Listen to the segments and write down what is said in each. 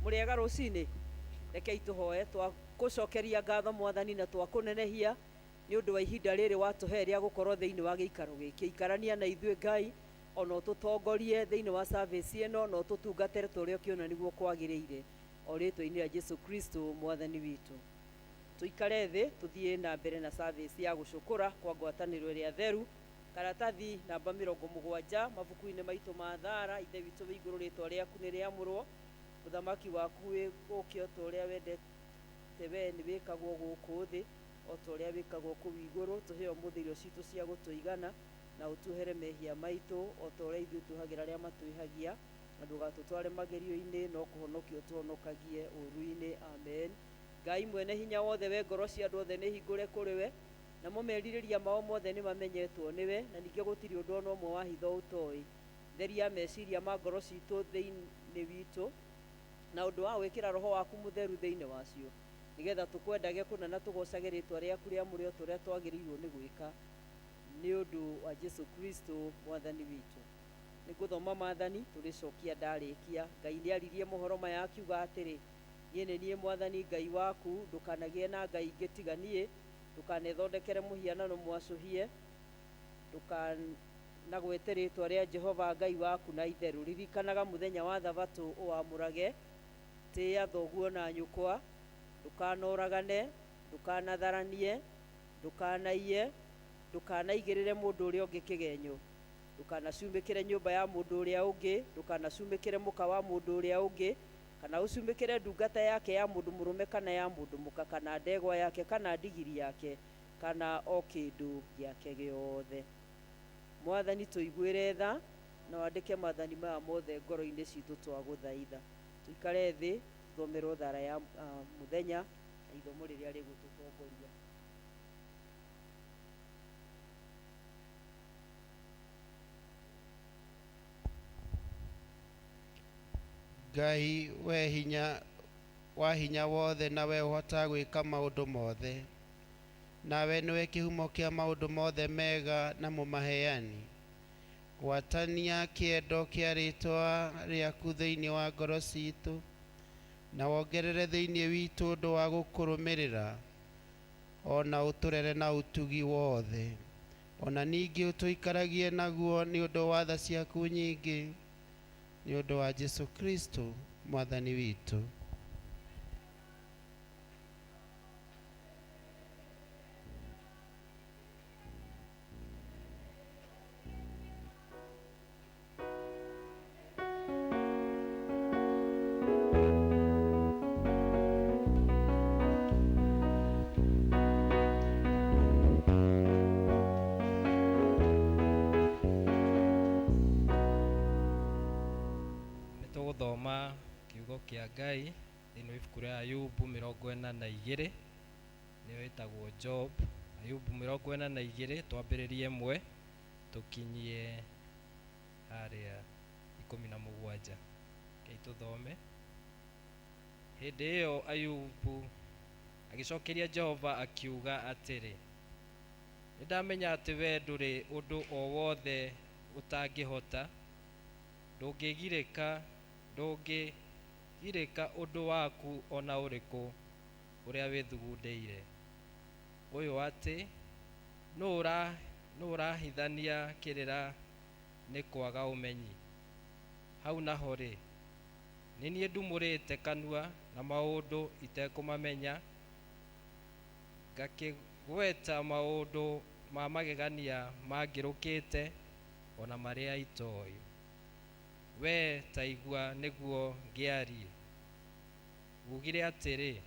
Muriega rucini rekei tuhoe twagucokeria ngatho Mwathani na twakunenehia ni undu wa ihinda riri watuhe ria gukorwo thiini wa giikaro giki. Ikarania na ithue Ngai ona ututongorie thiini wa service ino na ututungatire turia ukiona niguo kwagiriire o ritwa-ini ria Jesu Kristo Mwathani witu. Tuikare thi tuthie na mbere na service ya gucukura kwa ngwataniro iria theru. Karatathi namba 70 mabuku-ini maitu ma thara. Ithe witu wi iguru ritwa riaku ni riamurwo, uthamaki waku uke o ta uria wendete we ni wikagwo guku thi o ta uria wikagwo kuu iguru. Tuhe umuthi irio citu cia gutuigana na utuhere mehia maitu o ta uria ithuĩ tuhagira aria matuihagia, na ndugatutware magerio-ini no kuhonokia utuhonokagie uru-ini. Amen. Ngai mwene hinya wothe, we ngoro cia andu othe ni hingure kuri we, na momeririria mao mothe ni mamenyetwo niwe, na ningi gutiri undu ona umwe wa hitho utoi. Theria meciria ma ngoro citu thiini witu na undu wa gwikira roho waku mutheru thiini wacio, nigetha tukwendage kuna na tugocage ritwa riaku riamure o ta uria twagirirwo ni gwika, ni undu wa Jesu Kristo Mwathani witu. Niguthoma Maathani turicokia ndarikia. Ngai ni aririe mohoro maya akiuga atiri, nie ni nie Mwathani Ngai waku, ndukanagie na ngai ingi tiga nie, ndukanethondekere muhianano mwacuhie, ndukanagwete ritwa ria Jehova Ngai waku na itheru. Ririkanaga muthenya wa thabato uamurage, tia thoguo na nyukwa, ndukanoragane, ndukanatharanie, ndukanaiye, ndukanaigirire mundu uria ungi kigenyo, ndukanacumikire nyumba ya mundu uria ungi, ndukanacumikire muka wa mundu uria ungi, kana ucumikire ndungata yake ya mundu murume kana ya mundu muka, kana ndegwa yake kana ndigiri yake, kana o kindu giake giothe. Mwathani tuiguire tha na wandike maathani maya mothe ngoro-ini citu twaguthaitha. Tuikare thi tuthomerwo thara ya muthenya na ithomo riria rigututongoria. Ngai we hinya wa hinya wothe, na we uhota gwika maundu mothe, nawe niwe kihumo kia maundu mothe mega na mumaheani. Gwatania kiendo kia ritwa riaku thiini wa ngoro citu, na wongerere thiini witu undu wa gukurumirira, ona uturere na utugi wothe, ona ningi utuikaragie naguo ni undu wa tha ciaku nyingi, ni undu wa Jesu Kristo Mwathani witu. Tuguthoma kiugo kia Ngai thiini wa ibuku ria Ayubu 42, niyo witagwo Job. Ayubu 42 twambiririe 1 tukinyie haria 17. Kei tuthome. Hindi iyo Ayubu agicokeria Jehova akiuga atiri, nindamenya ati we nduri undu o wothe utangihota, ndungigirika undu waku ona uriku uria withugundeire. Uyu ati no urahithania kirira ni kwaga umenyi. Hau naho ri ni nie ndumurite kanua na maundu itekumamenya, ngakigweta maundu ma magegania mangirukite ona maria itoi. We taigua niguo ngiarie. Ugire atiri,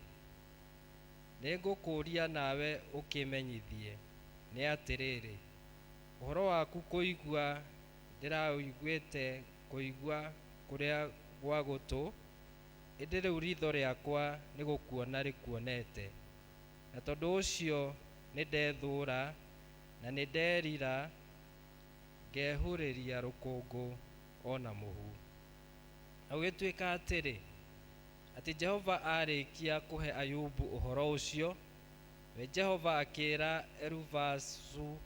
ningukuria nawe ukimenyithie. Ni atiriri, uhoro waku kuigua ndirauiguite kuigua kuria gwa gutu, indi riu ritho riakwa ni gukuona rikuonete. Na tondu ucio nindethura na ninderira, ngehuriria rukungu ona muhu. Agituika atiri, ati Jehova arikia kuhe Ayubu uhoro ucio, we Jehova akira Elufazu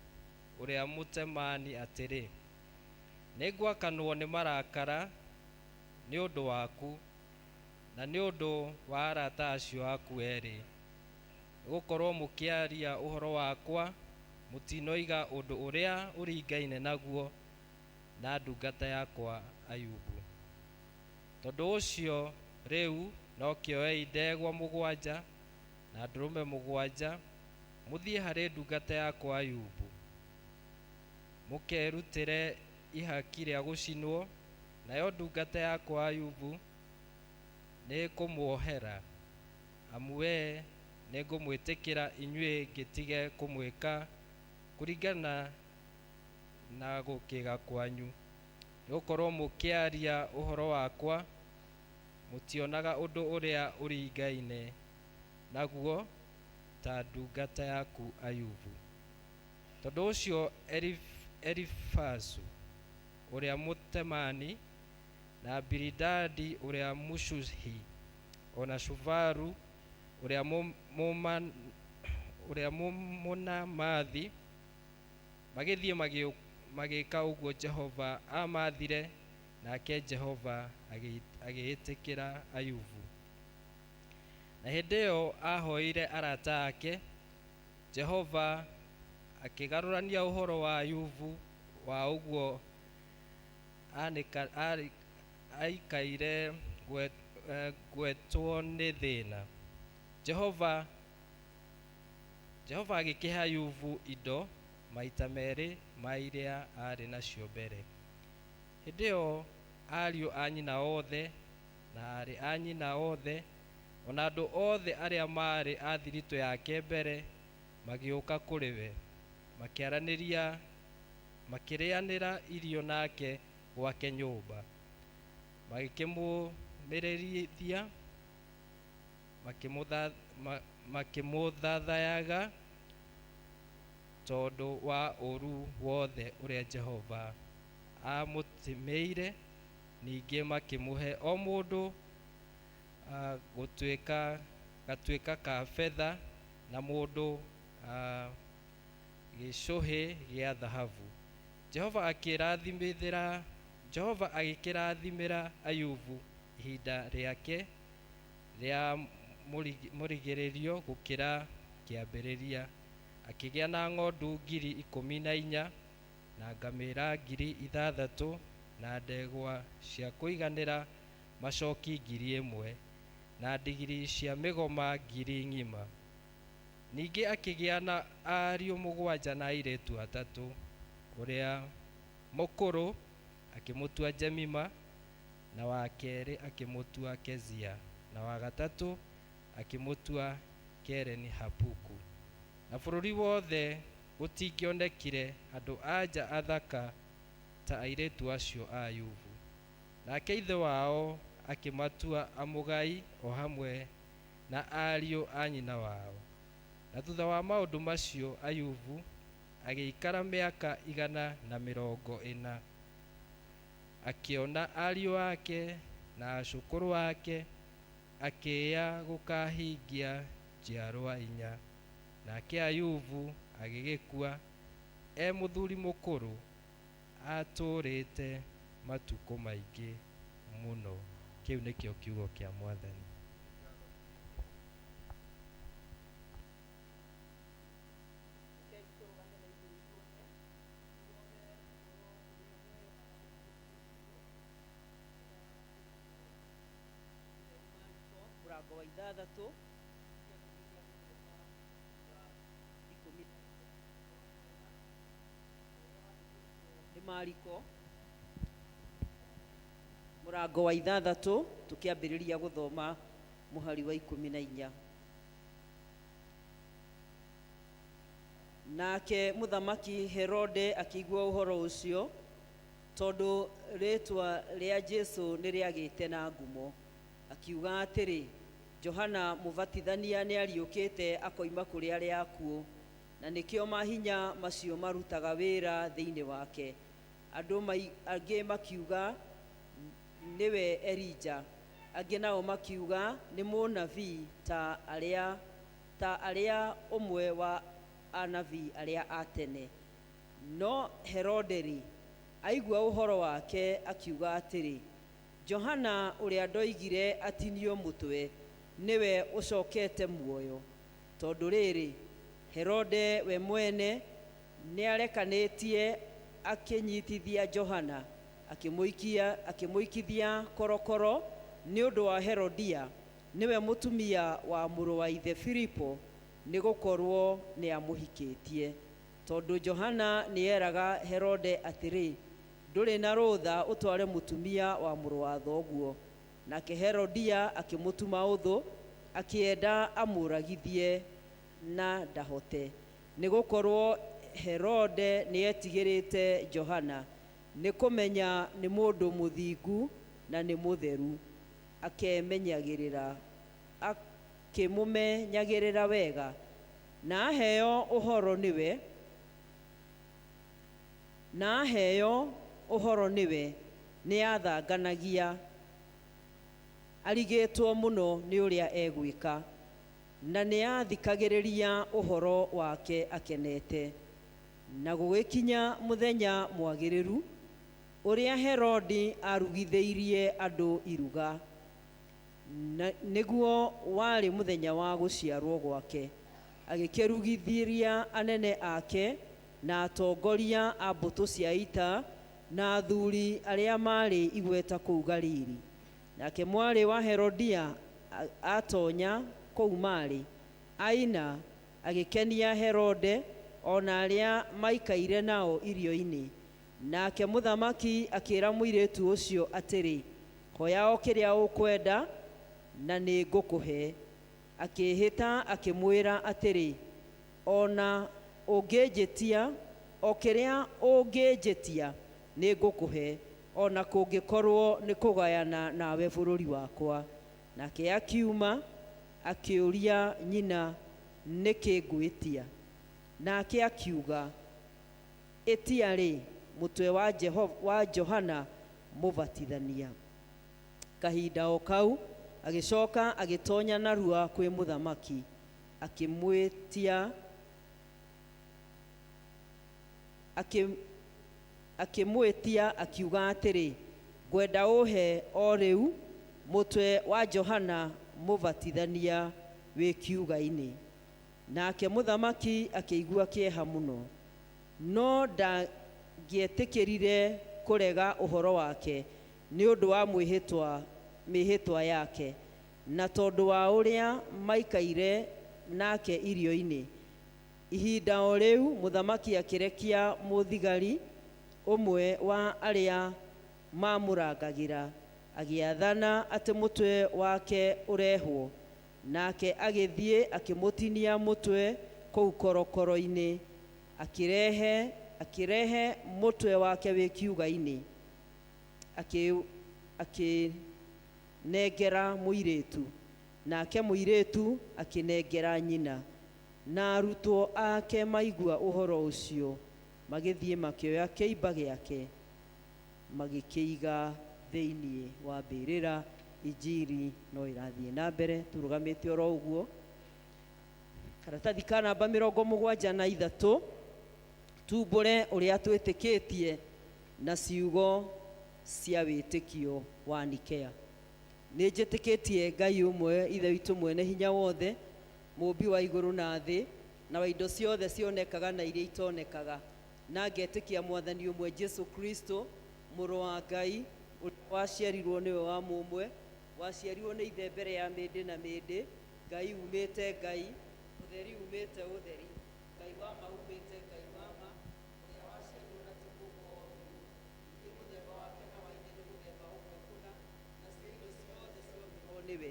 uria Mutemani atiri, ningwakanwo ni marakara ni undu waku, na nĩ ũndũ wa arata acio aku erĩ, gũkorwo mũkĩaria ũhoro wakwa, mũtinoiga ũndũ ũrĩa ũringaine naguo na ndungata yakwa Ayubu. Tondũ ũcio rĩu no kĩoei ndegwa mũgwanja na ndũrũme mũgwanja, mũthiĩ harĩ ndungata yakwa Ayubu, mũkerutĩre ihaki rĩa gũcinwo, nayo ndungata yakwa Ayubu nĩ kũmuohera, amu wee nĩ ngũmwĩtĩkĩra inyuĩ ngĩtige kũmwĩka kũringana na gũkĩga kwanyu. Nĩgũkorwo mũkĩaria ũhoro wakwa, mũtionaga ũndũ ũrĩa ũringaine naguo ta ndungata yaku Ayubu. Tondũ ũcio Elifazu ũrĩa Mũtemani na Bilidadi ũrĩa Mũshuhi ona Shuvaru ũrĩa Mũnamathi magĩthiĩ magĩka ũguo Jehova amathire, nake Jehova agĩĩtĩkĩra Ayubu. Na hĩndĩ ĩyo ahoire arata ake, Jehova akĩgarũrania ũhoro wa Ayubu wa ũguo aikaire gwetwo nĩ thĩna. Jehova agĩkĩhe Ayubu indo maita merĩ ma iria arĩ nacio mbere. Hĩndĩ ĩyo ariũ a nyina othe na arĩ a nyina othe, ona andũ othe arĩa marĩ a thiritũ yake mbere magĩũka kũrĩ we, makĩrĩanĩra irio nake gwake nyũmba, magĩkĩmũmĩrĩrithia, makĩmũthathayaga tondũ wa ũru wothe ũrĩa Jehova amũtĩmĩire. Ningĩ makĩmũhe o mũndũ gatuĩka ka betha na mũndũ gĩcũhĩ gĩa thahabu. Jehova agĩkĩrathimĩra Ayubu ihinda rĩake rĩa mũrigĩrĩrio gũkĩra kĩambĩrĩria. Akĩgĩa na ng'ondu 14,000 na ngamĩra 6,000 na ndegwa cia kũiganĩra macoki 1,000 na ndigiri cia mĩgoma 5,000. Ningĩ akĩgĩa na ariũ 7 na airĩtu 3. Ũrĩa mũkũrũ akĩmũtua Jemima, na wa kerĩ akĩmũtua Kezia, na wa gatatũ akĩmũtua Kereni Hapuku. Na bũrũri wothe gũtingĩonekire andũ anja athaka ta airĩtu acio a Ayubu. Nake ithe wao akĩmatua amũgai o hamwe na ariũ a nyina wao. Na thutha wa maũndũ macio Ayubu agĩikara mĩaka 140, akĩona ariũ ake na acũkũrũ ake, akĩĩa gũkahingia njiarwa 4. Nake Ayubu agĩgĩkua mũthuri mũkũrũ, atũrĩte matukũ maingĩ mũno. Kĩu nĩkĩo kiugo kĩa Mwathani. Mũrango wa 6 nĩ Mariko, mũrango wa 6 tũkĩambĩrĩria gũthoma mũhari wa 14. Nake mũthamaki Herode akĩigua ũhoro ũcio, tondũ rĩtwa rĩa Jesũ nĩ rĩagĩte na ngumo, akiuga atĩrĩ, Johana Mũbatithania nĩ ariũkĩte akoima kũrĩ arĩa akuũ, na nĩkĩo mahinya macio marutaga wĩra thĩinĩ wake. Andũ angĩ makiuga nĩwe Elija, angĩ nao makiuga nĩ mũnabii ta arĩa ũmwe wa anabii arĩa a tene. No Herode aigua ũhoro wake akiuga atĩrĩ, Johana uria ndoigire atinio mutwe niwe ucokete muoyo, tondu riri Herode we mwene niarekanitie akinyitithia Johana akimuikithia korokoro ni undu wa Herodia niwe mutumia wa muru wa ithe Filipo ni gukorwo ni amuhikitie, tondu Johana nieraga Herode atiri nduri na rutha utware mutumia wa muru wa thoguo, nake Herodia akimutuma uthu akienda amuragithie na ndahote, ni gukorwo Herode nietigirite Johana ni kumenya ni mundu muthingu na ni mutheru, akemenyagirira akimumenyagirira wega, na aheo uhoro niwe ni athanganagia arigitwo muno ni uria egwika, na ni athikagiriria uhoro wake akenete. Na gugikinya muthenya mwagiriru uria Herodi arugitheirie andu iruga, niguo wari muthenya wa guciarwo gwake, agikirugithiria anene ake na atongoria a mbutu cia ita na athuri aria mari igweta kuu Galili. Nake mwari wa Herodia atonya kuu mari aina agikenia Herode ona aria maikaire nao irio-ini. Nake muthamaki akira muiritu ucio atiri, hoya o kiria ukwenda na ni ngukuhe. Akihita akimwira atiri, ona ungijitia o kiria ungijitia ni ngukuhe, ona kungikorwo ni kugayana nawe bururi wakwa. Nake akiuma akiuria nyina, niki ngwitia? Nake akiuga, itia ri mutwe wa Johana mubatithania. Kahinda o kau agicoka agitonya narua kwi muthamaki akimwitia akiuga atiri, ngwenda uhe o riu mutwe wa Johana mubatithania wi kiuga-ini. Nake muthamaki akigua kieha muno, no ndangietikirire kurega uhoro wake ni undu wa mihitwa yake, na tondu wa uria maikaire nake irio-ini. Ihinda o riu muthamaki akirekia muthigari umwe wa aria mamurangagira, agiathana ati mutwe wake urehwo. Nake agithie akimutinia mutwe kuu korokoro-ini, akirehe mutwe wake wi kiuga-ini, akinengera muiritu, nake muiritu akinengera nyina. Na arutwo ake maigua uhoro ucio magithie makioya kiimba giake magikiiga thiini wa mbirira. Injiri no irathie na mbere, turugamite oro uguo. Karatathi ka namba 73 tumbure uria twitikitie na ciugo cia witikio wa Nikea. Ni njitikitie Ngai umwe ithe witu mwene hinya wothe, mumbi wa iguru na thi na wa indo ciothe cionekaga na iria itonekaga, na ngetikia mwathani umwe Jesu Kristo muru wa Ngai waciarirwo niwe wa mumwe, waciarirwo ni ithe mbere ya mindi na mindi, Ngai umite Ngai, utheri umite utheri, Ngai wa ma umite Ngai wa ma, uria waciarirwo na tukuko ni muthemba wake na waithe ni muthemba umwe kuna, na cio indo ciothe cionirwo niwe,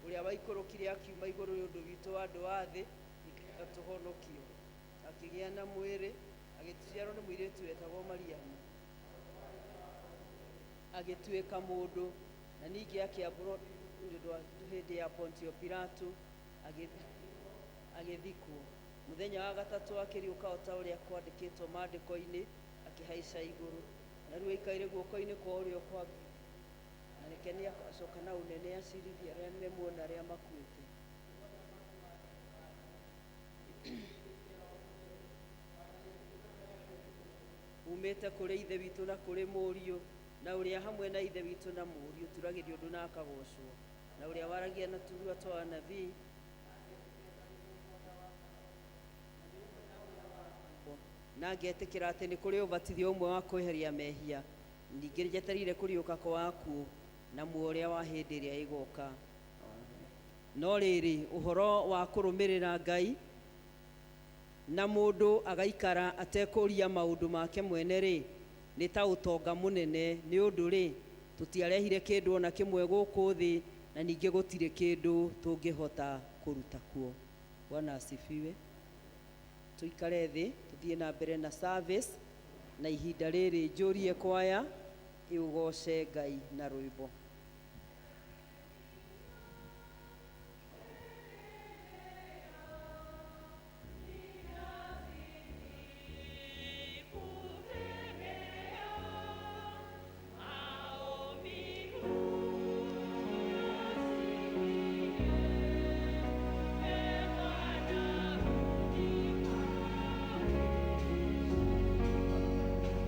uria waikurukire akiuma iguru ni undu witu andu a thi atuhonokio, akigia na mwiri agituciarwo ni muiritu wetagwo Mariamu, agituika mundu, na ningi akiambũrwo nĩũndũ wa hĩndĩ ya Pontio Pilato agithikwo. Muthenya wa gatatu akiriuka o ta ũrĩa kwandĩkĩtwo maandĩko-inĩ, akĩhaica igũrũ, na rĩu aikaire guoko-inĩ kwa ũrĩo kwa Ngai, na reke nĩ acoka na ũnene acirithie arĩa memuona arĩa makuĩte. Umĩte kũrĩ ithe witũ na kũrĩ mũriũ na uria hamwe na ithe witũ na mũriũ turagĩrio ũndũ na akagocwo, na uria waragia na turua twa anabii na ngetĩkĩra atĩ nĩ kũrĩ ũbatithio ũmwe wa kweheria mehia, ningĩ njetereire kũriũka kwa akuũ na muoyo ũrĩa wa hĩndĩ ĩrĩa ĩgoka. No rĩrĩ ũhoro wa kũrũmĩrĩra Ngai na mũndũ agaikara atekũria maũndũ make mwene rĩ, nĩ ta ũtonga mũnene, nĩ ũndũ rĩ tũtiarehire kĩndũ ona kĩmwe gũkũ thĩ, na ningĩ gũtirĩ kĩndũ tũngĩhota kũruta kuo. Bwana asifiwe. Tuikare thĩ tuthiĩ na mbere na service, na ihinda rĩrĩ njũrie kwaya iũgoce Ngai na rwĩmbo.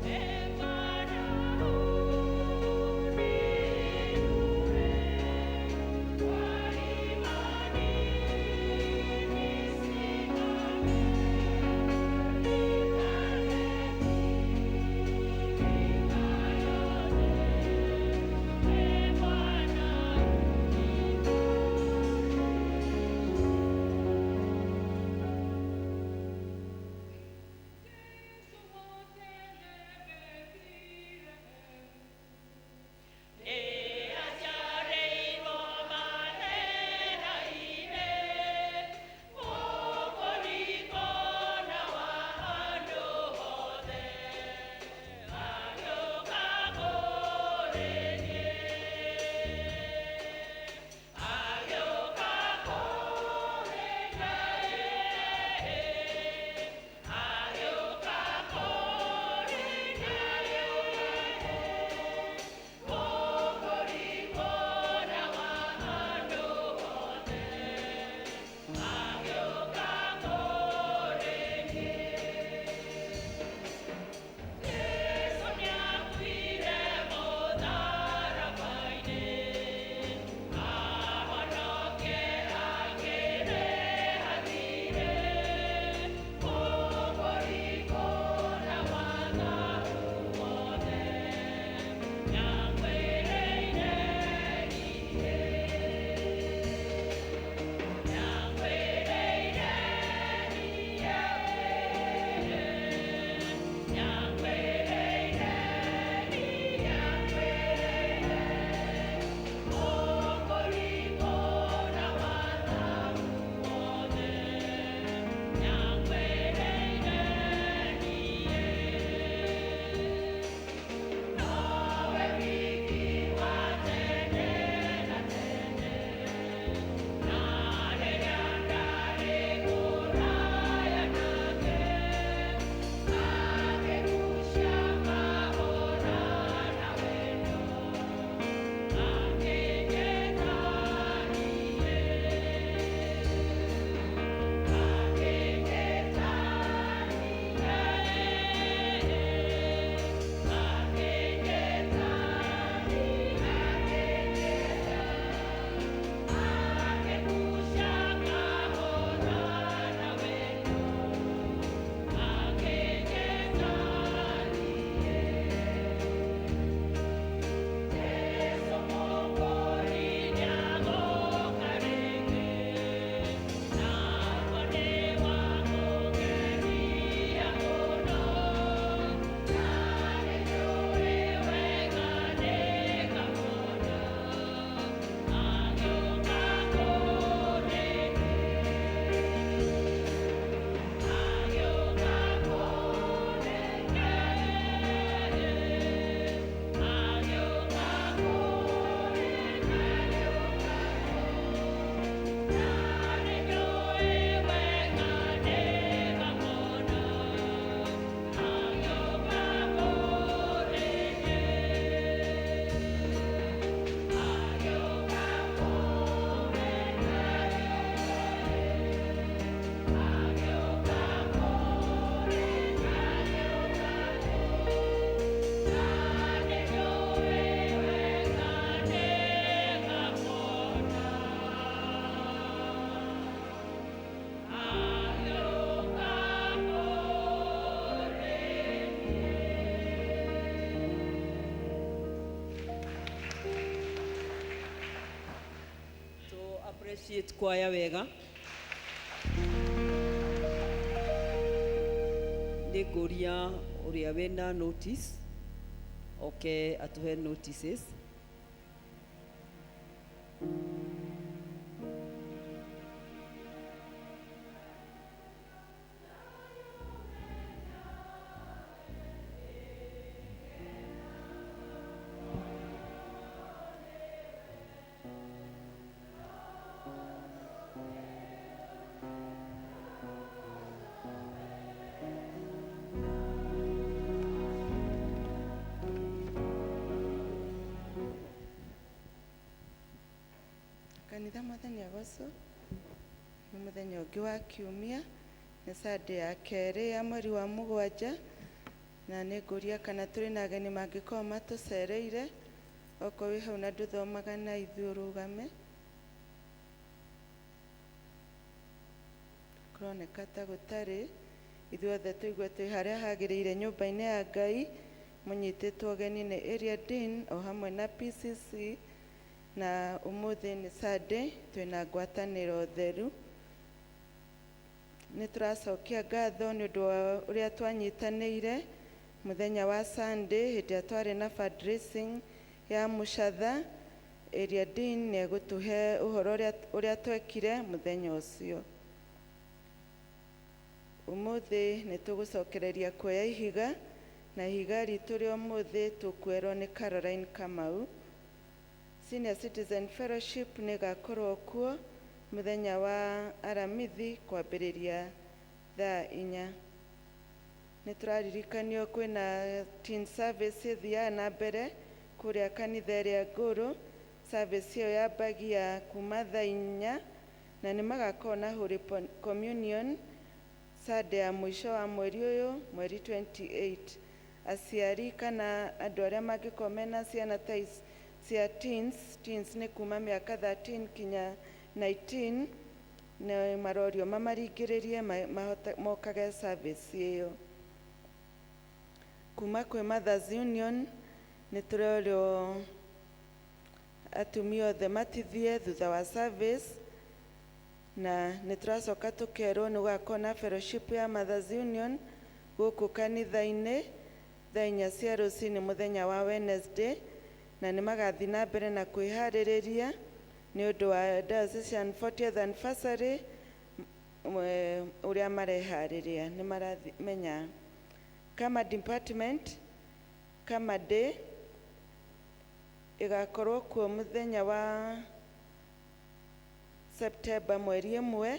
Emana immediate choir wega. Nĩngũria ũrĩa wĩna notice oke atuhe notices. Kanitha mũthenya goco nĩ mũthenya ũngĩ wa kiumia, nĩ Sunday ya kerĩ ya mweri wa mũgwanja, na nĩngũria kana tũrĩ na ageni mangĩkorwo matũcereire. Okorwo wĩ hau na ndũthomaga na ithuĩ ũrũgame. Kũroneka ta gũtarĩ. Ithuothe tũigua twĩ harĩa hagĩrĩire nyũmba-inĩ ya Ngai, mũnyitĩtwo ũgeni nĩ Area Dean o hamwe na PCC, na ũmũthĩ nĩ Sunday, twĩna ngwatanĩro theru. Nĩ tũracokia ngatho nĩ ũndũ wa ũrĩa twanyitanĩire mũthenya wa Sunday hĩndĩ ĩrĩa twarĩ na fundraising ya mũcatha. Area Dean nĩ egũtũhe ũhoro ũrĩa twekire mũthenya ũcio. Ũmũthĩ nĩ tũgũcokereria kuoya ihiga, na ihiga ritũ rĩa ũmũthĩ tũkuerwo nĩ Caroline Kamau. Senior Citizen Fellowship nĩ gakorwo kuo mũthenya wa aramithi kwambĩrĩria thaa 4. Nĩ tũraririkanio kwĩna teen service ĩthiaga na mbere kũrĩa kanitha ĩrĩa ngũrũ. Service ĩyo yambagia kuma thaa 4 na nĩ magakorwo na Holy Communion Sunday ya mũico wa mweri ũyũ, mweri 28. Aciari kana andũ arĩa mangĩkorwo mena ciana ta cia teens nĩ kuma mĩaka 13 kinya 19, na marorio mamaringĩrĩrie mokage service ĩyo. Kuma kwĩ Mothers Union nĩ tũrorio atumia othe matithie thutha wa service, na nĩ tũracoka tũkerwo nĩ gũgakorwo na fellowship ya Mothers Union gũkũ kanitha-inĩ thaa 4 cia rũcinĩ mũthenya wa Wednesday, na nĩ magathiĩ na mbere na kwĩharĩrĩria nĩ ũndũ wa Diocesan 40th anniversary ũrĩa mareharĩria. Nĩ maramenya kama department kama day ĩgakorwo kuo mũthenya wa September mweri 1.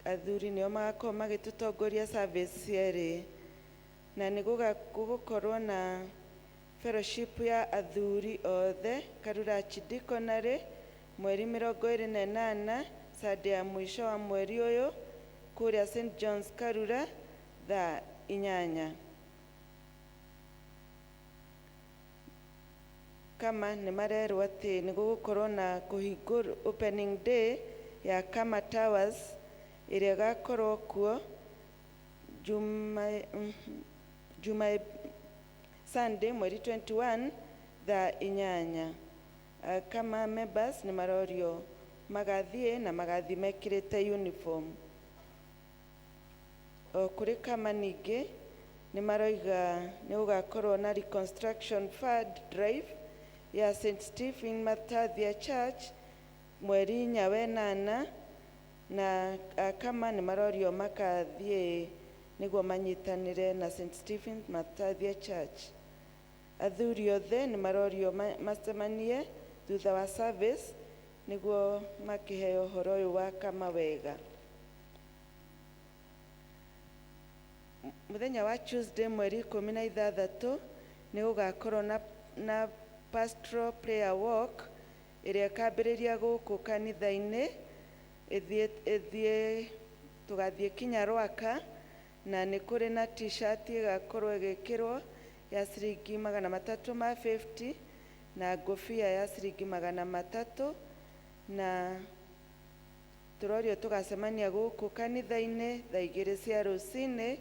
Athuri nĩo magakorwo magĩtũtongoria service yerĩ, na nĩ gũgũkorwo na fellowship ya athuri othe Karura Archdiaconry mweri 28 Sunday ya mũico wa mweri ũyũ kũrĩa St John's Karura thaa 8. Kama nĩ marerwo atĩ nĩ gũgũkorwo na kũhingũra opening day ya Kama Towers ĩrĩa ĩgakorwo kuo Sunday mweri 21 thaa 8. Kama members nĩ marorio magathiĩ na magathiĩ mekĩrĩte uniform. O kũrĩ Kama ningĩ nĩ maroiga nĩ gũgakorwo na reconstruction fund drive ya St Stephen Mathathia Church mweri 4/8, na Kama nĩ marorio makathiĩ nĩguo manyitanĩre na St Stephen Mathathia Church. Athuri othe nĩ marorio macemanie thutha wa service nĩguo makĩheo ũhoro ũyũ wa Kama wega. Mũthenya wa Tuesday mweri 16 nĩ gũgakorwo na pastoral prayer walk ĩrĩa ĩkambĩrĩria gũkũ kanitha-inĩ tũgathiĩ kinya Rwaka, na nĩ kũrĩ na t-shirt ĩgakorwo ĩgĩkĩrwo ya ciringi 350 na ngũbia ya ciringi 300, na tũrorio tũgacemania gũkũ kanitha-inĩ thaa 2 cia rũcinĩ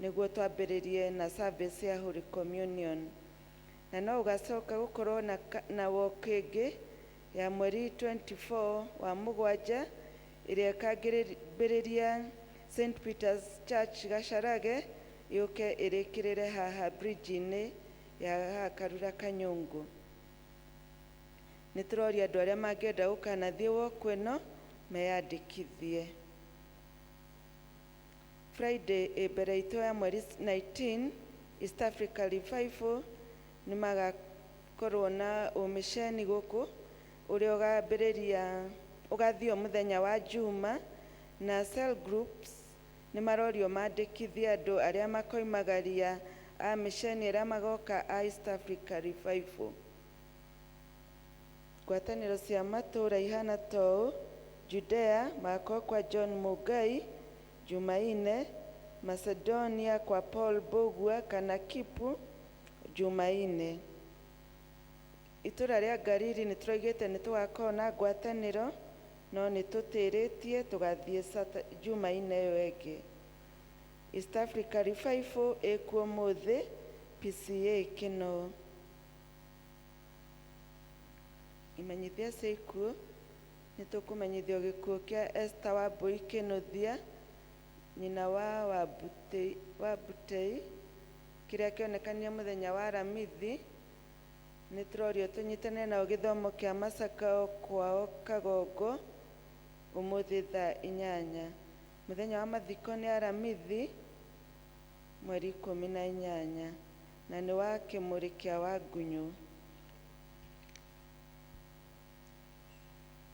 nĩguo twambĩrĩrie na service ya Holy Communion. Na no ũgacoka gũkorwo na walk ĩngĩ ya mweri 24 wa mugwanja ĩrĩa ĩkambĩrĩria St Peter's Church Gacarage yũke ĩrĩkĩrĩre haha bridge-inĩ ya haha Karura Kanyũngũ. Nĩ tũroria andũ arĩa mangĩenda gũkanathiĩ walk ĩno meyandĩkithie. Friday mbere itũ ya mweri 19 East Africa Revival nĩ magakorwo na ũmĩceni gũkũ ũrĩa ũgathiĩ mũthenya wa Juma, na cell groups nĩ marorio mandĩkithie andũ arĩa makoimagaria a mĩceni arĩa magoka a East Africa Revival. Ngwatanĩro cia matũũra ihana toũ: Judea magakorwo kwa John Mugai Jumaine, Macedonia kwa Paul Bogua kana Kipu Jumaine. Itũra rĩa Gariri nĩ tũraugĩte nĩ tũgakorwo na ngwatanĩro no nĩ tũtĩrĩtie tũgathiĩ Jumaine ĩyo ĩngĩ. East Africa Revival ĩkuo mũthĩ PCA Kĩnoo. Imenyithia cia ikuũ: nĩ tũkũmenyithio gĩkuũ kĩa Esther Wambui Kĩnuthia, nyina wa Wabutei, kĩrĩa kĩonekania mũthenya wa Aramithi. Nĩ tũrorio tũnyitane nao gĩthomo kĩa Masaka kwao Kagongo ũmũthĩ thaa 8. Mũthenya wa mathiko nĩ Aramithi mweri 18 na nĩ wa kĩmũrĩ kĩa Wangunyũ.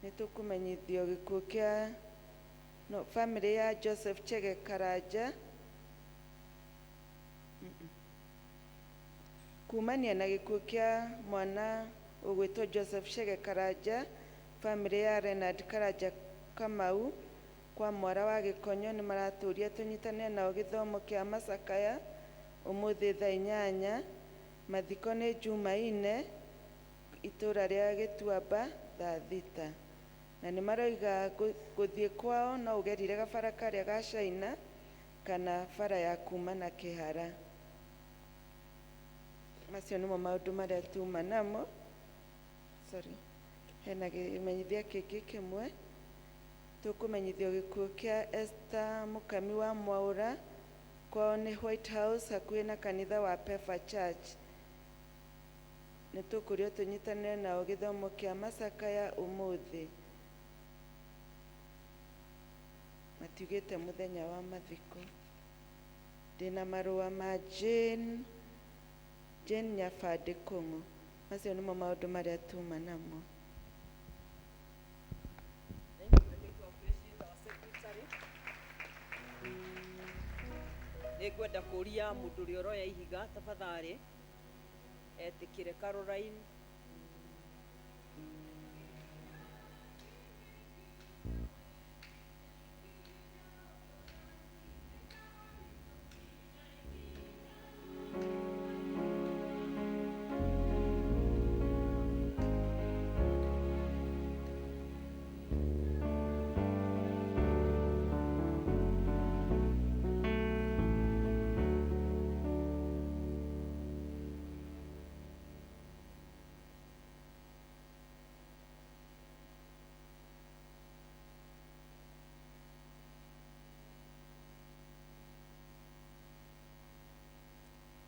Nĩ tũkũmenyithio gĩkuũ kĩa famĩlĩ ya Joseph Chege Karanja kumania na gĩkuũ kĩa mwana ũgwĩtwo Joseph Chege Karanja. Famĩlĩ ya Renard Karanja Kamau kwa mwara wa Gĩkonyo nĩ maratũria tũnyitane nao gĩthomo kĩa Masakaya ũmũthĩ thaa 8. Mathiko nĩ Jumaine itũra rĩa Gĩtuamba thaa 6. Na nĩ maroiga gũthiĩ kwao no ũgerire gabara karĩa ga China kana bara ya kuma na Kĩhara. Macio nĩmo maũndũ marĩa tuma namo. Hena kĩmenyithia kĩngĩ kĩmwe. Tũkũmenyithio gĩkuũ kĩa Esther Mũkami wa Mwaũra kwao nĩ White House hakuhĩ na kanitha wa Pefa Church. Nĩ tũkũrio tũnyitane nao gĩthomo kĩa Masakaya ũmũthĩ. Matiugĩte mũthenya wa mathiko. Ndĩna marũa ma Jane Nyabande Kũng'ũ. Macio nĩmo maũndũ marĩa tuma namo. Nĩ ngwenda kũria mũndũ ũrĩa ũroya ihiga tafadhali etĩkĩre Caroline.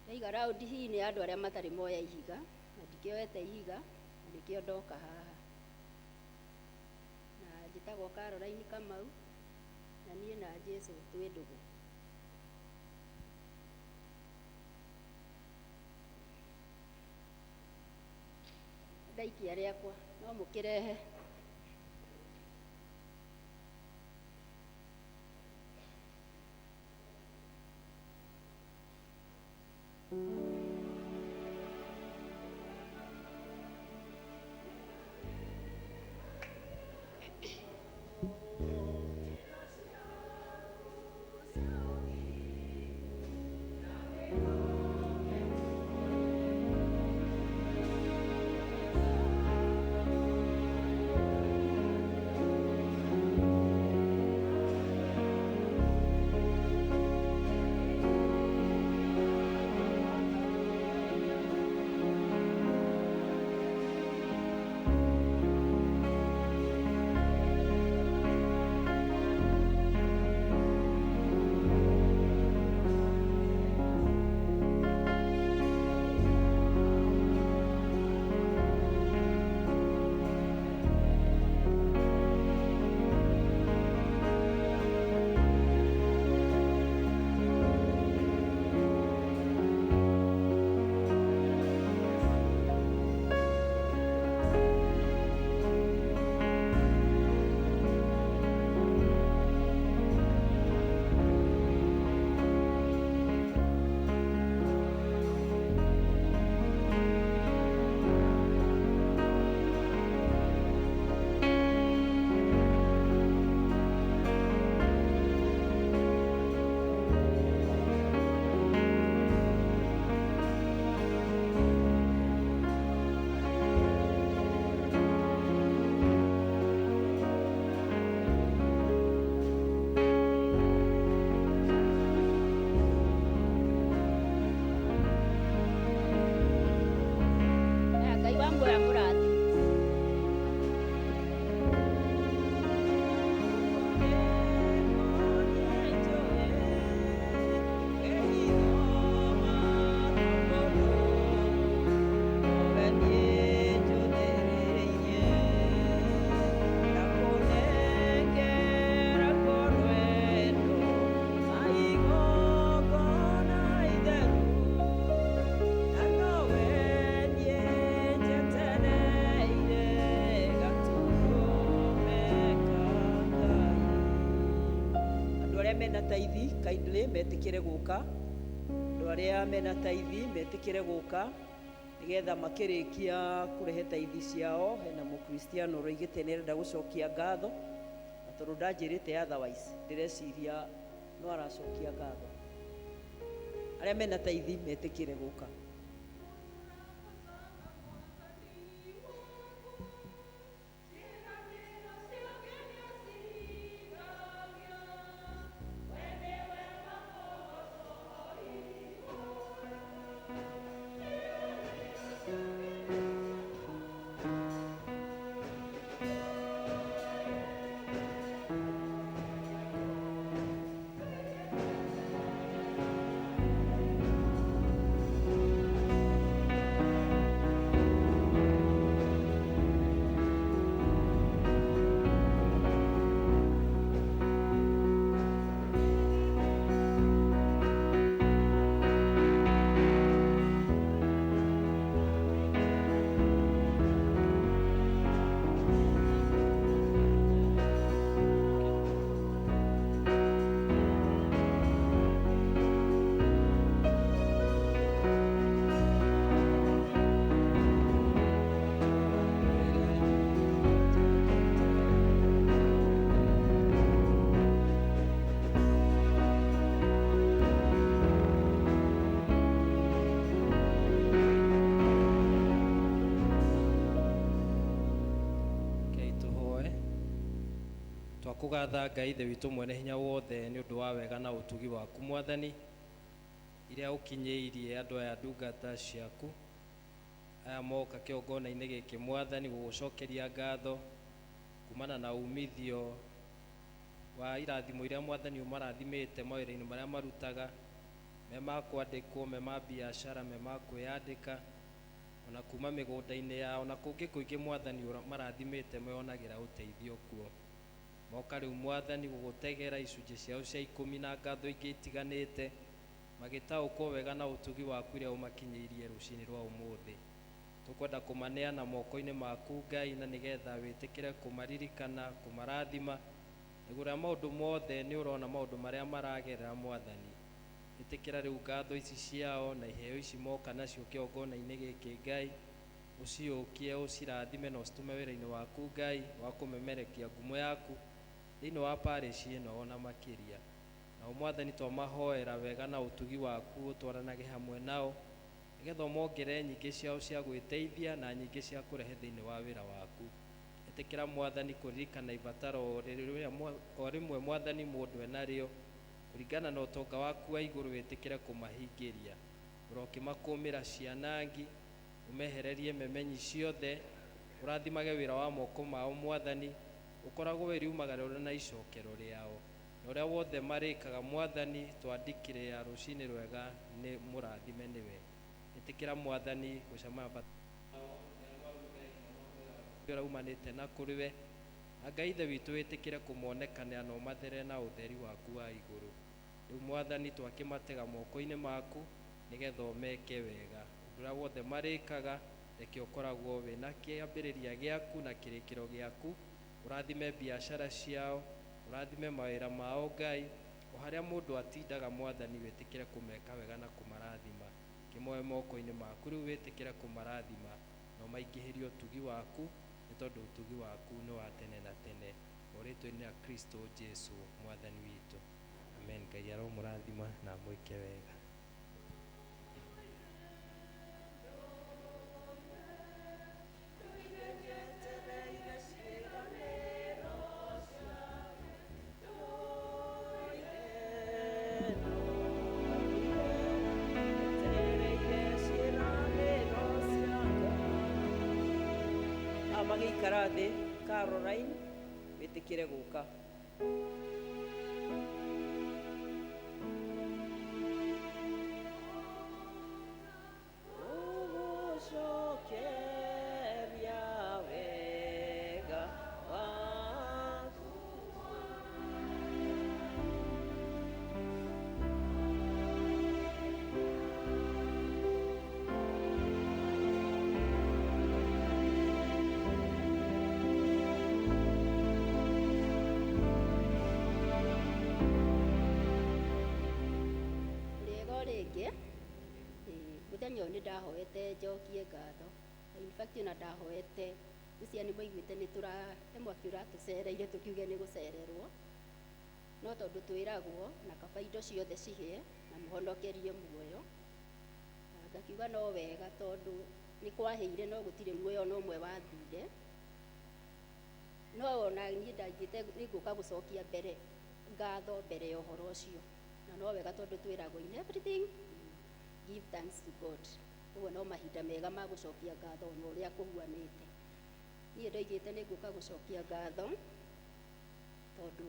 Ndaiga raundi hii nĩ andũ arĩa matarĩ moya ihiga, na ndikĩoete ihiga, na nĩkĩo ndoka haha. Na njĩtagwo Caroline Kamau, na niĩ na Jesũ twĩ ndũgũ. Ndaikia rĩakwa no mũkĩrehe. mena taithi kindly metikire guka, andu aria mena taithi metikire guka nigetha makirikia kurehe taithi ciao. Hena mukristiano roigite nirenda gucokia ngatho, na tondu ndanjirite otherwise ndireciria no aracokia ngatho. Aria mena taithi metikire guka. Kugatha Ngai ithe witũ mwene hinya wothe nĩ ũndũ wa wega na ũtugi waku Mwathani, iria ũkinyĩirie andũ aya ndungata ciaku aya moka kĩongona-inĩ gĩkĩ Mwathani gũgũcokeria ngatho kumana na umithio wa irathimo iria Mwathani ũmarathimĩte mawĩra-inĩ marĩa marutaga, me ma kwandĩkwo, me ma biacara, me ma kwĩyandĩka, ona kuma mĩgũnda-inĩ yao na kũngĩ kũingĩ Mwathani marathimĩte meonagĩra ũteithio kuo. Moka rĩu Mwathani gũgũtegera icunjĩ ciao cia 10 na ngatho ingĩ itiganĩte, magĩtaũkwo wega na ũtugi waku iria ũmakinyĩirie rũcinĩ rwa ũmũthĩ. Tũkwenda kũmaneana moko-inĩ maku Ngai, na nĩgetha wĩtĩkĩre kũmaririkana, kũmarathima, igũrũ ya maũndũ mothe nĩ ũrona maũndũ marĩa maragerera Mwathani. Ĩtĩkĩra rĩu ngatho ici ciao na iheo ici moka nacio kĩongona-inĩ gĩkĩ Ngai, ũciũkie, ũcirathime na ũcitũme wĩra-inĩ waku Ngai wa kũmemerekia ngumo yaku thĩinĩ wa parish ĩno ona makĩria. Nao Mwathani twamahoera wega na ũtugi waku ũtwaranage hamwe nao, nĩgetha ũmongerere nyingĩ ciao cia gwĩteithia na nyingĩ cia kũrehe thĩinĩ wa wĩra waku. Ĩtĩkĩra Mwathani kũririkana ibataro o rĩmwe Mwathani mũndũ enarĩo, kũringana na ũtonga waku wa igũrũ wĩtĩkĩre kũmahingĩria. Ũrokĩmakũmĩra cianangi, ũmehererie memenyi ciothe, ũrathimage wĩra wa moko mao Mwathani, ũkoragwo wĩriumagĩrĩra na icokero rĩao. Na ũrĩa wothe marĩkaga Mwathani twandĩkĩre ya rũcinĩ rwega nĩ mũrathime nĩwe. Ĩtĩkĩra Mwathani gũcama ũraumanĩte na kũrĩ we, na Ngai ithe witũ wĩtĩkĩre kũmonekanĩra na ũmathere na ũtheri waku wa igũrũ. Rĩu Mwathani twakĩmatega moko-inĩ maku nĩgetha ũmeke wega. Ũrĩa wothe marĩkaga reke ũkoragwo wĩna kĩambĩrĩria gĩaku na kĩrĩkĩro gĩaku. Ũrathime biacara ciao, ũrathime mawĩra mao Ngai, o harĩa mũndũ atindaga Mwathani wĩtĩkĩre kũmeka wega na kũmarathima. Kĩmoe moko-inĩ maku rĩu wĩtĩkĩre kũmarathima na ũmaingĩhĩrie ũtugi waku, nĩ tondũ ũtugi waku nĩ wa tene na tene. O rĩtwa-inĩ rĩa Kristo Jesu Mwathani witũ, amen. Ngai aromũrathima na amwĩke wega. Magĩikara thĩ, Caroline wĩtĩkĩre gũka. mũthenya ũyũ nĩ ndahoete njokie ngatho. In fact ona ndahoete ũcia nĩ moigwĩte nĩ he mwaki ũratũcereire tũkiuge nĩ gũcererwo, no tondũ twĩragwo na kaba indo ciothe cihĩe na mũhonokerie muoyo, ngakiuga no wega tondũ nĩ kwahĩire no gũtirĩ muoyo no ũmwe wathire, no ona niĩ ndanjĩte nĩ ngũka gũcokia mbere ngatho mbere ya ũhoro ũcio, na no wega tondũ twĩragwo in everything give thanks to God. Ũguo no mahinda mega ma gũcokia ngatho na ũrĩa kũhuanĩte. Niĩ ndoigĩte nĩ ngũka gũcokia ngatho tondũ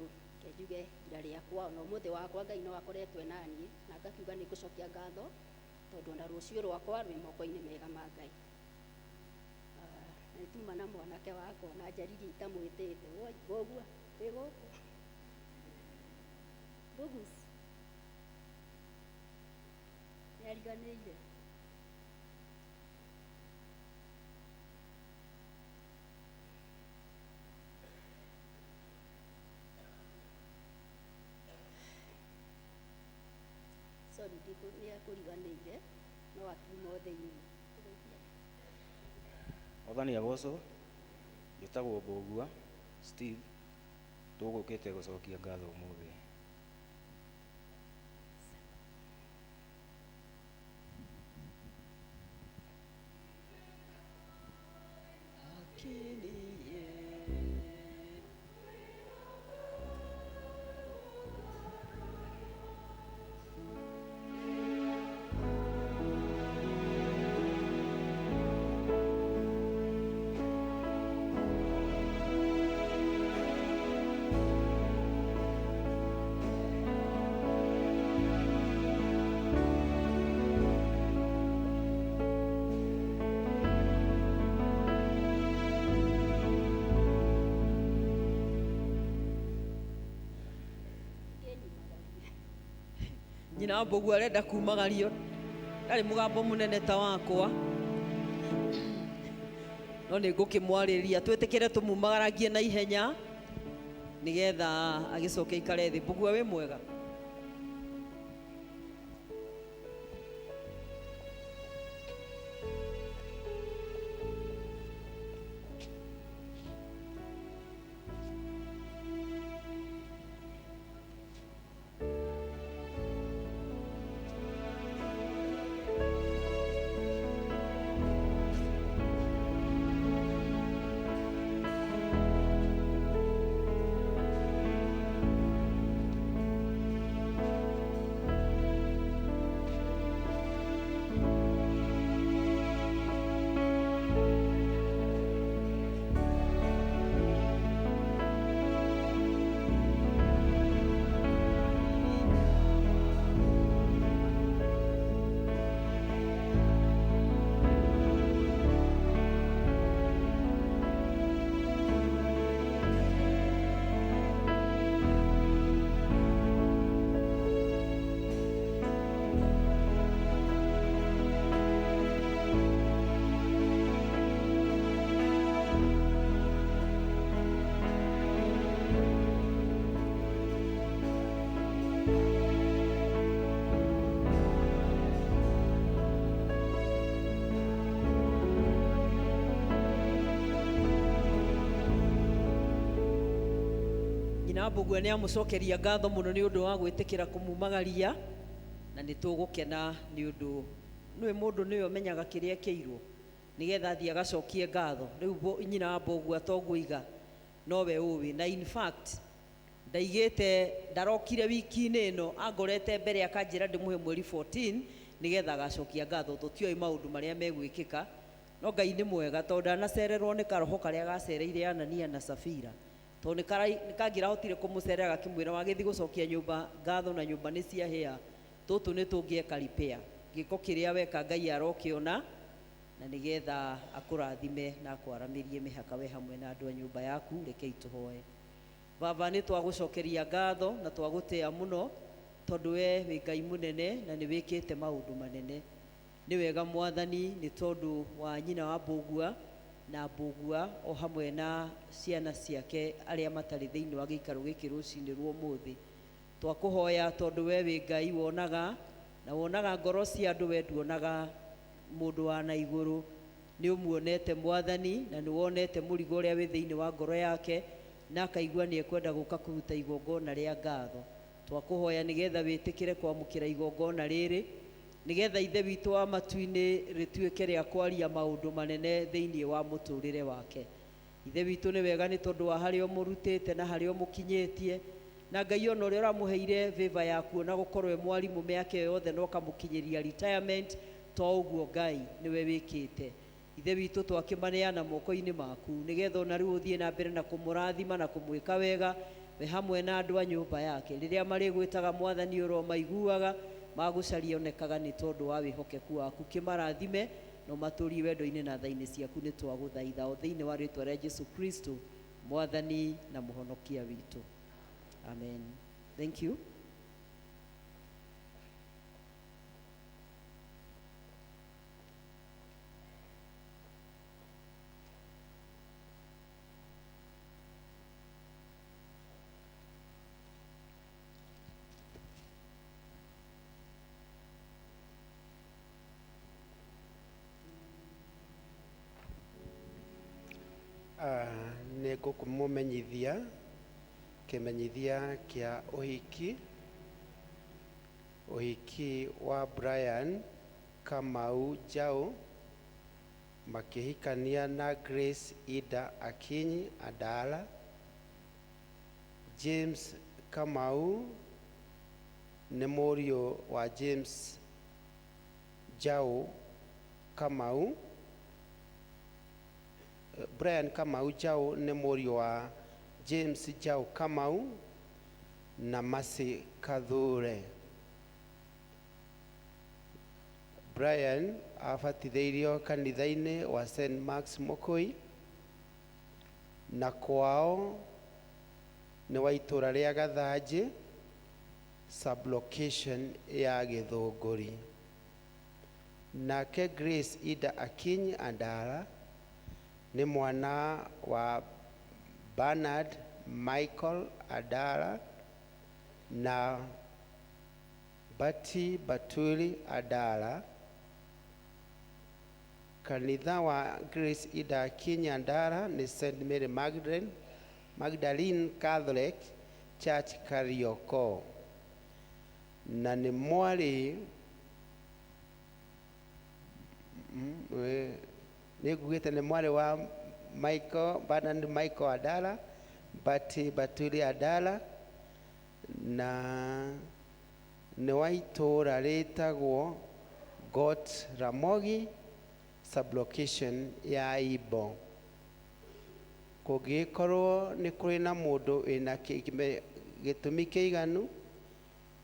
njuge ira rĩakwa ona ũmũthĩ wakwa Ngai no akoretwo naniĩ, na ngakiuga nĩ ngũcokia ngatho tondũ ona rũciũ rwakwa rwĩ moko-inĩ mega ma Ngai. Nĩ tuma na mwanake wakwa na njaririe itamwĩtĩte ũguo wĩ gũkũ Bugus nĩ ariganĩire. Sorry, nĩ akũriganĩire no akiuma thĩinĩ. Mwathani agocwo. Njĩtagwo Mbũgua Steve, tũgũkĩte gũcokia ngatho ũmũthĩ. Nyina Mbũgua arenda kumagario, ndarĩ mũgambo mũnene ta wakwa, no nĩ ngũkĩmwarĩria twĩtĩkĩre tũmumagaragie na ihenya nĩgetha agĩcoke ikare thĩ. Mbũgua wĩ mwega? Mbũgua nĩ amũcokeria ngatho mũno nĩ ũndũ wa gwĩtĩkĩra kũmumagaria, na nĩ tũgũkena nĩ ũndũ nĩwe mũndũ nĩwe ũmenyaga kĩrĩa kĩirwo nĩgetha athiĩ agacokie ngatho. Rĩu nyina wa Mbũgua togũiga nowe ũĩ, na in fact ndaigĩte ndarokire wiki-inĩ ĩno, angorete mbere akanjĩra ndĩmũhe mweri 14 nĩgetha agacokia ngatho. Tũtiũĩ maũndũ marĩa megwĩkĩka, no Ngai nĩ mwega tondũ ndanacererwo nĩ karoho karĩa gacereire Anania na Safira, tondũ nĩ kangĩrahotire kũmũcerera gakĩmwĩra wagĩthiĩ gũcokia nyũmba ngatho na nyũmba nĩ ciahĩa, tũtũ nĩ tũngĩeka repair. Gĩko kĩrĩa weka Ngai arokĩona na nĩgetha akũrathime na akwaramĩrie mĩhaka we hamwe na andũ a nyũmba yaku. Rekei tũhoe. Baba, nĩ twagũcokeria ngatho na twagũtĩa mũno tondũ we wĩ Ngai mũnene na nĩ wĩkĩte maũndũ manene. Nĩ wega Mwathani nĩ tondũ wa nyina wa Mbũgua na Mbũgua o hamwe na ciana ciake arĩa matarĩ thĩinĩ wa gĩikaro gĩkĩ rũcinĩ rwa ũmũthĩ. Twakũhoya tondũ we wĩ Ngai wonaga na wonaga ngoro cia andũ, we nduonaga mũndũ wa na igũrũ nĩ ũmuonete mwathani na nĩ wonete mũrigo ũrĩa wĩ thĩinĩ wa ngoro yake na akaigua nĩ ekwenda gũka kũruta igongona rĩa ngatho. Twakũhoya nĩgetha wĩtĩkĩre kwamũkĩra igongona rĩrĩ, nĩgetha ithe witũ wa matu-inĩ rĩtuĩke rĩa kwaria maũndũ manene thĩinĩ wa mũtũrĩre wake. Ithe witũ nĩ wega nĩ tondũ wa harĩa ũmũrutĩte na harĩa ũmũkinyĩtie, na Ngai ona ũrĩa ũramũheire favor ya kuona gũkorwo mwarimũ mĩaka ĩyo yothe na ũkamũkinyĩria retirement, to ũguo Ngai nĩwe wĩkĩte. Ithe witũ twakĩmaneana moko-inĩ maku, nĩgetha ona rĩu ũthiĩ na mbere na kũmũrathima na kũmwĩka wega we hamwe na andũ a nyũmba yake, rĩrĩa marĩgwĩtaga mwathani ũro maiguaga magũcaria onekaga nĩ tondũ wa wĩhokeku waku. Kĩmarathime na ũmatũrie wendo-inĩ na tha-inĩ ciaku nĩ twagũthaitha o thĩinĩ wa rĩtwa rĩa Jesu Kristo mwathani na mũhonokia witũ, amen. Thank you. Nĩ ngũkũmũmenyithia kĩmenyithia kĩa ũhiki wa Brian Kamau Njau makĩhikania na Grace Ida Akinyi Andala. James Kamau nĩ mũriũ wa James Njau Kamau. Brian Kamau Njau nĩ mũriũ wa James Njau Kamau na Mercy Kathure. Brian abatithĩirio kanitha-inĩ wa St. Mark's Mũkũi na kwao nĩ wa itũra rĩa Gathanjĩ sublocation ya Gĩthũngũri. Nake Grace Ida Akinyi Andala nĩ mwana wa Bernard Michael Andala na Bati Batuli Andala. Kanitha wa Grace Ida Akinyi Andala nĩ St. Mary Magdalene Catholic Church Karioko, na nĩ mwarĩ nĩngugĩte nĩ mwarĩ wa Bernard Michael Andala, Bati Batuli Andala, na nĩ wa itũra rĩtagwo Got Ramogi sublocation ya Ibo. Kũngĩkorwo nĩ kũrĩ na mũndũ wĩna gĩtũmi kĩiganu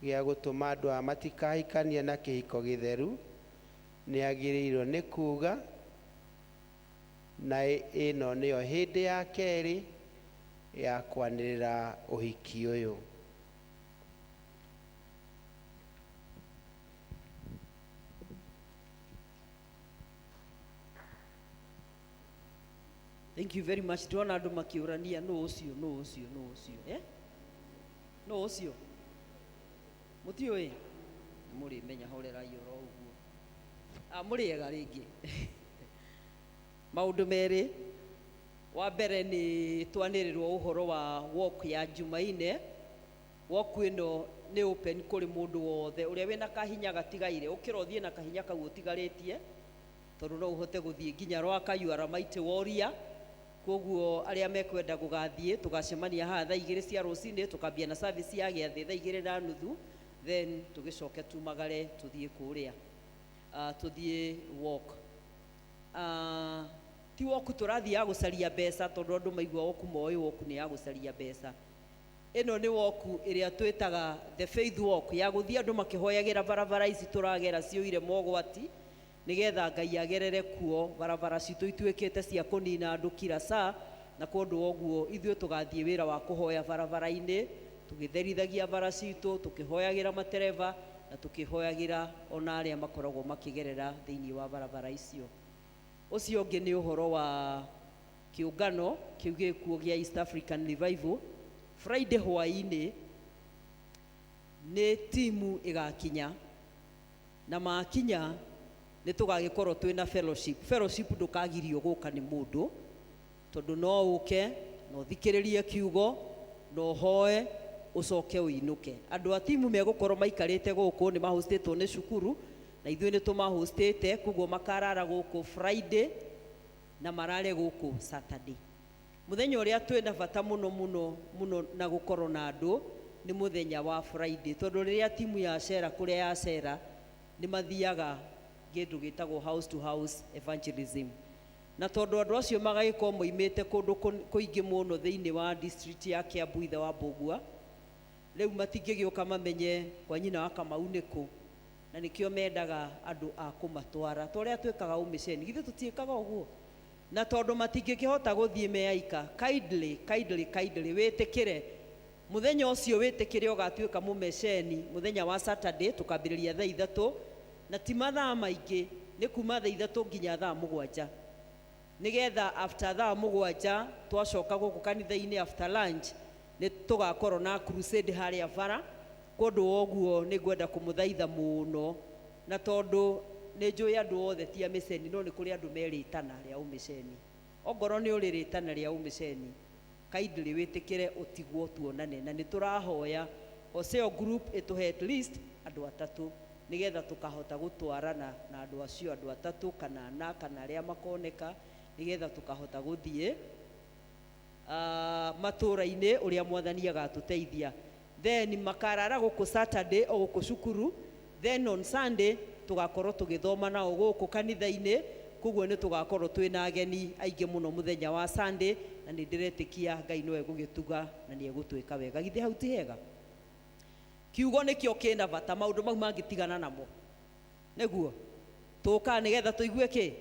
gĩa gũtũma andũ a matikahikania na kĩhiko gĩtheru, nĩ agĩrĩirwo nĩ kuga, na ĩno nĩyo hĩndĩ ya kerĩ ya kwanĩrĩra ũhiki ũyũ. Thank you very much. Tuona andũ makiũrania no ũcio no ũcio mũtiũĩ mũrĩ menya horerai oro ũguo mũrĩega rĩngĩ. Maũndũ merĩ, wa mbere nĩ twanĩrĩrwo ũhoro wa walk ya Jumaine. Walk ĩno nĩ open kũrĩ mũndũ wothe ũrĩa wĩna kahinya gatigaire, ũkĩra ũthiĩ na kahinya kau ũtigarĩtie, tondũ no ũhote gũthiĩ nginya Rwaka, you are a mighty warrior. Koguo arĩa mekwenda gũgathiĩ tũgacemania haha thaa 2 cia rũcinĩ, tũkambia na service ya gĩathĩ thaa 2:30, then tũgĩcoke tumagare tũthiĩ kũrĩa tũthiĩ walk. Ti walk tũrathiĩ ya gũcaria mbeca, tondũ andũ maigua walk moĩ walk nĩ ya gũcaria mbeca. Ĩno nĩ walk ĩrĩa twĩtaga the faith walk, ya gũthiĩ andũ makĩhoyagĩra barabara ici tũragera ciũire mogwati, nĩgetha Ngai agerere kuo barabara citũ ituĩkĩte cia kũnina andũ kila saa, na kũndũ ũguo ithuĩ tũgathiĩ wĩra wa kũhoya barabara-inĩ, tũgĩtherithagia bara citũ, tũkĩhoyagĩra matereba na tũkĩhoyagĩra ona arĩa makoragwo makĩgerera thĩinĩ wa barabara icio. Ũcio ũngĩ nĩ ũhoro wa kĩũngano kĩu gĩkuo gĩa East African Revival. Friday hwaĩ-inĩ nĩ timu ĩgakinya, na makinya nĩ tũgagĩkorwo twĩna fellowship ndũkagirio gũka nĩ mũndũ, tondũ no ũke na ũthikĩrĩrie kiugo na ũhoe ũcoke ũinũke. Andũ a timu megũkorwo maikarĩte gũkũ nĩ mahostĩtwo nĩ cukuru, na ithuĩ nĩ tũmahostĩte, koguo makarara gũkũ Friday na marare gũkũ Saturday. Mũthenya ũrĩa twĩna bata mũno na gũkorwo na andũ nĩ mũthenya wa Friday, tondũ rĩrĩa timu yacera kũrĩa yacera nĩ mathiaga kĩndũ gĩtagwo house to house evangelism, na tondũ andũ acio magagĩkorwo moimĩte kũndũ kũingĩ mũno thĩinĩ wa district ya Kiambu ithe wa Mbũgua, rĩu matingĩgĩũka mamenye kwa nyina wa Kamau nĩ kũ, na nĩkĩo mendaga andũ a kũmatwara ta ũrĩa twĩkaga ũmĩceni, githĩ tũtiĩkaga ũguo? Na tondũ matingĩkĩhota gũthiĩ meaika, kindly wĩtĩkĩre mũthenya ũcio, wĩtĩkĩre ũgatuĩka mũmeceni mũthenya wa Saturday, tũkambĩrĩria thaa 3 na ti mathaa maingĩ, nĩ kuma thaa 3 nginya thaa 7, nĩgetha after thaa 7 twacoka gũkũ kanitha-inĩ after lunch nĩ tũgakorwo na crusade harĩa bara. Kũndũ ũguo nĩ ngwenda kũmũthaitha mũno, na tondũ nĩ njũĩ andũ othe ti a mĩceni, no nĩ kũrĩ andũ merĩtana rĩa ũmĩceni. Ongorwo nĩ ũrĩ rĩtana rĩa ũmĩceni, kindly wĩtĩkĩre ũtigwo tuonane, na nĩ tũrahoya Hosea group ĩtũhe at least andũ 3, nĩgetha tũkahota gũtwarana na andũ acio, andũ 3 kana 4 kana arĩa makoneka, nĩgetha tũkahota gũthiĩ matũra-inĩ ũrĩa Mwathani agatũteithia. Then makarara gũkũ Saturday o gũkũ cukuru, then on Sunday tũgakorwo tũgĩthoma nao gũkũ kanitha-inĩ, koguo nĩ tũgakorwo twĩna ageni aingĩ mũno mũthenya wa Sunday, na nĩ ndĩretĩkia Ngai no egũgĩtuga na nĩ egũtwĩka wega. Githĩ hau ti hega? Kiugo nĩkĩo kĩna bata, maũndũ mau mangĩtigana namo nĩguo tũka nĩgetha tũigue kĩ,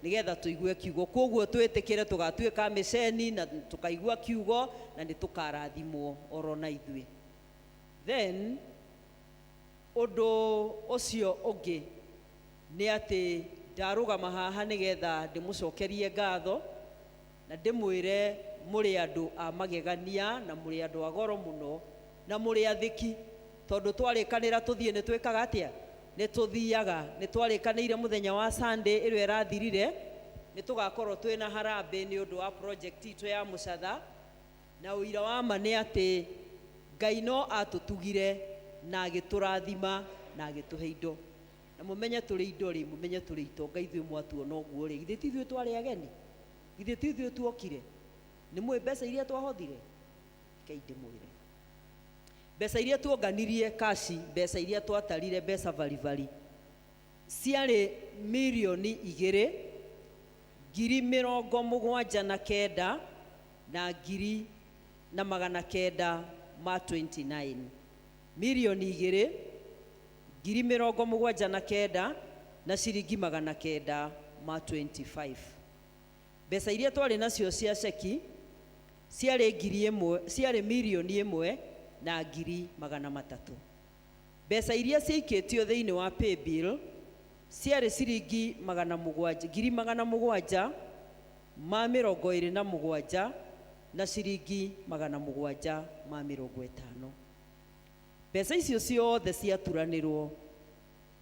nĩgetha tũigue kiugo. Koguo twĩtĩkĩre tũgatuĩka mĩceni na tũkaigua kiugo na nĩ tũkarathimwo oro na ithuĩ. Then ũndũ ũcio ũngĩ nĩ atĩ ndarũgama haha nĩgetha ndĩmũcokerie ngatho na ndĩmwĩre mũrĩ andũ a magegania na mũrĩ andũ a goro mũno na mũrĩ athĩki, tondũ twarĩkanĩra tũthiĩ nĩ twĩkaga atĩa, nĩ tũthiaga. Nĩ twarĩkanĩire mũthenya wa Sunday ĩrĩa ĩrathirire nĩ tũgakorwo twĩna harambĩ nĩ ũndũ wa project itũ ya Mũcatha, na ũira wa ma nĩ atĩ Ngai no atũtugire na agĩtũrathima na agĩtũhe indo, na mũmenye tũrĩ indo rĩ, mũmenye tũrĩ itonga. Ithuĩ mwatuona ũguo rĩ, githĩ ti ithuĩ twarĩ ageni, githĩ ti ithuĩ tuokire? Nĩ mwĩ mbeca iria twahothire? Kei ndĩmwĩre mbeca iria tuonganirie kaci, mbeca iria twatarire, mbeca baribari ciarĩ mirioni 2,079 na 2,929, mirioni 2,079 na ciringi 925. Mbeca iria twarĩ nacio cia ceki ciarĩ mirioni 1 na 300,000. Mbeca iria ciaikĩtio thĩinĩ wa pay bill ciarĩ ciringi 727,727 na ciringi 750. Mbeca icio ciothe ciaturanĩrwo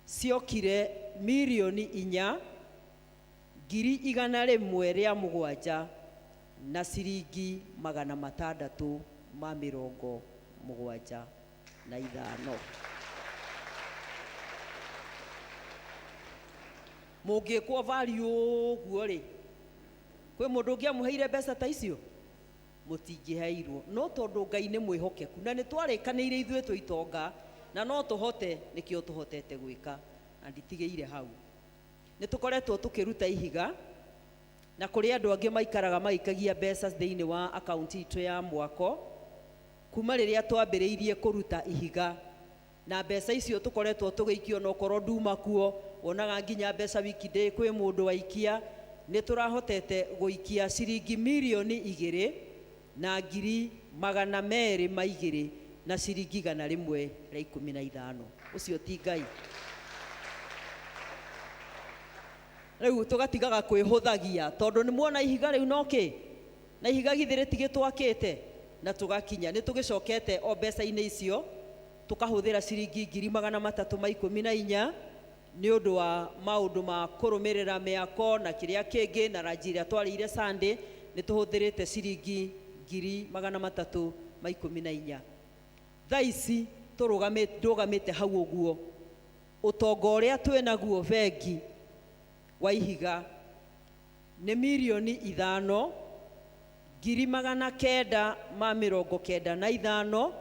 ciokire mirioni 4,107 na ciringi 675. Mũngĩkwo value ũguo rĩ, kwĩ mũndũ ũngĩamũheire mbeca ta icio? Mũtingĩheirwo, no tondũ Ngai nĩ mwĩhokeku na nĩ twarĩkanĩire ithuĩ twĩ itonga na no tũhote, nĩkĩo tũhotete gwĩka na nditigĩire hau. Nĩ tũkoretwo tũkĩruta ihiga na kũrĩ andũ angĩ maikaraga maikagia mbeca thĩinĩ wa akaunti itũ ya mwako kuma rĩrĩa twambĩrĩirie kũruta ihiga, na mbeca icio tũkoretwo tũgĩikio na okorwo nduma kuo, wonaga nginya mbeca wiki ndĩ kwĩ mũndũ waikia. Nĩ tũrahotete gũikia ciringi mirioni 2 na 200,000 na ciringi 115. Ũcio ti Ngai? Rĩu tũgatigaga kwĩhũthagia, tondũ nĩ muona ihiga rĩu no kĩ, na ihiga githĩ rĩtigĩtwakĩte na tũgakinya. Nĩ tũgĩcokete o mbeca-inĩ icio tũkahũthĩra ciringi 314 nĩ ũndũ wa maũndũ ma kũrũmĩrĩra mĩako na kĩrĩa kĩngĩ na ranji ĩrĩa twarĩire Sunday nĩ tũhũthĩrĩte ciringi 314. Thaa ici tũrũgamĩte hau ũguo, ũtonga ũrĩa twĩ naguo bengi wa Ihiga nĩ 5,995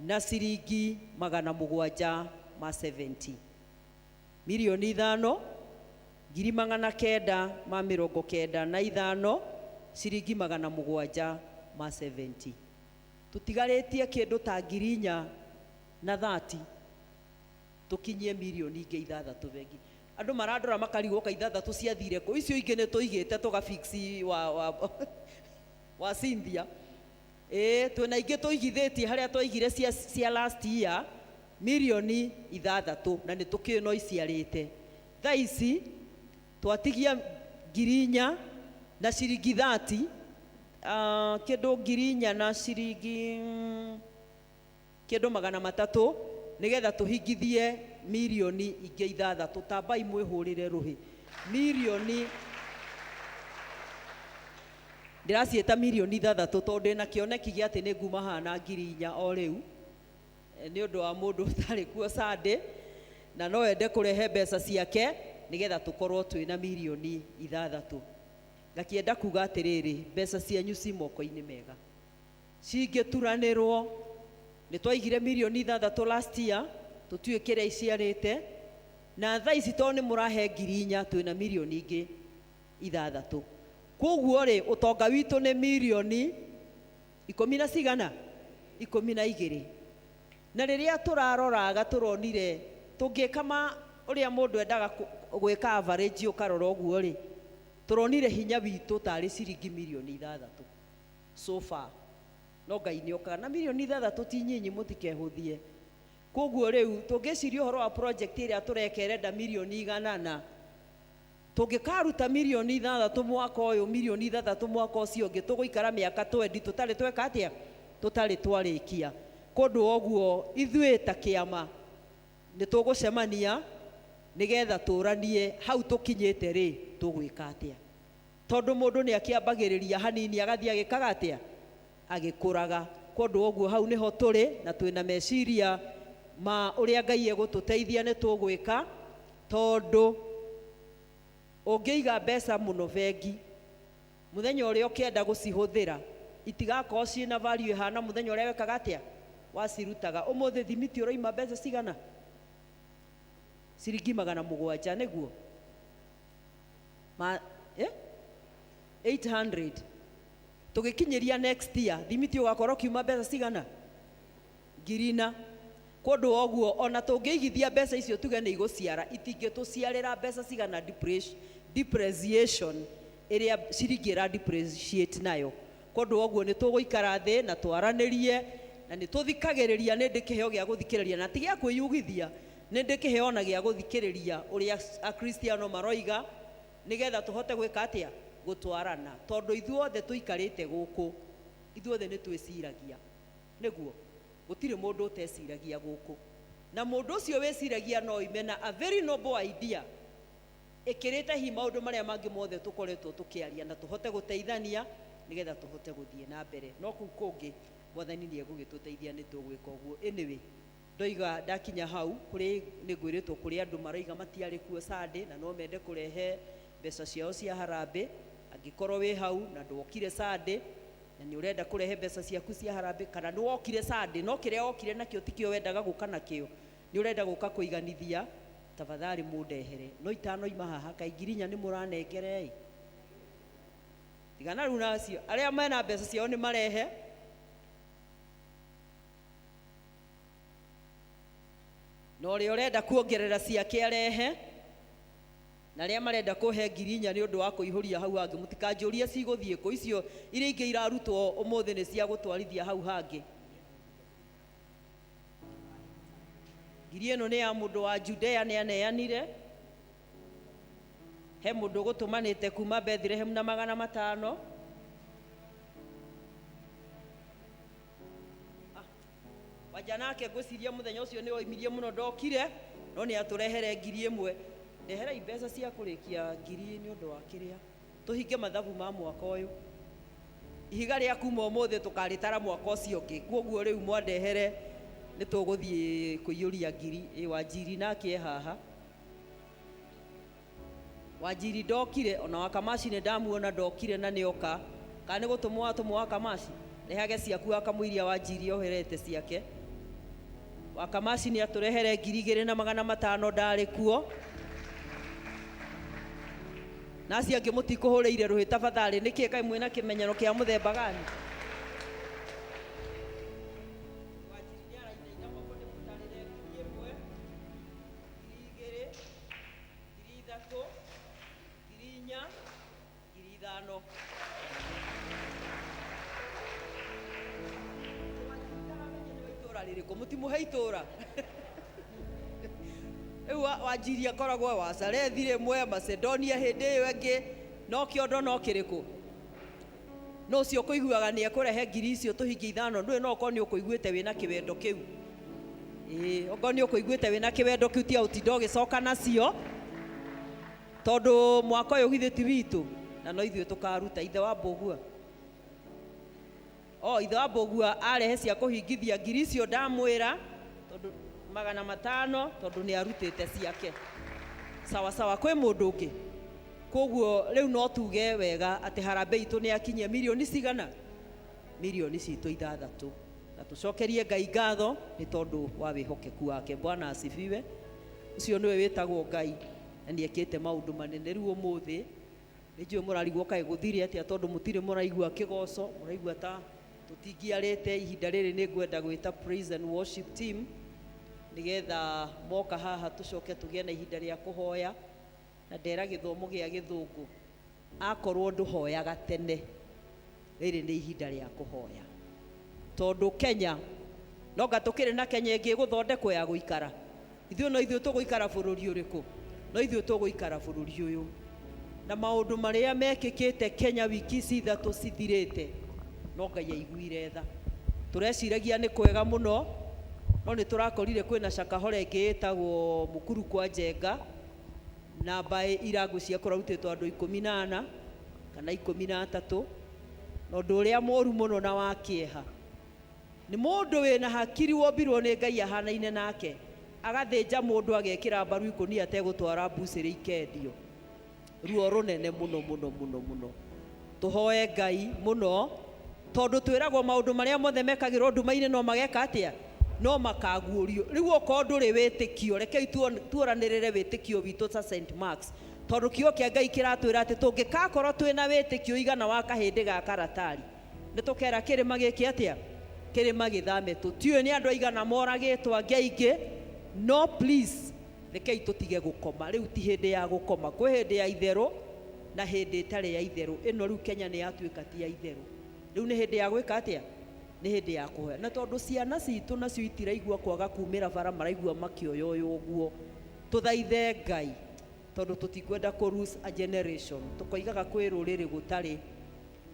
na ciringi 770. 5,995 ciringi 770. Tutigarĩtie kĩndũ ta 430 tukinyie milioni ingĩ 6 bengi. Andũ marandora makarigwo ka 6 ciathire kũ? Icio ingĩ nĩ tũigĩte tũgafixi wa Cynthia. Twĩna ingĩ tũigithĩtie harĩa twaigire cia last year milioni 6 na nĩ tũkĩũĩ no iciarĩte. Thaa ici twatigia 4,000 na ciringi 30, kĩndũ 4,000 na ciringi kĩndũ 300 nĩgetha tũhingithie milioni ingĩ 6. Tambai mwĩhũrĩre rũhĩ. Milioni ndĩraciĩta milioni 6 tondũ ndĩna kĩoneki gĩa atĩ nĩ nguma hana 4,000 o rĩu nĩ ũndũ wa mũndũ ũtarĩ kuo Sunday, na no ende kũrehe mbeca ciake nĩgetha tũkorwo twĩna milioni 6. Ngakĩenda kuga atĩrĩrĩ, mbeca cianyu ci moko-inĩ mega, cingĩturanĩrwo. Nĩ twaigire milioni 6 last year, tũtiũĩ kĩrĩa iciarĩte, na thaa ici tondũ nĩ mũrahe 4,000 twĩna milioni ingĩ 6. Koguo rĩ, ũtonga witũ nĩ milioni 12. Na rĩrĩa tũraroraga tũronire tũngĩkama ũrĩa mũndũ endaga gwĩka average ũkarora ũguo rĩ, tũronire hinya witũ tarĩ ciringi milioni 6 so far. No Ngai nĩ okaga na milioni 6 ti nyinyi, mũtikehũthie. Koguo rĩu tũngĩciria ũhoro wa project ĩrĩa tũrekerenda milioni 100, tũngĩkaruta milioni 6 mwaka ũyũ, milioni 6 mwaka ũcio ũngĩ, tũgũikara mĩaka 20 tũtarĩ tweka atĩa, tũtarĩ twarĩkia. Kũndũ ũguo ithuĩ ta kĩama nĩ tũgũcemania nĩgetha tũranie hau tũkinyĩte rĩ tũgwĩka atĩa, tondũ mũndũ nĩ akĩambagĩrĩria hanini agathiĩ agĩkaga atĩa, agĩkũraga. Kũndũ ũguo hau nĩho tũrĩ na twĩna meciria ma ũrĩa Ngai egũtũteithia nĩ tũgwĩka, tondũ ũngĩiga mbeca mũno bengi, mũthenya ũrĩa ũkĩenda gũcihũthĩra itigakorwo ciĩna value ihana mũthenya ũrĩa wekaga atĩa, wacirutaga. Ũmũthĩ thimiti ũroima mbeca cigana? Ciringi 700 nĩguo 800. Tũgĩkinyĩria next year thimiti ũgakorwo kiuma mbeca cigana? 4,000. Kũndũ ũguo ona tũngĩigithia mbeca icio tuge nĩ igũciara, itingĩtũciarĩra mbeca cigana depreciation ĩrĩa ciringi ĩra depreciate nayo. Kũndũ ũguo nĩ tũgũikara thĩ na twaranĩrie, na nĩ tũthikagĩrĩria. Nĩ ndĩ kĩheo gĩa gũthikĩrĩria na ti gĩa kwĩyugithia, nĩ ndĩ kĩheo na gĩa gũthikĩrĩria ũrĩa akristiano maroiga, nĩgetha tũhote gwĩka atĩa, gũtwarana. Tondũ ithuothe tũikarĩte gũkũ, ithuothe nĩ twĩciragia, nĩguo gũtirĩ mũndũ ũteciragia gũkũ, na mũndũ ũcio wĩciragia no imena a very noble idea ĩkĩrĩte hi maũndũ marĩa mangĩ mothe tũkoretwo tũkĩaria, na tũhote gũteithania nĩgetha tũhote gũthiĩ na mbere. No kũu kũngĩ Mwathani nĩ egũgĩtũteithia nĩ tũgwĩka ũguo. Anyway, ndoiga ndakinya hau kũrĩ nĩ ngwĩrĩtwo kũrĩ andũ maroiga matiarĩ kuo Sunday na no mende kũrehe mbeca ciao cia harambĩ. Angĩkorwo wĩ hau na ndwokire Sunday na nĩ ũrenda kũrehe mbeca ciaku cia harambĩ, kana nĩ wokire Sunday no kĩrĩa wokire nakĩo tikĩo wendaga gũka nakĩo, nĩ ũrenda gũka kũiganithia, tafadhali mũndehere. No itanoima haha kaĩ 4,000 nĩ mũranengere ĩ, tigana rĩu nacio. Arĩa mena mbeca ciao nĩ marehe, na ũrĩa ũrenda kuongerera ciake arehe, na arĩa marenda kũhe 4,000 nĩ ũndũ wa kũihũria hau hangĩ. Mũtikanjũrie cigũthiĩ kũ, icio iria ingĩ irarutwo ũmũthĩ nĩ cia gũtwarithia hau hangĩ. Ngiri ĩno nĩ ya mũndũ wa Judea, nĩ aneanire. He mũndũ gũtũmanĩte kuma Bethlehem na 500. Wanja nake ngwĩciria mũthenya ũcio nĩ oimirie mũno ndokire, no nĩ atũrehere 1,000 ndehera mbeca cia kũrĩkia 1,000 nĩ ũndũ wa kĩrĩa tũhinge mathabu ma mwaka ũyũ. Ihiga rĩa kuma ũmũthĩ tũkarĩtara mwaka ũcio ũngĩ, koguo rĩu mwandehere nĩ tũgũthiĩ kũiyũria 1,000. Wanjiri nake haha, Wanjiri ndokire, ona Wakamaci nĩ ndamuona ndokire na nĩoka, kana nĩ gũtũmwo atũmwo Wakamaci rehage ciaku akamũiria Wanjiri oherete ciake. Wakamaci nĩ atũrehere 2,500 ndarĩ kuo. Nasi angĩ mũtikũhũrĩire rũhĩ tafadhali, nĩkĩ kaĩ mwĩna kĩmenyero kĩa mũthemba gani? Wanjiri nĩ arainaina moko nĩ mũtarĩre 1,000, 2,000, 3,000, 4,000, 5,000. Itũra rĩrĩkũ mũtimũhe itũra? Rĩu Wanjiri akoragwo wa Zarethi rĩmwe, Macedonia hĩndĩ ĩyo ĩngĩ, no kĩondo no kĩrĩkũ? No ũcio ũkũiguaga nĩ ekũrehe 1,000 icio tũhingie 5, ndũĩ no ũkorwo nĩ ũkũiguĩte wĩna kĩwendo kĩu. Okorwo nĩ ũkũiguĩte wĩna kĩwendo kĩu tia ũtinda ũgĩcoka nacio, tondũ mwaka ũyũ githĩ ti witũ na no ithuĩ tũkaruta. Ithe wa Mbũgua, ithe wa Mbũgua arehe cia kũhingithia 1,000 icio ndamwĩra, tondũ 500 tondũ nĩ arutĩte ciake. Sawa sawa, kwĩ mũndũ ũngĩ? Koguo rĩu no tuge wega atĩ harambee itũ nĩ akinyia milioni cigana? Milioni citũ 6, na tũcokerie Ngai ngatho nĩ tondũ wa wĩhokeku wake. Bwana asifiwe. Ũcio nĩwe wĩtagwo Ngai na nĩ ekĩte maũndũ manene. Rĩu ũmũthĩ nĩ njũĩ mũrarigwo kaĩ gũthire atĩa, tondũ mũtirĩ mũraigua kĩgoco, mũraigua ta tũtingiarĩte. Ihinda rĩrĩ nĩ ngwenda gwĩta praise and worship team nigetha moka haha tũcoke tũgĩe na ihinda rĩa kũhoya. Na ndera gĩthomo gĩa Gĩthũngũ, akorwo ndũhoyaga tene, rĩrĩ nĩ ihinda rĩa kũhoya, tondũ Kenya nonga tũkĩrĩ na Kenya ĩngĩ gũthondekwo ya gũikara. Ithuĩ no ithuĩ tũgũikara bũrũri ũrĩkũ? No ithuĩ tũgũikara bũrũri ũyũ. Na maũndũ marĩa mekĩkĩte Kenya wiki ici 3 cithirĩte, no Ngai aiguire tha. Tũreciragia nĩ kwega mũno, no nĩ tũrakorire kwĩna cakahora ĩngĩ ĩtagwo Mũkuru kwa Njenga, namba irangũ cia kũrutĩtwo andũ 14 kana 13. Na ũndũ ũrĩa mũru mũno na wa kĩeha nĩ mũndũ wĩna hakiri wombirwo nĩ Ngai ahanaine nake, agathĩnja mũndũ agekĩra mbaru ikũnia ategũtwara mbucĩrĩ ikendio. Ruo rũnene mũno mũno mũno mũno. Tũhoe Ngai mũno, tondũ twĩragwo maũndũ marĩa mothe mekagĩrwo nduma-inĩ no mageka atĩa? No makaguũrio. Rĩu okorwo ndũrĩ wĩtĩkio, rekei tuoranĩrĩre wĩtĩkio witũ ta St. Marks, tondũ kiugo kĩa Ngai kĩratwĩra atĩ tũngĩkakorwo twĩna wĩtĩkio igana wa kahĩndĩ ga karatari, nĩ tũkera kĩrĩma gĩkĩ atĩa? Kĩrĩma gĩthame. Tũtiũĩ nĩ andũ aigana moragĩtwo angĩ aingĩ, no please rekei tũtige gũkoma. Rĩu ti hĩndĩ ya gũkoma, kwĩ hĩndĩ ya itherũ na hĩndĩ ĩtarĩ ya itherũ. Ĩno rĩu Kenya nĩ yatuĩka ti ya itherũ. Rĩu nĩ hĩndĩ ya gwĩka atĩa? Nĩ hĩndĩ ya kũhoya. Na tondũ ciana citũ nacio itiraigua kwaga kumĩra bara, maraigua makĩoyoyo ũguo, tũthaithe Ngai, tondũ tũtikwenda kũ lose a generation. Tũkoigaga kwĩ rũrĩrĩ gũtarĩ,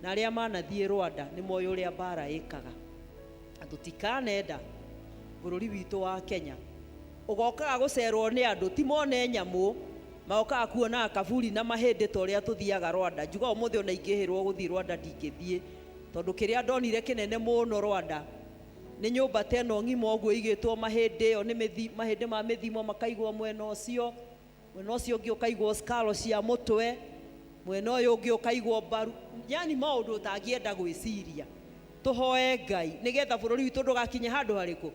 na arĩa manathiĩ Rwanda nĩ moĩ ũrĩa mbara ĩkaga. Na tũtikanenda bũrũri witũ wa Kenya ũgokaga gũcerwo nĩ andũ ti mone nyamũ, magokaga kuona kaburi na mahĩndĩ ta ũrĩa tũthiaga Rwanda. Njuga ũmũthĩ ona ingĩhĩrwo gũthiĩ Rwanda ndingĩthiĩ, tondũ kĩrĩa ndonire kĩnene mũno Rwanda nĩ nyũmba ta ĩno ng'ima ũguo igĩtwo mahĩndĩ. Ĩyo nĩ mahĩndĩ ma mĩthimo makaigwo mwena ũcio, mwena ũcio ũngĩ ũkaigwo skalo cia mũtwe, mwena ũyũ ũngĩ ũkaigwo mbaru, yani maũndũ ũtangĩenda gwĩciria. Tũhoe Ngai nĩgetha bũrũri witũ ndũgakinye handũ harĩkũ?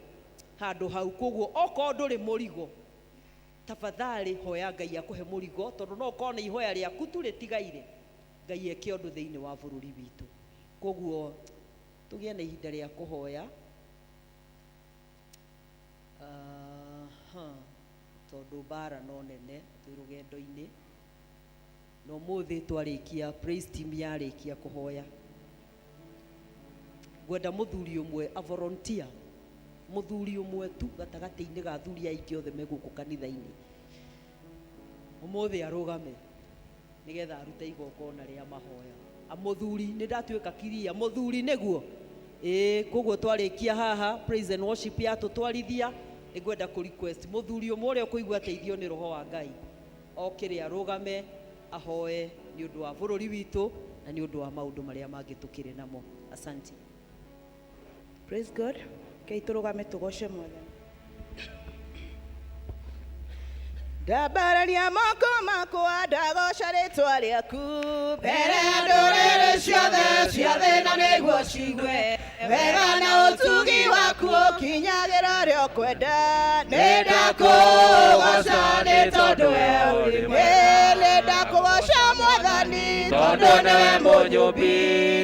Handũ hau. Koguo okorwo ndũrĩ mũrigo, tafadhali hoya Ngai akũhe mũrigo, tondũ no ũkorwo nĩ ihoya rĩaku tu rĩtigaire, Ngai eke ũndũ thĩinĩ wa bũrũri witũ. Koguo tũgĩe na ihinda rĩa kũhoya, tondũ mbara no nene twĩ rũgendo-inĩ. Na ũmũthĩ twarĩkia, praise team yarĩkia kũhoya, ngwenda mũthuri ũmwe a volunteer, mũthuri ũmwe tu gatagatĩ-inĩ ga athuri aingĩ othe me gũkũ kanitha-inĩ, ũmũthĩ arũgame nĩgetha arute igongona rĩa mahoya. Mũthuri nĩ ndatuĩka kiria, mũthuri nĩguo. Koguo twarĩkia haha praise and worship yatũtwarithia, nĩngwenda kũ request mũthuri ũmwe ũrĩa ũkũigua ateithio nĩ roho wa Ngai okĩre arũgame ahoe nĩ ũndũ wa bũrũri witũ na nĩ ũndũ wa maũndũ marĩa mangĩ tũkĩrĩ namo. Asante. Praise God. Tũrũgame tũgoce Mwathani. Ndambararia moko makwa ndagoca rĩtwa rĩaku mbere ya ndũrĩrĩ ciothe cia thĩ na nĩguo cigue wega na ũtugi waku ũkinyagĩra ũrĩa ũkwenda. Nĩ ndakũgoca nĩ tondũ we ũrĩ mwega, nĩ ndakũgoca Mwathani tondũ nĩwe mũnyũmbi,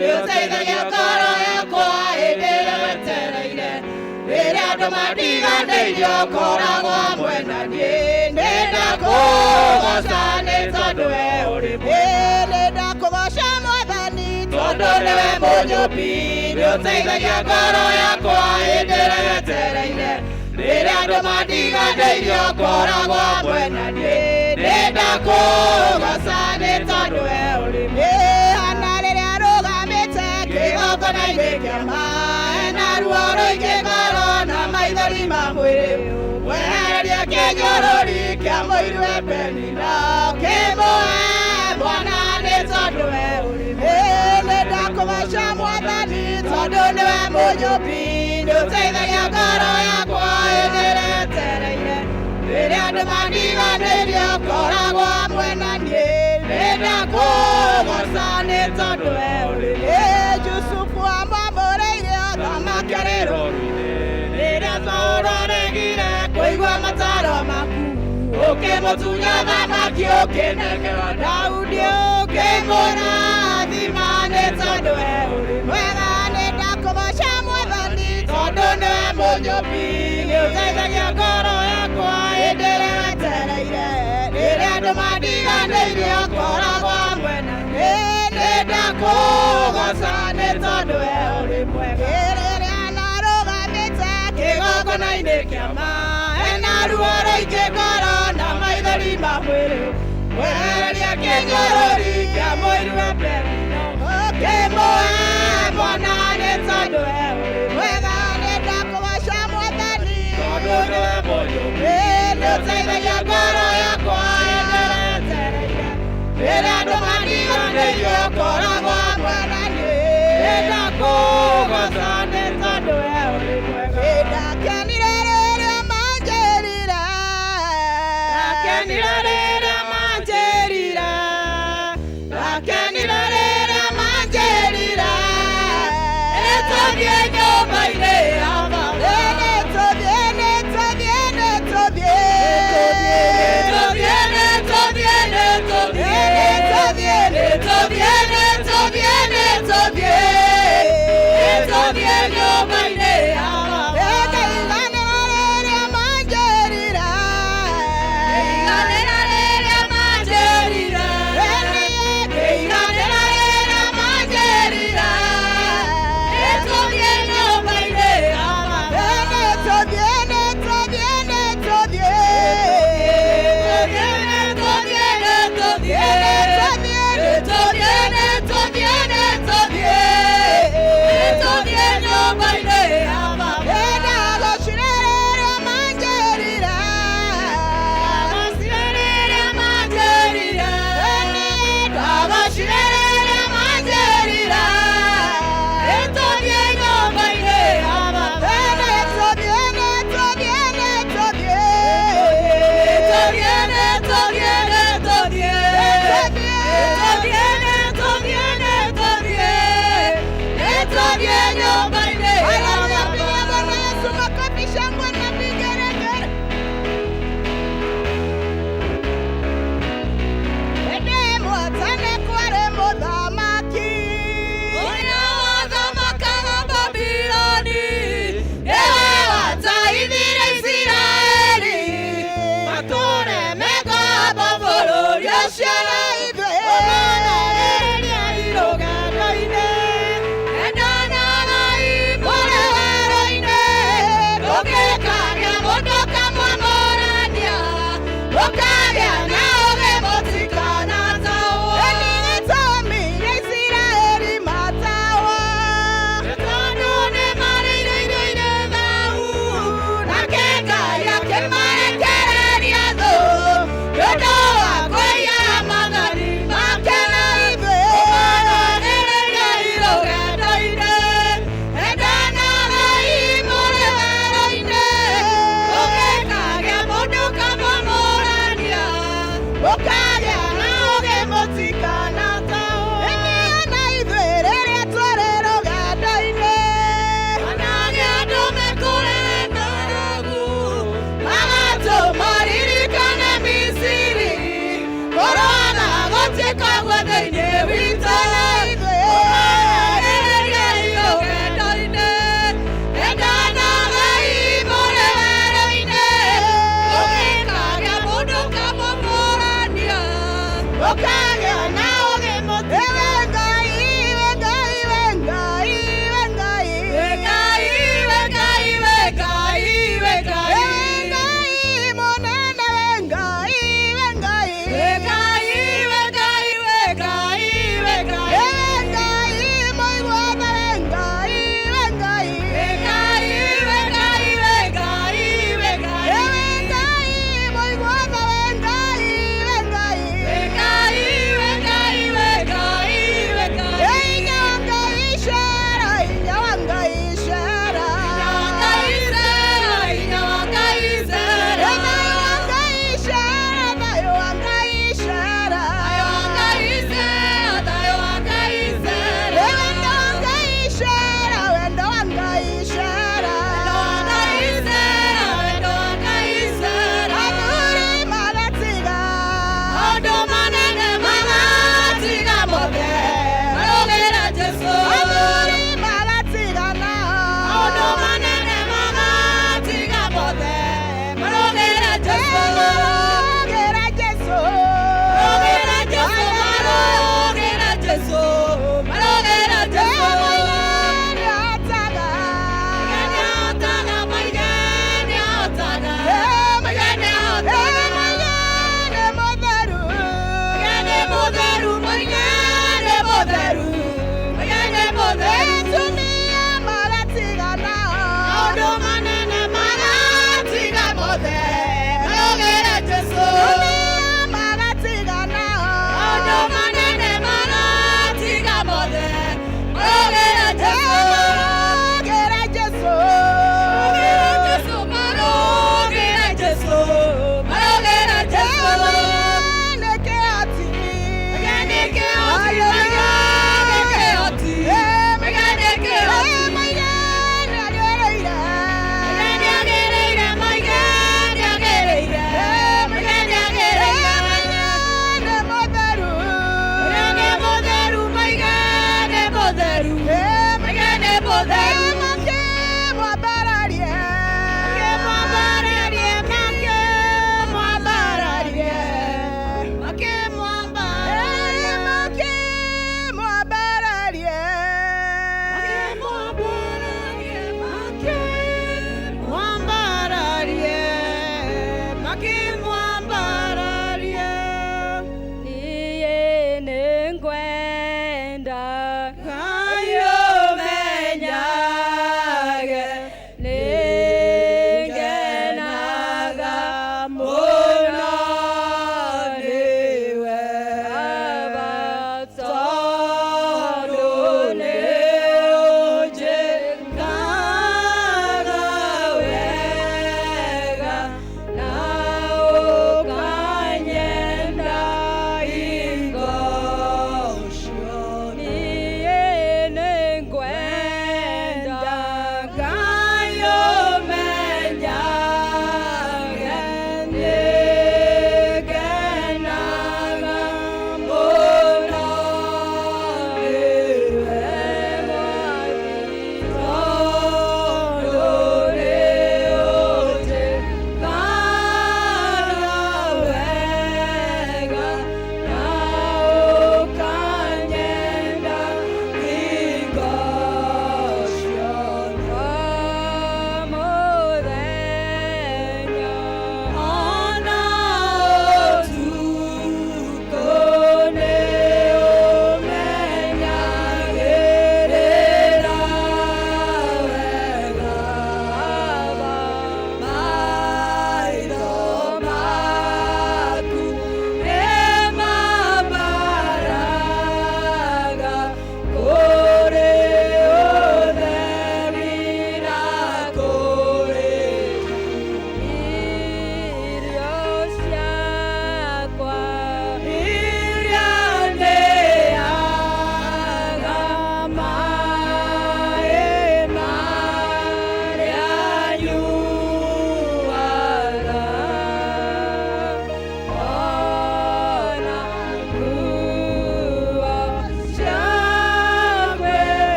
nĩ ũteithagia ngoro yakwa hĩndĩ ĩrĩa wetereire, rĩrĩa andũ mandiganĩirie ũkoragwo hamwe na niĩ. Nĩ ndakũgoca nĩ tondũ we ũrĩ mwega, nĩ ndakũgoca Mwathani tondũ nĩwe mũnyũmbi, nĩ ũteithagia ngoro yakwa hĩndĩ ĩrĩa wetereire, rĩrĩa andũ mandiganĩirie ũkoragwo hamwe na niĩ. Nĩ ndakũgoca nĩ tondũ we ũrĩ mwega. Hana rĩrĩa arũgamĩte kĩgongona-inĩ kĩa maaĩ na ruo rũingĩ ngoro na maithori ma mwĩrĩ, wehereria kĩnyũrũri kĩa mũiru we Penina kĩmũhe mwana nĩ tondũ we ũrĩ mwega. Nĩ ndakũgoca Mwathani tondũ nĩwe mũnyũmbi, nĩ ũteithagia ngoro yakwa hĩndĩ ĩrĩa wetereire, rĩrĩa andũ mandiganĩirie ũkoragwo hamwe na niĩ. Nĩ ndakũgoca nĩ tondũ we ũrĩ mwega. Jusufu amwamũrĩire thamaki arĩ rũũru-inĩ, rĩrĩa Saũlũ aregire kũigua mataro maku, ũkĩmũtunya thamaki ũkĩnengera Daudi ũkĩmũrathima. Nĩ tondũ we ũrĩ mwega. Nĩ ndakũgoca Mwathani tondũ nĩwe mũnyũmbi, nĩ ũteithagia ngoro yakwa hĩndĩ ĩrĩa wetereire, rĩrĩa andũ mandiganĩirie ũkoragwo hamwe na niĩ. Nĩ ndakũgoca nĩ tondũ we ũrĩ mwega. Rĩrĩa narũgamĩte kĩgongona-inĩ kĩa maaĩ na ruo rũingĩ ngoro na maithori ma mwĩrĩ, wehereria kĩnyũrũri kĩa mũiru we Penina ũkĩmũhe mwana. Nĩ tondũ we ũrĩ mwega. Nĩ ndakũgoca Mwathani tondũ nĩwe mũnyũmbi, nĩ ũteithagia ngoro yakwa hĩndĩ ĩrĩa wetereire, rĩrĩa andũ mandiganĩirie ũkoragwo hamwe na niĩ. Nĩ ndakũgoca nĩ tondũ we ũrĩ mwega. Ndakenire rĩrĩa manjĩrire, ndakenire rĩrĩa manjĩrire, ndakenire rĩrĩa manjĩrire, nĩtũthiĩ nyũmba-inĩ ya Baba. Nĩtũthiĩ, nĩtũthiĩ, nĩtũthiĩ, nĩtũthiĩ, nĩtũthiĩ, nĩtũthiĩ, nĩtũthiĩ, nĩtũthiĩ, nĩtũthiĩ, nĩtũthiĩ nyũmba-inĩ ya Baba. Ngeiganĩra rĩrĩa manjĩrire, ngeiganĩra rĩrĩa manjĩrire, ngeiganĩra rĩrĩa manjĩrire, nĩtũthiĩ nyũmba-inĩ ya Baba. Nĩtũthiĩ, nĩtũthiĩ, nĩtũthiĩ, nĩtũthiĩ, nĩtũthiĩ, nĩtũthiĩ, nĩtũthiĩ, nĩtũthiĩ nyũmba-inĩ ya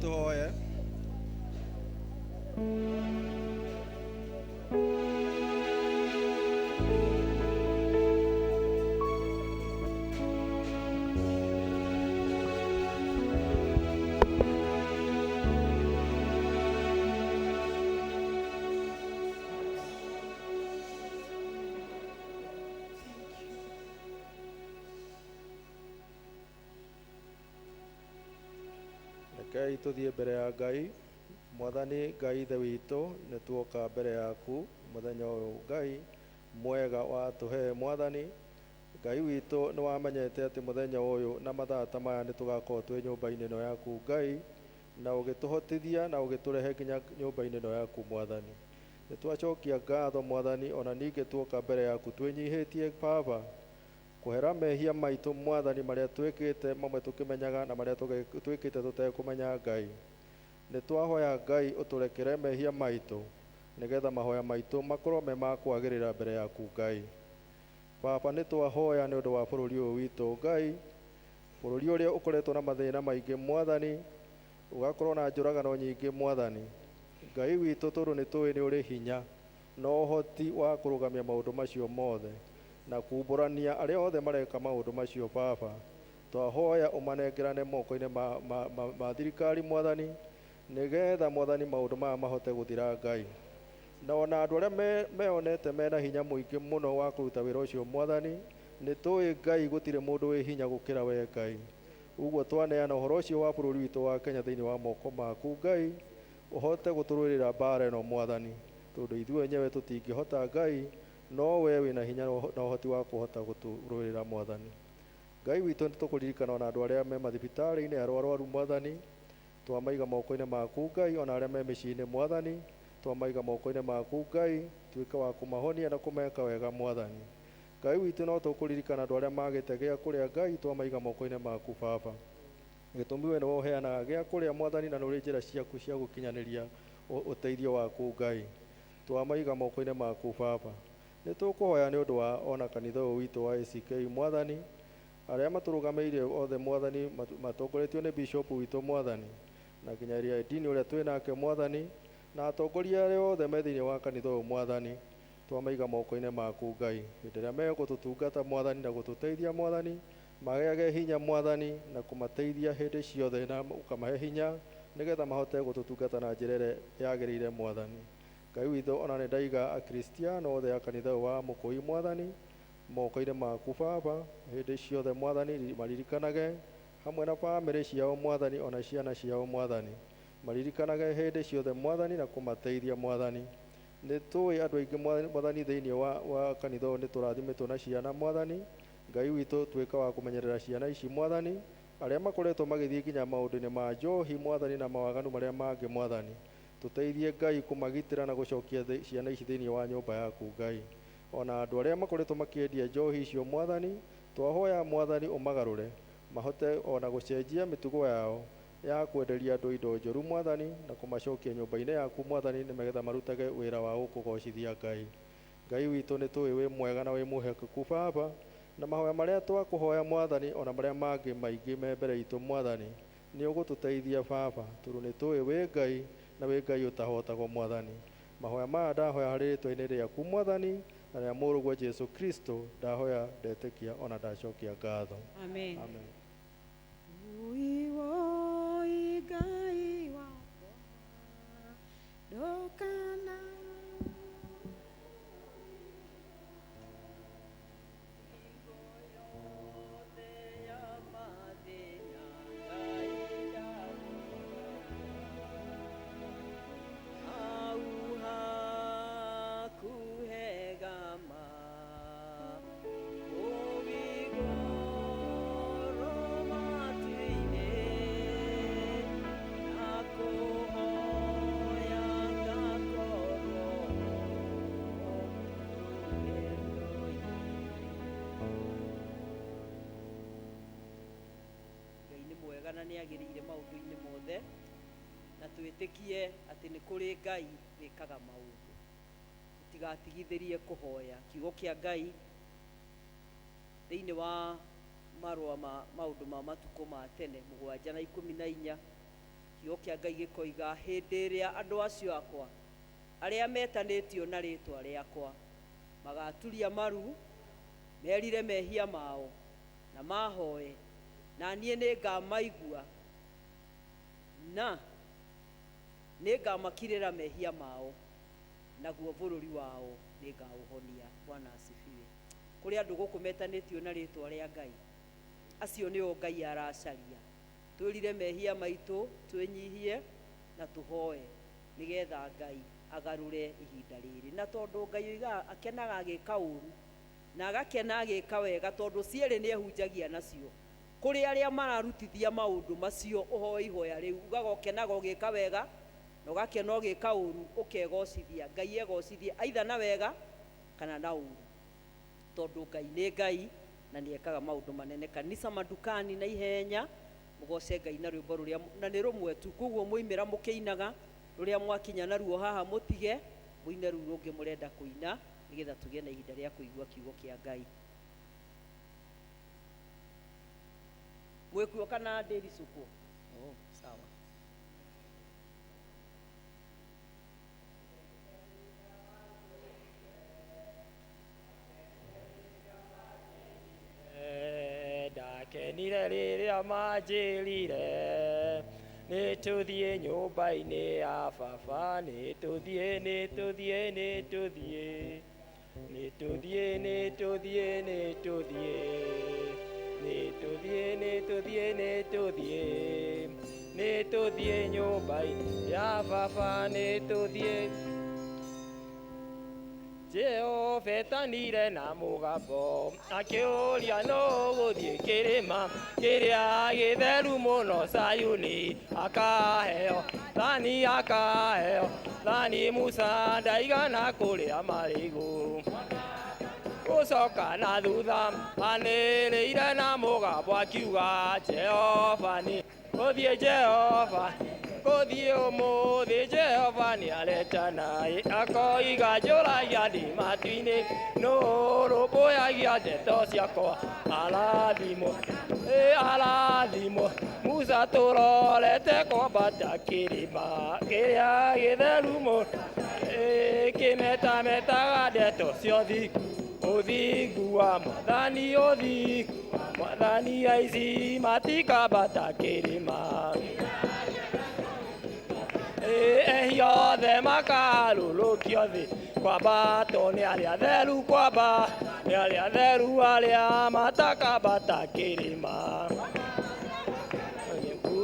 tuhoye. Rekei tuthie mbere ya Ngai. Mwathani Ngai ithe witũ, nĩ tuoka mbere yaku mũthenya ũyũ Ngai mwega watuhe Mwathani. Ngai witũ nĩ wamenyete atĩ mũthenya ũyũ na mathaa ta maya nĩ tũgakorwo twĩ nyũmba-inĩ ĩno yaku Ngai, na ũgĩtũhotithia na ũgĩtũrehe nginya nyũmba-inĩ ĩno yaku Mwathani. Nĩ twacokia ngatho Mwathani, ona ningĩ tuoka mbere yaku twĩnyihĩtie Baba, kũhera mehia maitũ Mwathani marĩa twĩkĩte mamwe tũkĩmenyaga na marĩa twĩkĩte tũtekũmenya Ngai. Nĩ twahoya Ngai ũtũrekere mehia maitũ nĩgetha mahoya maitũ makorwo me ma kwagĩrĩra mbere yaku Ngai. Baba, nĩ twahoya nĩ ũndũ wa bũrũri ũyũ witũ Ngai, bũrũri ũrĩa ũkoretwo na mathĩna maingĩ Mwathani, ũgakorwo na njũragano nyingĩ Mwathani. Ngai witũ, tondũ nĩ tũĩ nĩ ũrĩ hinya na ũhoti wa kũrũgamia maũndũ macio mothe na kumbũrania arĩa othe mareka maũndũ macio Baba, twahoya ũmanengerane moko-inĩ ma thirikari Mwathani, nĩgetha Mwathani maũndũ maya mahote gũthira Ngai. Na ona andũ arĩa meonete mena hinya mũingĩ mũno wa kũruta wĩra ũcio Mwathani, nĩ tũĩ Ngai gũtirĩ mũndũ wĩ hinya gũkĩra we Ngai. Ũguo twaneana ũhoro ũcio wa bũrũri witũ wa Kenya thĩinĩ wa moko maku Ngai, ũhote gũtũrũĩrĩra mbara ĩno Mwathani, tondũ ithuĩ enyewe tũtingĩhota Ngai, no we wĩna hinya na ũhoti wa kũhota gũtũrũĩrĩra Mwathani. Ngai witũ, nĩ tũkũririkana ona andũ arĩa me mathibitarĩ-inĩ arwaru Mwathani, twamaiga moko-inĩ maku Ngai, ona arĩa me mĩciĩ-inĩ Mwathani, twamaiga moko-inĩ maku Ngai, tuĩke wa kũmahonia na kũmeka wega Mwathani. Ngai witũ, no tũkũririkana andũ arĩa magĩte gĩa kũrĩa Ngai, twamaiga moko-inĩ maku Baba. Gĩtũmi we nĩwe ũheanaga gĩa kũrĩa Mwathani, na nĩ ũrĩ njĩra ciaku cia gũkinyanĩria ũteithio waku Ngai. Twamaiga moko-inĩ maku Baba. Nĩ tũkũhoya nĩ ũndũ wa ona kanitha ũyũ witũ wa ACK Mwathani, arĩa matũrũgamĩrĩire othe Mwathani, matongoretio nĩ Bishop witũ Mwathani, na nginyagia ndini ũrĩa twĩ nake Mwathani, na atongoria arĩa othe me thĩinĩ wa kanitha ũyũ Mwathani, twamaiga moko-inĩ maku Ngai. Hĩndĩ ĩrĩa megũtũtungata Mwathani na gũtũteithia Mwathani, magĩage hinya Mwathani na kũmateithia hĩndĩ ciothe, na ũkamahe hinya nĩgetha mahote gũtũtungata na njĩra ĩrĩa yagĩrĩire Mwathani. Ngai witũ, ona nĩ ndaiga akristiano othe a kanitha ũyũ wa Mũkũi Mwathani moko-inĩ maku Baba, hĩndĩ ciothe Mwathani, maririkanage hamwe na bamĩrĩ ciao Mwathani, ona ciana ciao Mwathani, maririkanage hĩndĩ ciothe Mwathani na kũmateithia Mwathani. Nĩ tũĩ andũ aingĩ Mwathani thĩinĩ wa kanitha ũyũ nĩ tũrathimĩtwo na ciana Mwathani. Ngai witũ, tuĩka wa kũmenyerera ciana ici Mwathani, arĩa makoretwo magĩthiĩ nginya maũndũ-inĩ ma njohi Mwathani na mawaganu marĩa mangĩ Mwathani. Tũteithie Ngai kũmagitĩra na gũcokia ciana ici thĩinĩ wa nyũmba yaku Ngai. Ona andũ arĩa makoretwo makĩendia njohi icio Mwathani, twahoya Mwathani ũmagarũre, mahote ona gũcenjia mĩtugo yao ya kwenderia andũ indo njũru Mwathani, na kũmacokia nyũmba-inĩ yaku Mwathani, nĩgetha marutage wĩra wa gũkũgocithia Ngai. Ngai witũ, nĩ tũĩ wĩ mwega na wĩ mũhekeku Baba, na mahoya marĩa twakũhoya Mwathani, ona marĩa mangĩ maingĩ me mbere itũ Mwathani, nĩ ũgũtũteithia Baba, tondũ nĩ tũĩ wĩ Ngai na wĩ Ngai ũtahotagwo Mwathani. Mahoya maya ndahoya harĩ rĩtwa-inĩ rĩaku Mwathani, na rĩa mũrũguo Jesu Kristo ndahoya, ndetĩkia, ona ndacokia ngatho. Amen. Amen. Uiwoi Ngai wakwa, ndũkana na nĩ agĩrĩire maũndũ-inĩ mothe, na twĩtĩkie atĩ nĩ kũrĩ Ngai wĩkaga maũndũ. Tũtigatigithĩrie kũhoya. Kiugo kĩa Ngai thĩinĩ wa marũa ma maũndũ ma matukũ ma tene 7:14 kiugo kĩa Ngai gĩkoiga hĩndĩ ĩrĩa andũ acio akwa arĩa metanĩtio na rĩtwa rĩakwa magaturia maru merire mehia mao na mahoe, na niĩ nĩngamaigua na nĩngamakirĩra mehia mao, naguo bũrũri wao nĩngaũhonia. Bwana asifiwe. Kũrĩ andũ gũkũ metanĩtio na rĩtwa rĩa Ngai, acio nĩo Ngai aracaria. Twĩrire mehia maitũ, twĩnyihie na tũhoe nĩgetha Ngai agarũre ihinda rĩrĩ. Na tondũ Ngai oiga akenaga agĩka ũru na agakena agĩka wega, tondũ cierĩ nĩehunjagia nacio. Kũrĩ arĩa mararutithia maũndũ macio ũhoi ihoya rĩu, ugaga ũkenaga ũgĩka wega na ũgakena ũgĩka ũru, ũkegocithia. Ngai egocithie aitha na wega kana na ũru, tondũ Ngai nĩ Ngai na nĩekaga maũndũ manene. Kanisa madukani na ihenya mũgoce Ngai na rwĩmbo rũrĩa na nĩ rũmwe tu. Koguo mwoimĩra mũkĩinaga rũrĩa mwakinya naruo haha mũtige mũine rũu rũngĩ mũrenda kũina, nĩgetha tũgĩe na ihinda rĩa kũigua kiugo kĩa Ngai. Mwĩkuo kana ndĩricũkwo? Sawa. Ndakenire rĩrĩa manjĩrire nĩtũthiĩ nyũmba-inĩ ya baba, nĩtũthiĩ nĩtũthiĩ nĩtũthiĩ nĩtũthiĩ nĩtũthiĩ nĩtũthiĩ nĩtũthiĩ nĩtũthiĩ nĩtũthiĩ nĩtũthiĩ nyũmba-inĩ ya baba, nĩtũthiĩ. Jehova etanire na mũgambo akĩũria no gũthiĩ kĩrĩma kĩrĩa gĩtheru mũno Sayuni, akaheo thani akaheo thani. Musa ndaigana kũrĩa marĩ igũrũ gũcoka na thutha, anĩrĩire na mũgambo akiuga Jehova nĩ gũthiĩ, Jehova gũthiĩ ũmũthĩ, Jehova nĩaretana akoiga njũragia ndĩ matu-inĩ, nũrũmbũyagia ndeto ciakwa. Arathimwo arathimwo Musa tũrorete kwambata kĩrĩma kĩrĩa gĩtheru mũno, kĩmetametaga ndeto cia ũthingu, ũthingu wa Mwathani, ũthingu Mwathani. Aici matikambata kĩrĩma, ehia othe makarũrũkio thĩ, kwambatwo nĩ arĩa atheru, kwamba nĩ arĩa atheru arĩa matakambata kĩrĩma.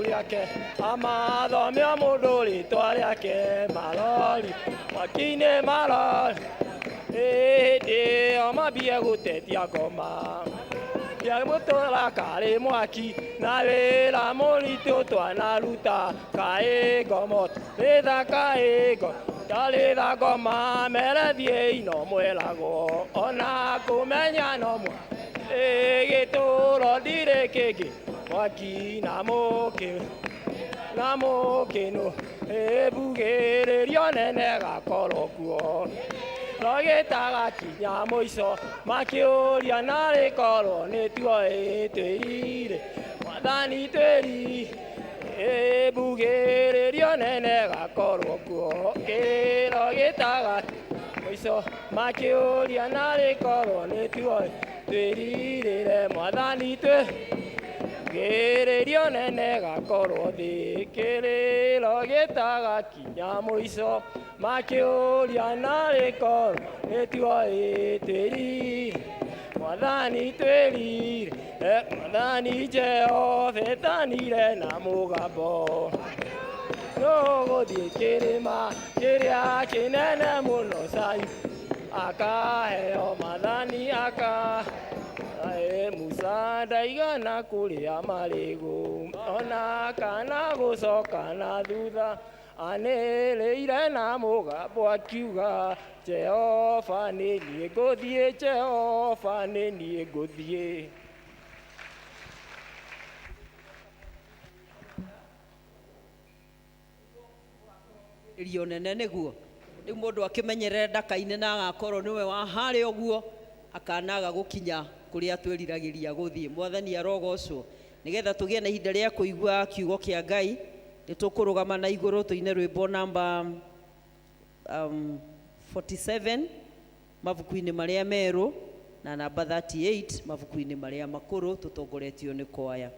Rĩake amathomio mũndũ rĩtwa rĩake, marori mwaki-inĩ marori, hĩndĩ ĩyo mambie gũtetia ngoma, mũtũra karĩ mwaki na wĩra mũritũ twanaruta, kaĩ ngomo rĩtha kaĩ ngo tarĩtha ngoma, merethiĩ ino mweragwo ona kũmenya no mwa gĩtũro ndirĩ kĩngĩ mwaki na mũkĩnũ, mbugĩrĩrio nene gakorwo kuo, no gĩtagakinya mũico makĩũria na rĩkorwo nĩtuoĩ twĩrire Mwathani twĩrire, mbugĩrĩrio nene gakorwo kuo, kĩrĩro gĩtagakinya mũico makĩũria na rĩkorwo nĩtuoĩ twĩrirĩre Mwathani mbugĩrĩrio nene gakorwo thĩ, kĩrĩro gĩtagakinya mũico makĩũria na rĩkorwo nĩtuoĩ twĩrirĩre Mwathani twĩrirĩre Mwathani. Jehova etanire na mũgambo tũgũthiĩ kĩrĩma kĩrĩa kĩnene mũno Sayuni, akaheo Mwathani Musa ndaigana kũrĩa marigũ ona kana gũcoka na thutha, anĩrĩire na mũgambo akiuga Jehova nĩ niĩ ngũthiĩ, Jehova nĩ niĩ ngũthiĩ. Irio nene nĩguo rĩu mũndũ akĩmenyerere ndakaine na agakorwo nĩwe wa harĩa ũguo akanaga gũkinya kũrĩa twĩriragĩria gũthiĩ. Mwathani arogocwo, nĩgetha tũgĩe na ihinda rĩa kũigua kiugo kĩa Ngai. nĩ tũkũrũgama na igũrũ tũine rwĩmbo namba 47 mabuku-inĩ marĩa merũ na namba 38 mabuku-inĩ marĩa makũrũ tũtongoretio nĩ kwaya.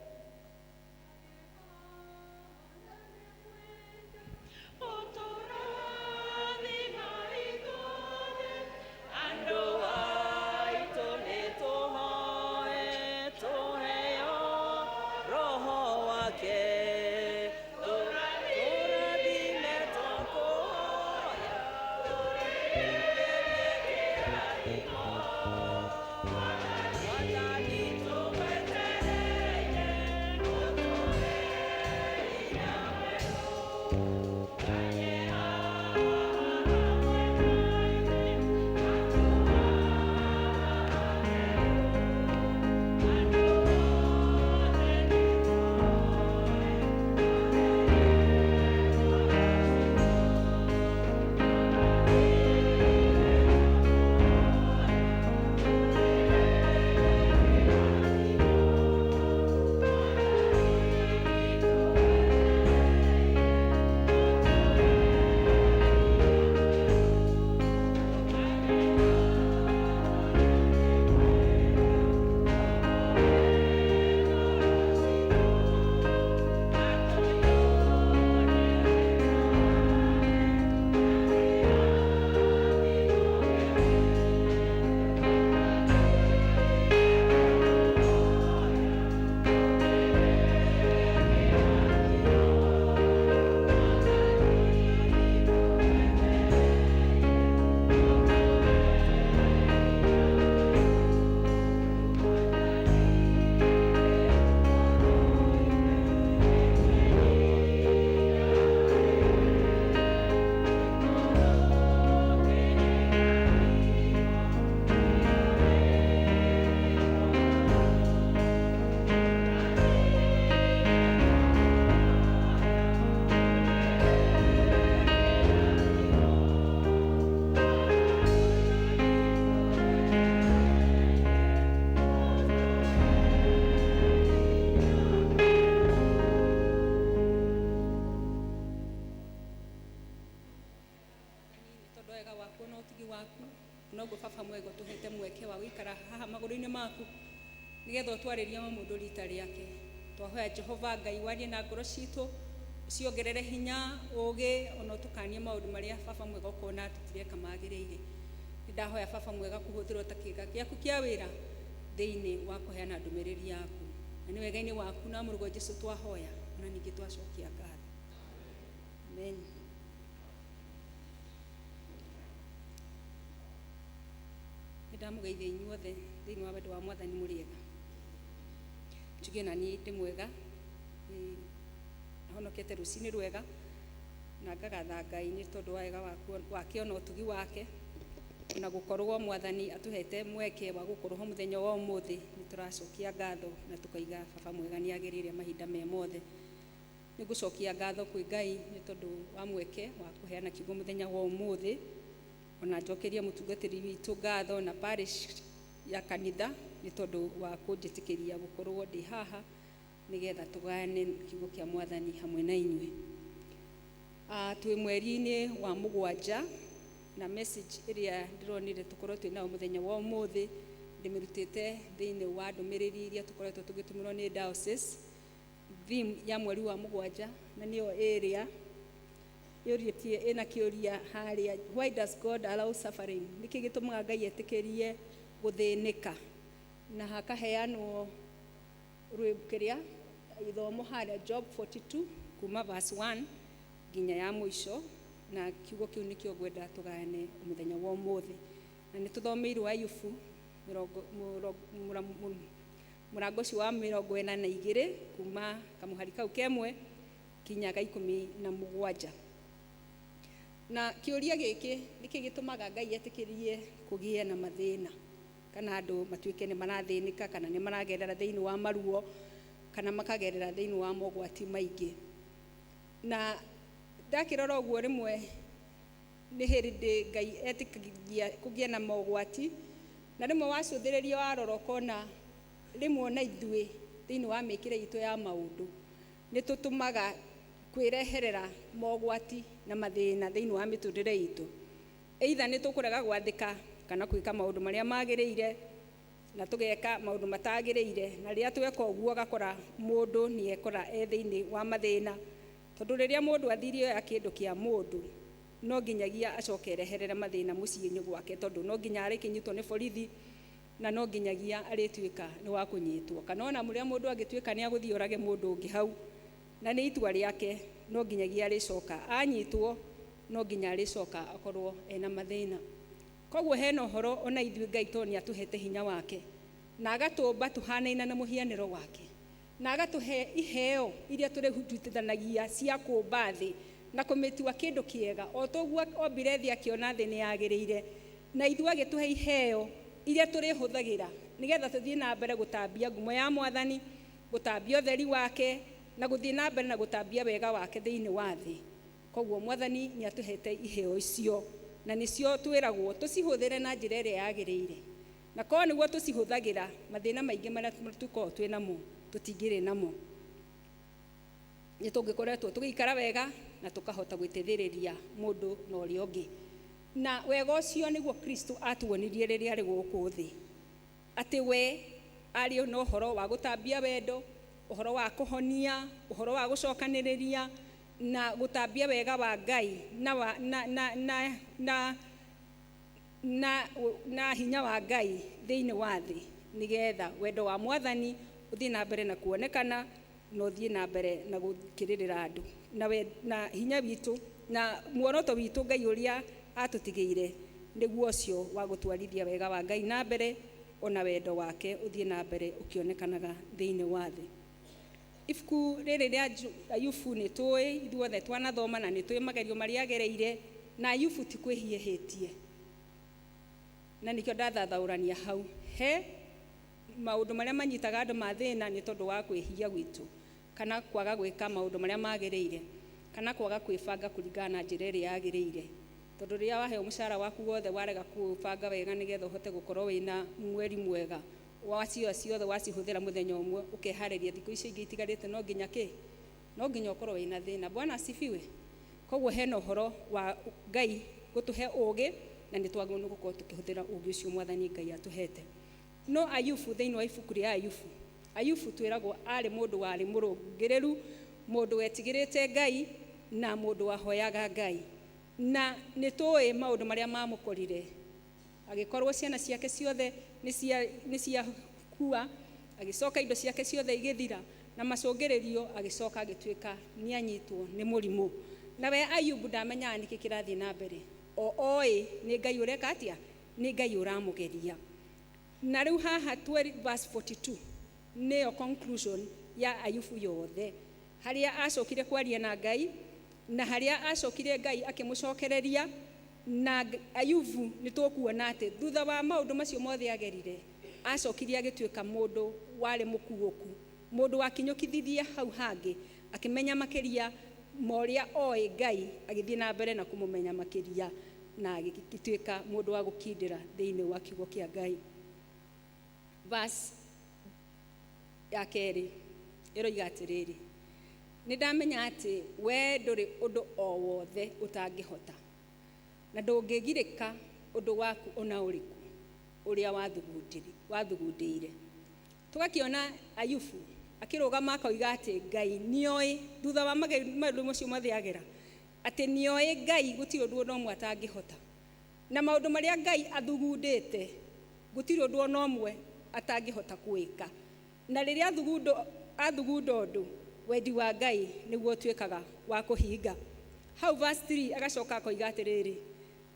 noguo baba mwega tuhete mweke wa guikara haha maguru-inĩ maku nigetha utwarĩrie mũndũ rita rĩake. Twahoya Jehova Ngai warie na ngoro citũ, ciongerere hinya ũgĩ ona ũtukanie maũndũ marĩa baba mwega ũkona tũtireka magĩrĩire. Ndahoya baba mwega kũhũthĩrwo ta kĩĩga gĩaku kĩa wĩra thĩinĩ wa kũheana ndũmĩrĩri yaku, na nĩ wega-inĩ waku na mũrũgo Jesũ twahoya na ningĩ twacokia ngatho. Amen. Ndamugeithia inyuothe thĩinĩ wa wendo wa Mwathani mũrĩega. Njuge na niĩ ndĩ mwega, honokete rũcinĩ rwega na ngagatha Ngai nĩ tondũ wa wega wake ona ũtugi wake na gũkorwo Mwathani atuhete mweke wa gũkorwo mũthenya wa ũmũthĩ. Nĩ tũracokia ngatho na tũkaiga baba mwega nĩ agĩrĩire mahinda me mothe. Nĩ ngũcokia ngatho kwĩ Ngai nĩ tondũ wa mweke wa kũheana kiugo mũthenya wa ũmũthĩ, ona njokeria mũtungatĩri witũ ngatho na parish ya kanitha nĩ tondũ wa kũnjĩtĩkĩria gũkorwo ndĩ haha nĩgetha tũgayane kiugo kĩa Mwathani hamwe na inyuĩ. Twĩ mweri-inĩ wa mũgwanja na message ĩrĩa ndĩronire tũkorwo twĩ nayo mũthenya wa ũmũthĩ ndĩmĩrutĩte thĩinĩ wa ndũmĩrĩri iria tũkoretwo tũgĩtũmĩrwo nĩ diocese. Theme ya mweri wa mũgwanja na nĩyo ĩrĩa yũrĩtie ĩna kĩũria harĩa, why does God allow suffering? Nĩkĩ gĩtũmaga Ngai etĩkĩrie gũthĩnĩka? Na hakaheanwo kĩrĩa ithomo harĩa Job 42 kuma verse 1 nginya ya mũico, na kiugo kĩu nĩkĩo ngwenda tũgayane mũthenya wa ũmũthĩ. Na nĩ tũthomeirwo Ayubu mũrango ũcio wa 42 kuma kamũhari kau kemwe kinya ga 17. Na kĩũria gĩkĩ nĩkĩ gĩtũmaga Ngai etĩkĩrie kũgĩe na mathĩna, kana andũ matuĩke nĩ marathĩnĩka, kana nĩ maragerera thĩinĩ wa maruo, kana makagerera thĩinĩ wa mogwati maingĩ. Na ndakĩrora ũguo rĩmwe nĩ hĩndĩ Ngai etĩkĩria kũgĩa na mogwati, na rĩmwe wacũthĩrĩria warora ũkona rĩmwe na ithuĩ thĩinĩ wa mĩkĩre itũ ya maũndũ nĩ tũtũmaga kwireherera mogwati na mathina thiini wa miturire itu. Either ni tukurega gwathika kana kwika maundu maria magirire na tugeka maundu matagirire, na riria tweka uguo gakora mundu ni ekora thiini wa mathina, tondu riria mundu athirio ya kindu kia mundu no nginyagia acoke ereherere mathina muciini gwake, tondu no nginya arikinyitwo ni borithi na no nginyagia arituika ni wa kunyitwo, kana ona muria mundu agituika ni aguthii orage mundu ungi hau na ni itua riake, no nginyagia aricoka anyitwo, no nginya aricoka akorwo ena mathina. Koguo hena uhoro ona ithui Ngai to ni atuhete hinya wake na agatumba tuhanaina na muhianiro wake na agatuhe iheo iria turihutithanagia cia kumba thi na kumitua kindu kiega o toguo ombire thi akiona thi ni yagirire, na ithui agituhe iheo iria turihuthagira nigetha tuthie na mbere gutambia ngumo ya Mwathani, gutambia utheri wake na guthie na mbere na gutambia wega wake thiini wa thi. Koguo Mwathani ni atuhete iheo icio na nicio twiragwo tucihuthire na njira iria yagirire, na ko niguo tucihuthagira mathina maingi maria tuko twinamo tutingire namo, ni tungikoretwo tugikara wega na tukahota gwitithiriria mundu na uria ungi. Na wega ucio niguo Kristo atuonirie riria ari guku thi, ati we ari no horo wa gutambia wendo, uhoro wa kuhonia, uhoro wa gucokaniriria na gutambia wega wa Ngai na hinya wa Ngai thiini wa thi, nigetha wendo wa Mwathani uthie na mbere na kuonekana na uthie na mbere na gukiririra andu na hinya witu na muoroto witu Ngai uria atutigiire niguo ucio wa gutwarithia wega wa Ngai na mbere, ona wendo wake uthie na mbere ukionekanaga thiini wa thi. Ibuku riri ria Ayubu ni tui ithuothe twanathoma na ni tui magerio maria agereire, na Ayubu ti kwihihitie, na nikio ndathathaurania hau he maundu maria manyitaga andu mathina ni tondu wa kwihia gwitu kana kwaga gwika maundu maria magirire kana kwaga kwibanga kuringana na njira iria yagirire, tondu riria waheo mucara waku wothe warega kubanga wega nigetha uhote gukorwo wina mweri mwega wacio ciothe wacihuthira muthenya umwe ukehariria thiku icio ingi itigarite, no nginya no nginya ukorwo wina thina. Bwana asifiwe. Koguo hena uhoro wa Ngai gutuhe ugi na ni twagirwo gukorwo tukihuthira ugi ucio Mwathani Ngai atuhete. No Ayubu thiini wa ibuku ria Ayubu twiragwo ari mundu wari murungiriru, mundu wetigirite Ngai na mundu wahoyaga Ngai, na ni tui maundu maria mamukorire agikorwo ciana ciake ciothe ni cia kua, agicoka indo ciake ciothe igithira na macungiririo agicoka agituika ni anyitwo ni murimu. Na we Ayubu ndamenyaga niki kirathie na mbere, oi ni Ngai ureka atia, ni Ngai uramugeria. Na riu haha 12 verse 42 niyo conclusion ya Ayubu yothe, haria acokire kwaria na Ngai na haria acokire Ngai akimucokereria. Na Ayubu ni tukuona ati thutha wa maundu macio mothe agerire acokirie agituika mundu wari mukuuku, mundu wakinyukithithia hau hangi akimenya makiria moria oi Ngai, agithie na mbere na kumumenya makiria na agituika mundu wa gukindira thiini wa kiugo kia Ngai. Verse ya keri iroiga atiriri, ni ndamenya ati we nduri undu o wothe utangihota na ndungigirika undu waku ona uriku uria wathugundire. Tugakiona Ayubu akirugama akoiga ati Ngai nioi thutha wa maundu macio mothe agera ati nioi Ngai gutiri undu ona umwe atangihota, na maundu maria Ngai athugundite gutiri undu ona umwe atangihota kuika. Na riria athugunda undu wendi wa Ngai niguo twikaga wa kuhinga. Hau verse 3 agacoka akoiga atiriri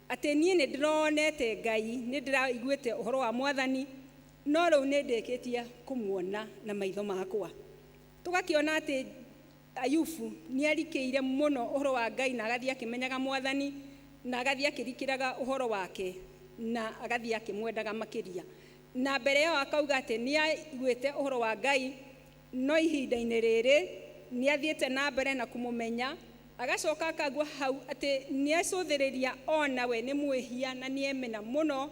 ati nie ni ndironete Ngai, ni ndiraiguite uhoro wa Mwathani, no riu ni ndikitie kumuona na maitho makwa. Tugakiona ati Ayubu ni arikiire muno uhoro wa Ngai na agathie akimenyaga Mwathani na agathie akirikiraga uhoro wake na agathie akimwendaga makiria. Na mbere yo akauga ati ni aiguite uhoro wa Ngai, no ihinda-ini riri ni athiete na mbere na kumumenya. Agacoka akagwa hau ati ni acuthiriria ona we ni mwihia na ni emena muno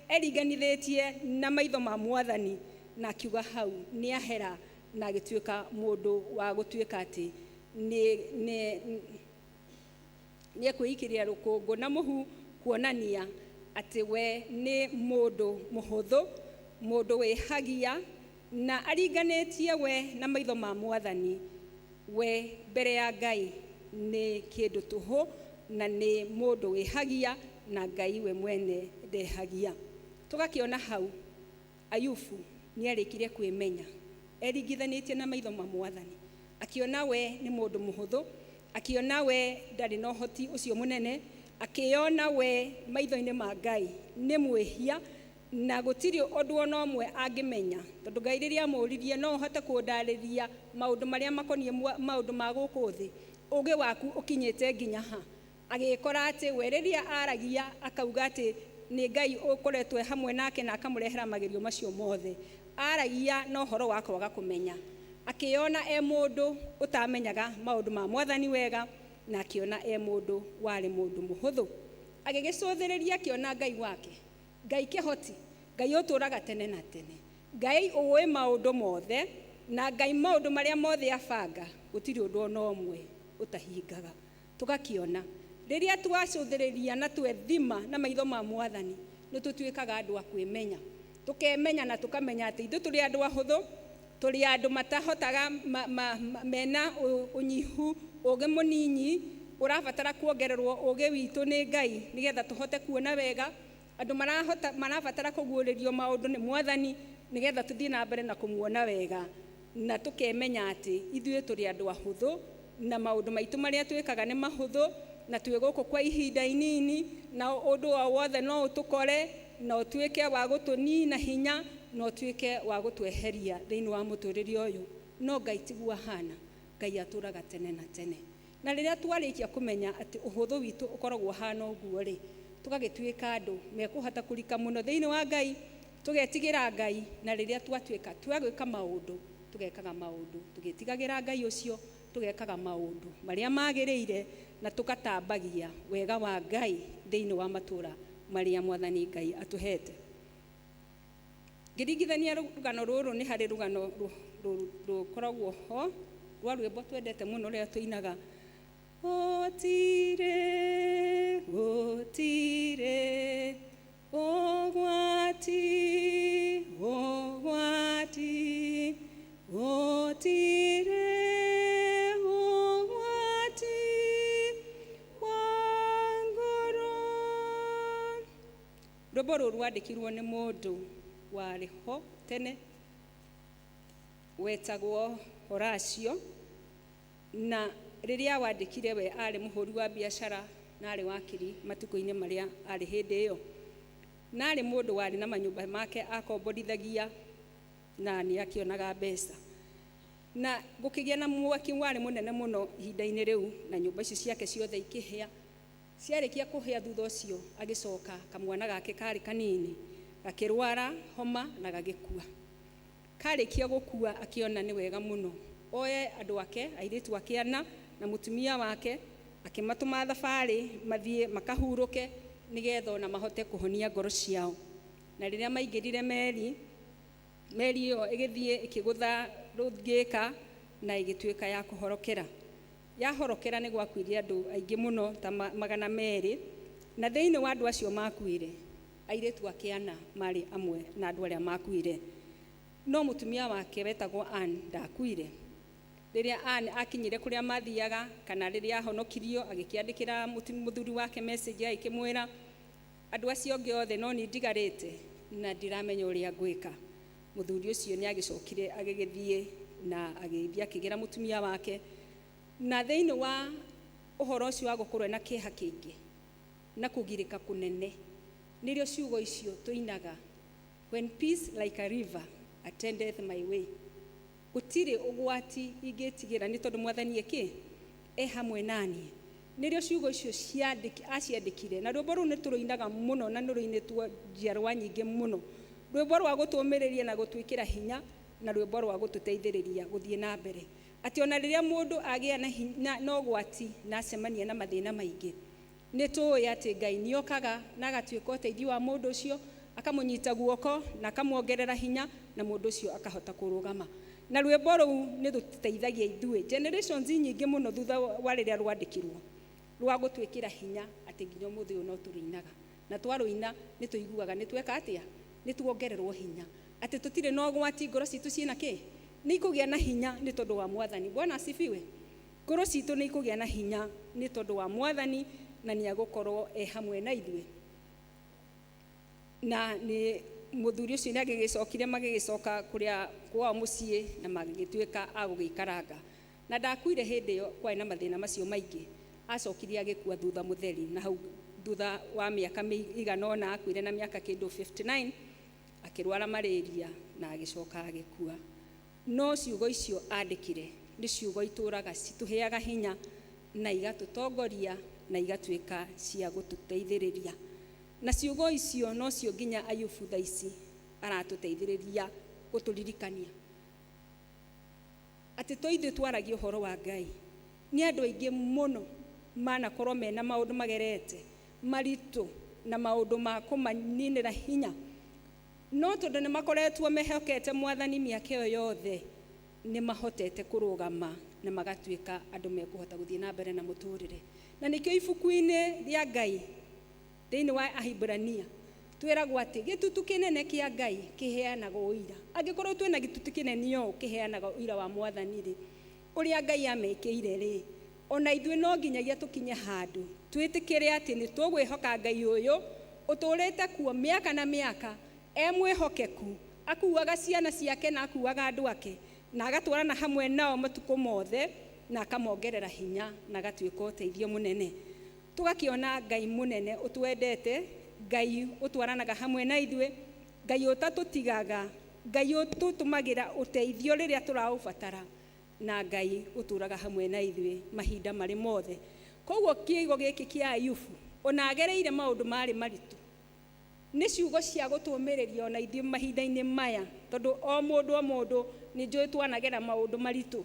eriganithetie na maitho ma Mwathani, na akiuga hau ni ahera na agituika mundu wa gutuika ati nĩ ekwĩikĩria rũkũngũ na mũhu kuonania atĩ we nĩ mũndũ mũhũthũ, mũndũ wĩhagia na aringanĩtie we na maitho ma Mwathani. We mbere ya Ngai nĩ kĩndũ tũhũ na nĩ mũndũ wĩhagia na Ngai we mwene ndehagia. Tũgakĩona hau Ayubu nĩarĩkire kwĩmenya, eringithanĩtie na maitho ma Mwathani, akĩona we nĩ mũndũ mũhũthũ, akĩona we ndarĩ na ũhoti ũcio mũnene, akĩona we maitho-inĩ ma Ngai nĩ mwĩhia na gũtirĩ ũndũ ona ũmwe angĩmenya, tondũ Ngai rĩrĩa amũririe no ũhote kũndarĩria maũndũ marĩa makoniĩ maũndũ ma gũkũ thĩ, ũũgĩ waku ũkinyĩte nginya ha? Agĩkora atĩ we rĩrĩa aragia akauga atĩ nĩ Ngai ũkoretwo hamwe nake na akamũrehera magerio macio mothe. Aragia na ũhoro wa kwaga kũmenya, akĩona mũndũ ũtamenyaga maũndũ ma Mwathani wega, na akĩona mũndũ warĩ mũndũ mũhũthũ. Agĩgĩcũthĩrĩria akĩona Ngai wake, Ngai kĩhoti, Ngai ũtũraga tene na tene, Ngai ũĩ maũndũ mothe, na Ngai maũndũ marĩa mothe abanga gũtirĩ ũndũ ona ũmwe ũtahingaga. Tũgakĩona rĩrĩa twacũthĩrĩria na twethima na maitho ma Mwathani, nĩ tũtuĩkaga andũ a kwĩmenya, tũkemenya na tũkamenya atĩ ithuĩ tũrĩ andũ ahũthũ, tũrĩ andũ matahotaga mena ũnyihu, ũũgĩ mũnini, ũrabatara kuongererwo ũũgĩ witũ nĩ Ngai nĩgetha tũhote kuona wega. Andũ marabatara kũguũrĩrio maũndũ nĩ Mwathani nĩgetha tũthiĩ na mbere na kũmuona wega, na tũkemenya atĩ ithuĩ tũrĩ andũ ahũthũ na maũndũ maitũ marĩa twĩkaga nĩ mahũthũ, na twĩ gũkũ kwa ihinda inini, na ũndũ o wothe no ũtũkore na ũtuĩke wa gũtũnina hinya na ũtuĩke wa gũtweheria thĩinĩ wa mũtũrĩre ũyũ. No Ngai tiguo ahana, Ngai atũraga tene na tene. Na rĩrĩa twarĩkia kũmenya atĩ ũhũthũ witũ ũkoragwo hana ũguo-rĩ, tũgagĩtuĩka andũ mekũhota kũrika mũno thĩinĩ wa Ngai, tũgetigĩra Ngai, na rĩrĩa twatuĩka twagwĩka maũndũ, tũgekaga maũndũ tũgĩtigagĩra Ngai ũcio, tũgekaga maũndũ marĩa magĩrĩire, na tũgatambagia wega wa Ngai thĩinĩ wa matũũra marĩa Mwathani Ngai atũhete. Ngĩringithania rũgano rũrũ nĩ harĩ rũgano rũkoragwo ho rwa rwĩmbo twendete mũno rũrĩa tũinaga, gũtirĩ ũgwati, ũgwati, gũtirĩ ũgwati wa ngoro. Rwĩmbo rũrũ rwandĩkirwo nĩ mũndũ warĩ ho tene wetagwo Horacio, na rĩrĩa wandĩkire we arĩ mũhũri wa biacara na arĩ wakiri matukũ-inĩ marĩa arĩ hĩndĩ ĩyo, na arĩ mũndũ warĩ na manyũmba make akombodithagia na nĩ akĩonaga mbeca, na gũkĩgĩa na mwaki warĩ mũnene mũno ihinda-inĩ rĩu, na nyũmba icio ciake ciothe ikĩhĩa. Ciarĩkia kũhĩa thutha ũcio agĩcoka kamwana gake karĩ kanini gakĩrwara homa na gagĩkua. Karĩkia gũkua akĩona nĩ wega mũno oye andũ ake airĩtu ake ana na mũtumia wake, akĩmatũma thabarĩ mathiĩ makahurũke nĩgetha ona mahote kũhonia ngoro ciao. Na rĩrĩa maingĩrire meri ĩyo ĩgĩthiĩ ĩkĩgũtha rũngĩka na ĩgĩtuĩka ya kũhorokera. Yahorokera nĩ gwakuire andũ aingĩ mũno ta 200, na thĩinĩ wa andũ acio makuire airĩtu ake ana marĩ amwe na andũ arĩa makuire. No mũtumia wake wetagwo Anne ndakuire. Rĩrĩa Anne akinyire kũrĩa mathiaga, kana rĩrĩa ahonokirio, agĩkĩandĩkĩra mũthuri wake message agĩkĩmwĩra, andũ acio angĩ othe no niĩ ndigarĩte na ndiramenya ũrĩa ngwĩka. Mũthuri ũcio nĩ agĩcokire agĩgĩthiĩ na agĩthiĩ akĩgĩra mũtumia wake, na thĩinĩ wa ũhoro ũcio wa gũkorwo na kĩeha kĩingĩ na kũgirĩka kũnene, nĩrĩo ciugo icio tũinaga, when peace like a river attendeth my way. Gũtirĩ ũgwati ingĩtigĩra nĩ tondũ Mwathani hamwe naniĩ. Nĩrĩo ciugo icio aciandĩkire, na rwĩmbo rũu nĩ tũrũinaga mũno na nĩrũinĩtwo njiarwa nyingĩ mũno, rwĩmbo rwa gũtũũmĩrĩria na gũtwĩkĩra hinya, na rwĩmbo rwa gũtũteithĩrĩria gũthiĩ na mbere. Atĩ ona rĩrĩa mũndũ agĩa na ũgwati na acemania na mathĩna maingĩ, nĩ tũĩ atĩ Ngai nĩ okaga na agatuĩka ũteithio wa mũndũ ũcio, akamũnyita guoko na akamwongerera hinya, na mũndũ ũcio akahota kũrũgama. na rwĩmbo rũu nĩ rũteithagia ithuĩ generations nyingĩ mũno thutha wa rĩrĩa rwandĩkirwo rwa gũtwĩkĩra hinya atĩ nginya ũmũthĩ ũyũ no tũrũinaga, na twarũina nĩ tũiguaga nĩ tweka atĩa, nĩ tuongererwo hinya atĩ tũtirĩ na ũgwati, ngoro citũ ciĩna kĩ, nĩ ikũgĩa na hinya nĩ tondũ wa Mwathani. Bwana asifiwe. Ngoro citũ nĩ ikũgĩa na hinya nĩ tondũ wa Mwathani, na nĩ agũkorwo hamwe na ithuĩ. Na nĩ mũthuri ũcio nĩ agĩgĩcokire magĩgĩcoka kũrĩa kwao mũciĩ na magĩgĩtuĩka agũgĩikaranga, na ndakuire hĩndĩ ĩyo kwarĩ na mathĩna macio maingĩ, acokirie agĩkua thutha mũtheri, na hau thutha wa mĩaka igana ũna akuire na mĩaka kĩndũ 59, akĩrwara malaria na agĩcoka agĩkua. No ciugo icio andĩkire nĩ ciugo itũraga citũheaga hinya na igatũtongoria na igatuĩka cia gũtũteithĩrĩria, na ciugo icio no cio nginya Ayubu thaa ici aratũteithĩrĩria gũtũririkania atĩ tũithuĩ twaragia ũhoro wa Ngai. Nĩ andũ aingĩ mũno manakorwo mena maũndũ magerete maritũ na maũndũ ma kũmaninĩra hinya, no tondũ nĩ makoretwo mehokete Mwathani mĩaka ĩyo yothe, nĩ mahotete kũrũgama na magatuĩka andũ mekũhota gũthiĩ na mbere na mũtũrĩre. Na nĩkĩo ibuku-inĩ rĩa Ngai thĩinĩ wa Ahibirania twĩragwo atĩ gĩtutu kĩnene kĩa Ngai kĩheanaga ũira. Angĩkorwo twĩna gĩtutu kĩnene ũũ kĩheanaga ũira wa Mwathani rĩ, ũrĩa Ngai amekĩire rĩ, ona ithuĩ no nginyagia tũkinye handũ twĩtĩkĩre atĩ nĩ tũgwĩhoka Ngai ũyũ ũtũrĩte kuo mĩaka na mĩaka, mwĩhokeku, akuaga ciana ciake na akuaga andũ ake, na agatwarana hamwe nao matukũ mothe, na akamongerera hinya na agatuĩka ũteithio mũnene. Tũgakĩona Ngai mũnene ũtwendete, Ngai ũtwaranaga hamwe na ithuĩ, Ngai ũtatũtigaga, Ngai ũtũtũmagĩra ũteithio rĩrĩa tũraũbatara, na Ngai ũtũraga hamwe na ithuĩ mahinda marĩ mothe. Koguo kiugo gĩkĩ kĩa Ayubu ona agereire maũndũ marĩ maritũ, nĩ ciugo cia gũtũmĩrĩria ona ithuĩ mahinda-inĩ maya, tondũ o mũndũ nĩ njũĩ twanagera maũndũ maritũ,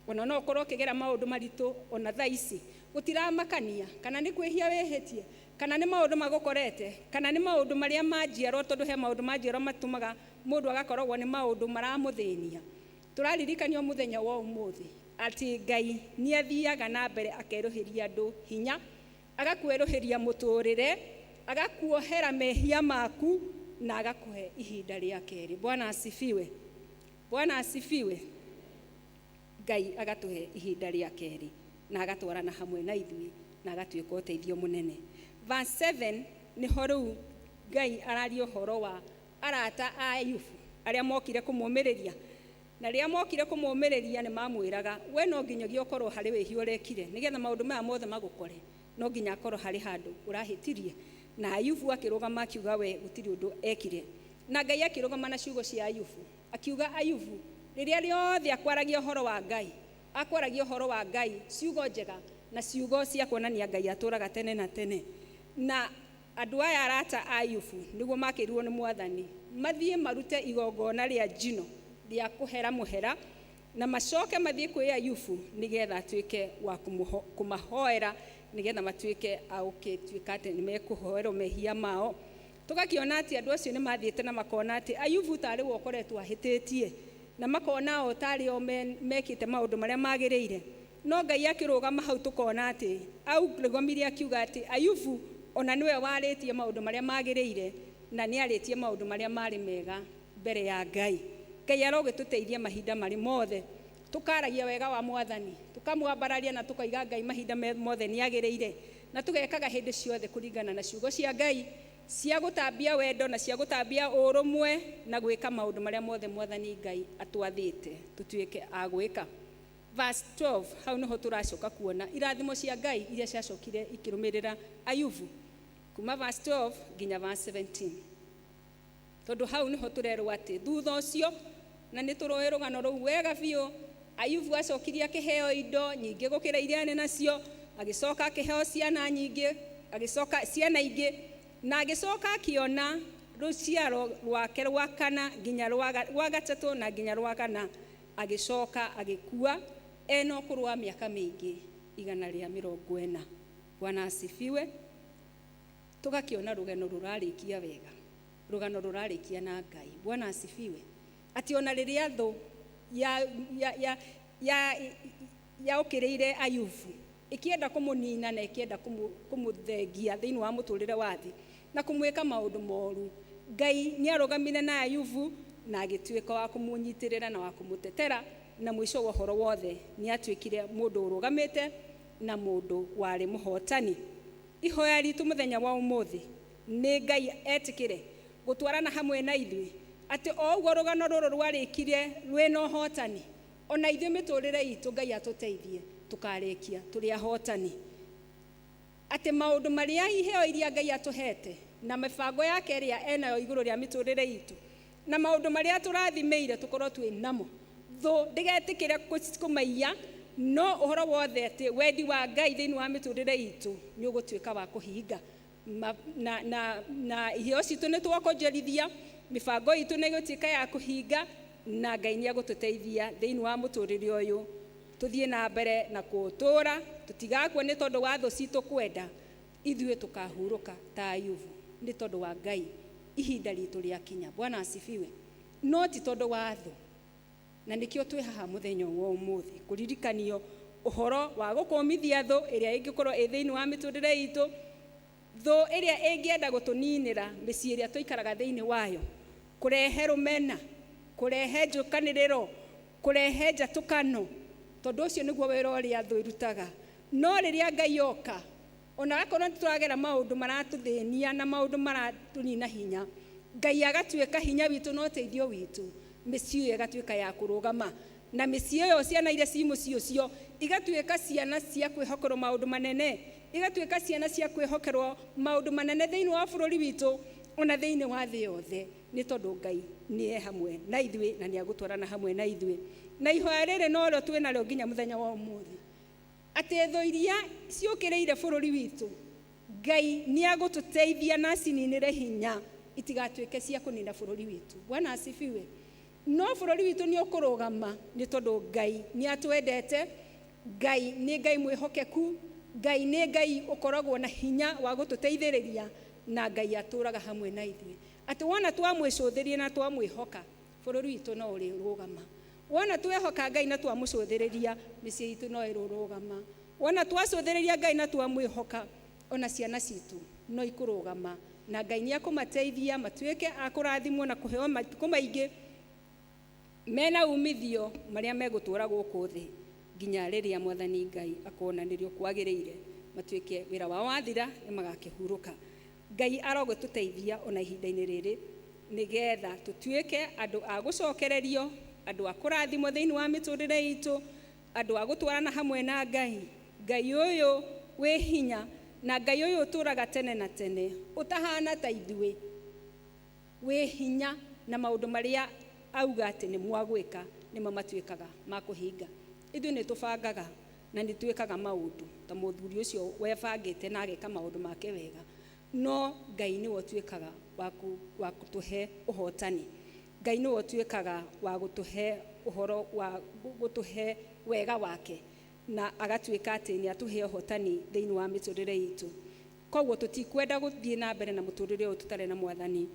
ona no ũkorwo ũkĩgera maũndũ maritũ ona thaa ici gũtiramakania, kana nĩ kwĩhia wĩhĩtie, kana nĩ maũndũ magũkorete, kana nĩ maũndũ marĩa manjiarwo, tondũ he maũndũ manjiarwo matũmaga mũndũ agakoragwo nĩ maũndũ maramũthĩnia. Tũraririkanio mũthenya wa ũmũthĩ atĩ Ngai nĩ athiaga na mbere akerũhĩria andũ hinya, agakwĩrũhĩria mũtũrĩre, agakuohera mehia maku na agakũhe ihinda rĩa kerĩ. Bwana asifiwe. Bwana asifiwe. Ngai agatũhe ihinda rĩa kerĩ na agatwarana hamwe na ithuĩ na agatuĩka ũteithio mũnene. Verse 7 nĩho rĩu Ngai araria ũhoro wa arata a Ayubu arĩa mokire kũmũmĩrĩria, na rĩrĩa mokire kũmũmĩrĩria nĩ mamwĩraga, we no nginyagia ũkorwo harĩ wĩhia ũrekire nĩgetha maũndũ maya mothe magũkore, no nginya akorwo harĩ handũ ũrahĩtirie. Na Ayubu akĩrũgama akiuga we gũtirĩ ũndũ ekire, na Ngai akĩrũgama na ciugo cia Ayubu akiuga, Ayubu rĩrĩa rĩothe akwaragia ũhoro wa Ngai, akwaragia ũhoro wa Ngai, ciugo njega na ciugo cia kuonania Ngai atũraga tene na tene. Na andũ aya arata a Ayubu nĩguo makĩrirwo nĩ Mwathani mathiĩ marute igongona rĩa njino rĩa kũhera mũhera, na macoke mathiĩ kwĩ Ayubu nĩgetha atuĩke wa kũmahoera, nĩgetha matuĩke agũtuĩka atĩ nĩ mekũhoerwo mehia mao. Tũgakĩona atĩ andũ acio nĩ mathiĩte na makona atĩ Ayubu tarĩ we ũkoretwo ahĩtĩtie, na makona o tarĩ o mekĩte maũndũ marĩa magĩrĩire. No Ngai akĩrũgama hau tũkona atĩ arũgamire akiuga atĩ Ayubu ona nĩwe warĩtie maũndũ marĩa magĩrĩire, na nĩ arĩtie maũndũ marĩa marĩ mega mbere ya Ngai. Ngai arogĩtũteithia mahinda marĩ mothe, tukaragia wega wa Mwathani, tukamwambararia na tukaiga Ngai mahinda mothe nĩ agĩrĩire, na tugekaga hĩndĩ ciothe kũringana na ciugo cia Ngai cia gũtambia wendo na cia gũtambia ũrũmwe na gwĩka maũndũ marĩa mothe Mwathani Ngai atwathĩte tutuĩke a gwĩka. Verse 12 hau nĩho tũracoka kuona irathimo cia Ngai iria ciacokire ikĩrũmĩrĩra Ayubu kuma verse 12 nginya verse 17, tondũ hau nĩho tũrerwo atĩ thutha ũcio, na nĩ tũroĩ rũgano rũu wega biũ, Ayubu acokirie akĩheo indo nyingĩ gũkĩra iria arĩ nacio, agĩcoka akĩheo ciana nyingĩ, agĩcoka ciana ingĩ, na agĩcoka akĩona rũciaro rwake rwa kana nginya rwa gatatũ na nginya rwa kana, agĩcoka agĩkua ena ũkũrũ wa mĩaka mĩingĩ 140. Bwana asifiwe. Tũgakĩona rũgano rũrarĩkia wega, rũgano rũrarĩkia na Ngai. Bwana asifiwe. Atĩ ona rĩrĩa thũ yaũkĩrĩire Ayubu ikienda kũmũnina na ikienda kũmũthengia thĩinĩ wa mũtũrĩre wa thĩ na kũmwĩka maũndũ moru. Ngai nĩ arũgamire na Ayubu na agĩtuĩka wa kũmũnyitĩrĩra na wa kũmũtetera, na mũico wa ũhoro wothe nĩ atuĩkire mũndũ ũrũgamĩte na mũndũ warĩ mũhotani. Ihoya ritũ mũthenya wa ũmũthĩ nĩ Ngai etĩkĩre gũtwarana hamwe na ithuĩ, atĩ o ũguo rũgano rũrũ rwarĩkire rwĩna ũhotani, ona ithuĩ mĩtũrĩre itũ Ngai atũteithie tũkarĩkia tũrĩ ahotani, atĩ maũndũ marĩa iheo iria Ngai atũhete na mĩbango yake ĩrĩa enayo igũrũ rĩa mĩtũrĩre itũ na maũndũ marĩa tũrathimĩire tũkorwo twĩ namo, thũ ndĩgetĩkĩre kũmaiya, no ũhoro wothe atĩ wendi wa Ngai thĩinĩ wa mĩtũrĩre itũ nĩ ũgũtuĩka wa kũhinga. Na iheo citũ nĩ twakonjorithia, mĩbango itũ nĩ ĩgũtuĩka ya kũhinga, na Ngai nĩ agũtũteithia thĩinĩ wa mũtũrĩre ũyũ tũthiĩ na mbere na kũũtũũra, tũtigakua nĩ tondũ wa thũ citũ kwenda, ithuĩ tũkahurũka ta Ayubu nĩ tondũ wa Ngai ihinda ritũ rĩakinya. Bwana asifiwe. No ti tondũ wa thũ, na nĩkĩo twĩ haha mũthenya wa ũmũthĩ kũririkanio ũhoro wa gũkũmithia thũ ĩrĩa ĩngĩkorwo ĩ thĩinĩ wa mĩtũrĩre itũ, thũ ĩrĩa ĩngĩenda gũtũninĩra mĩciĩ ĩrĩa tũikaraga thĩinĩ wayo, kũrehe rũmena, kũrehe njũkanĩrĩro, kũrehe njatũkano, tondũ ũcio nĩguo wĩra ũrĩa thũ ĩrutaga. No rĩrĩa Ngai oka, ona akorwo nĩ tũragera maũndũ maratũthĩnia na maũndũ maratũnina hinya, Ngai agatuĩka hinya witũ na ũteithio witũ, mĩciĩ ĩyo ĩgatuĩka ya kũrũgama, na mĩciĩ ĩyo ciana iria ci mũciĩ ũcio igatuĩka ciana cia kwĩhokerwo maũndũ manene, igatuĩka ciana cia kwĩhokerwo maũndũ manene thĩinĩ wa bũrũri witũ ona thĩinĩ wa thĩ yothe, nĩ tondũ Ngai nĩ hamwe na ithuĩ na nĩ agũtwarana hamwe na ithuĩ. Na ihoya rĩrĩ no rĩo twĩ narĩo nginya mũthenya wa ũmũthĩ, atĩ thũ iria ciũkĩrĩire bũrũri witũ, Ngai nĩ agũtũteithia na cininĩre hinya itigatuĩke cia kũnina bũrũri witũ. Bwana asifiwe. No bũrũri witũ nĩ ũkũrũgama nĩ tondũ Ngai nĩ atwendete, Ngai nĩ Ngai mwĩhokeku, Ngai nĩ Ngai ũkoragwo na hinya wa gũtũteithĩrĩria, na Ngai atũraga hamwe na ithuĩ. Atĩ wona twamwĩcũthĩria na twamwĩhoka, bũrũri witũ no ũrĩrũgama. Wona twehoka Ngai na twamũcũthĩrĩria, mĩciĩ itũ no ĩrũgama. Wona twacũthĩrĩria Ngai na twamwĩhoka, ona ciana citũ no ikũrũgama, na Ngai nĩ akũmateithia matuĩke a kũrathimwo na kũheo matukũ maingĩ mena umithio marĩa megũtũra gũkũ thĩ nginya rĩrĩa Mwathani Ngai akonanĩrio kwagĩrĩire, matuĩke wĩra wao wathira nĩ magakĩhurũka. Ngai arogũtũteithia ona ihinda-inĩ rĩrĩ nĩgetha tũtuĩke andũ a gũcokererio, andũ a kũrathimwo thĩinĩ wa mĩtũrĩre itũ, andũ a gũtwarana hamwe na Ngai. Ngai ũyũ wĩ hinya na Ngai ũyũ ũtũraga tene na tene, ũtahana ta ithuĩ, wĩ hinya na maũndũ marĩa auga atĩ nĩ mwagwĩka nĩmo matuĩkaga ma kũhinga. Ithuĩ nĩ tũbangaga na nĩ twĩkaga maũndũ ta mũthuri ũcio webangĩte na ageka maũndũ make wega, no Ngai nĩwe ũtuĩkaga wa gũtũhe ũhotani. Ngai nĩwe ũtuĩkaga wa gũtũhe ũhoro wa gũtũhe wega wake, na agatuĩka atĩ nĩ atũhe ũhotani thĩinĩ wa mĩtũrĩre itũ. Koguo tũtikwenda gũthiĩ na mbere na mũtũrĩre ũyũ tũtarĩ na Mwathani,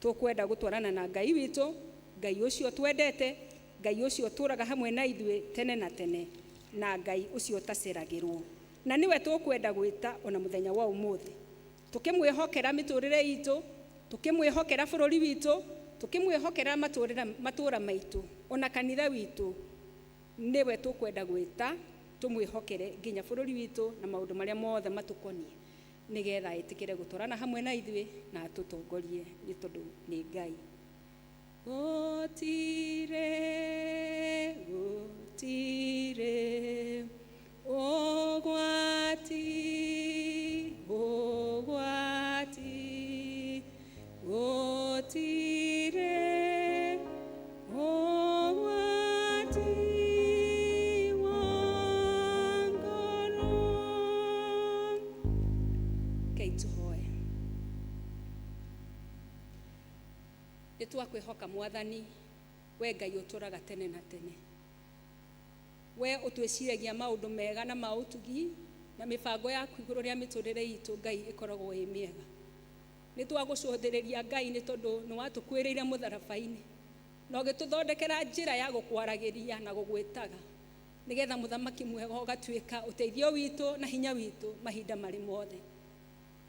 tũkwenda gũtwarana na Ngai witũ, Ngai ũcio twendete, Ngai ũcio ũtũraga hamwe na ithuĩ tene na tene, na Ngai ũcio ũtaceragĩrwo. Na nĩwe tũkwenda gwĩta ona mũthenya wa ũmũthĩ, tũkĩmwĩhokera mĩtũrĩre itũ, tũkĩmwĩhokera bũrũri witũ, tũkĩmwĩhokera matũũra maitũ, ona kanitha witũ. Nĩwe tũkwenda gwĩta tũmwĩhokere nginya bũrũri witũ na maũndũ marĩa mothe matũkoniĩ, nĩgetha etĩkĩre gũtwarana hamwe na ithuĩ na atũtongorie nĩ tondũ nĩ Ngai. Gũtirĩ ũgwati, gũtirĩ ũgwati wa ngoro. Ngai tũhoe. Nĩ twakwĩhoka Mwathani, we Ngai ũtũraga tene na tene, we ũtwĩciragia maũndũ mega na maũtugi, na mĩbango yaku igũrũ rĩa mĩtũrĩre itũ Ngai ĩkoragwo ĩ mĩega. Nĩ twagũcũthĩrĩria Ngai nĩ tondũ nĩ watũkuĩrĩire mũtharaba-inĩ, na ũgĩtũthondekera njĩra ya gũkwaragĩria na gũgwĩtaga nĩgetha mũthamaki mwega ũgatuĩka ũteithio witũ na hinya witũ mahinda marĩ mothe.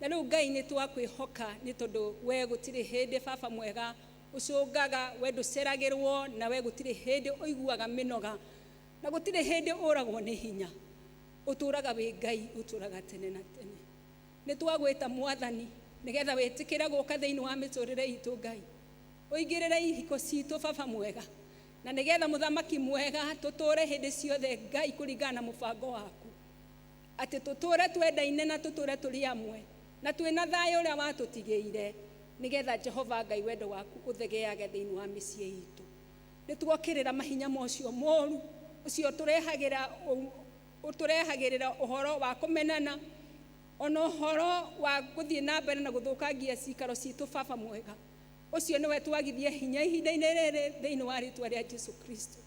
Na rĩu Ngai nĩ twakwĩhoka nĩ tondũ we gũtirĩ hĩndĩ baba mwega ũcũngaga, we ndũceragĩrwo, na we gũtirĩ hĩndĩ ũiguaga mĩnoga, na gũtirĩ hĩndĩ ũragwo nĩ hinya. Ũtũraga wĩ Ngai, ũtũraga tene na tene. Nĩ twagwĩta Mwathani nĩgetha wĩtĩkĩre gũka thĩinĩ wa mĩtũrĩre itũ Ngai, ũigĩrĩre ihiko citũ baba mwega, na nĩgetha mũthamaki mwega tũtũre hĩndĩ ciothe Ngai kũringana na mũbango waku, atĩ tũtũre twendaine na tũtũre tũrĩ amwe na twĩna thayũ ũrĩa watũtigĩire, nĩgetha Jehova Ngai wendo waku ũthegeage thĩinĩ wa mĩciĩ itũ. Nĩ tuokĩrĩra mahinya macio moru ũcio ũtũrehagĩrĩra ũhoro wa kũmenana, ona ũhoro wa gũthiĩ na mbere na gũthũkangia cikaro citũ baba mwega. Ũcio nĩwe twagithie hinya ihinda-inĩ rĩrĩ thĩinĩ wa rĩĩtwa rĩa Jesũ Kristo.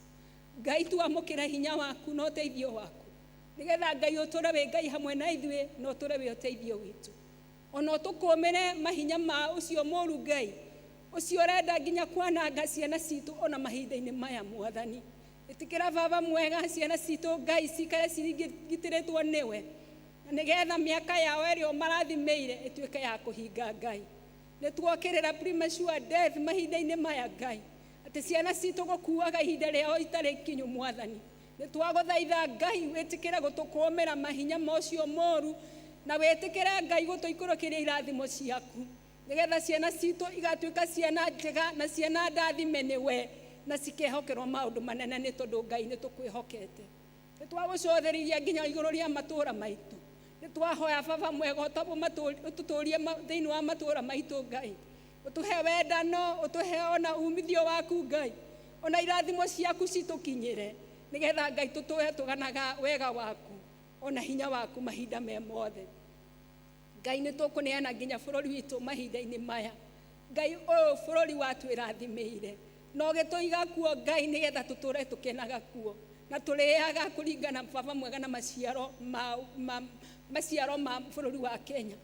Ngai twamũkĩra hinya waku na ũteithio waku, nĩgetha Ngai ũtũre wĩ Ngai hamwe na ithuĩ na ũtũre wĩ ũteithio witũ. Ona ũtũkũmĩre mahinya ma ũcio mũru Ngai, ũcio ũrenda nginya kwananga ciana citũ ona mahinda-inĩ maya Mwathani. Ĩtĩkĩra baba mwega ciana citũ Ngai cikare cirigitĩrĩtwo nĩwe, na nĩgetha mĩaka yao ĩrĩa ũmarathimĩire ĩtuĩke ya kũhinga Ngai. Nĩ tuokĩrĩra premature death mahinda-inĩ maya Ngai, atĩ ciana citũ gũkuaga ihinda rĩao itarĩ kinyu Mwathani. Nĩ twagũthaitha Ngai wĩtĩkĩre gũtũkũmĩra mahinya macio moru, na wĩtĩkĩre Ngai gũtũikũrũkĩria irathimo ciaku, nĩgetha ciana citũ igatuĩka ciana njega na ciana ndathime nĩwe, na cikehokerwo maũndũ manene nĩ tondũ Ngai nĩ tũkwĩhokete. Nĩ twagũcũthĩrĩria nginya igũrũ rĩa matũũra maitũ. Nĩ twahoya baba mwega ũtũtũrie thĩinĩ wa matũũra maitũ Ngai, ũtũhe wendano, ũtũhe ona umithio waku Ngai, ona irathimo ciaku citũkinyĩre, nĩgetha Ngai tũtũhe tũganaga wega waku ona hinya waku mahinda me mothe. Ngai nĩ tũkũneana nginya bũrũri witũ mahinda-inĩ maya. Ngai ũyũ bũrũri watwĩrathimĩire, na ũgĩtũiga kuo Ngai nĩgetha tũtũre tũkenaga kuo, na tũrĩaga kũringana baba mwega na maciaro ma bũrũri wa Kenya.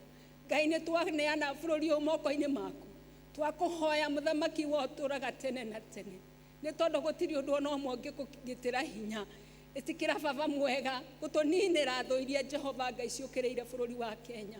Ngai nĩ twaneana bũrũri ũyũ moko-inĩ maku, twakũhoya mũthamaki wa ũtũraga tene na tene, nĩ tondũ gũtirĩ ũndũ ona ũmwe ũngĩkũgĩtĩra hinya. Ĩtĩkĩra baba mwega gũtũninĩra thũ iria Jehova Ngai ciũkĩrĩire bũrũri wa Kenya.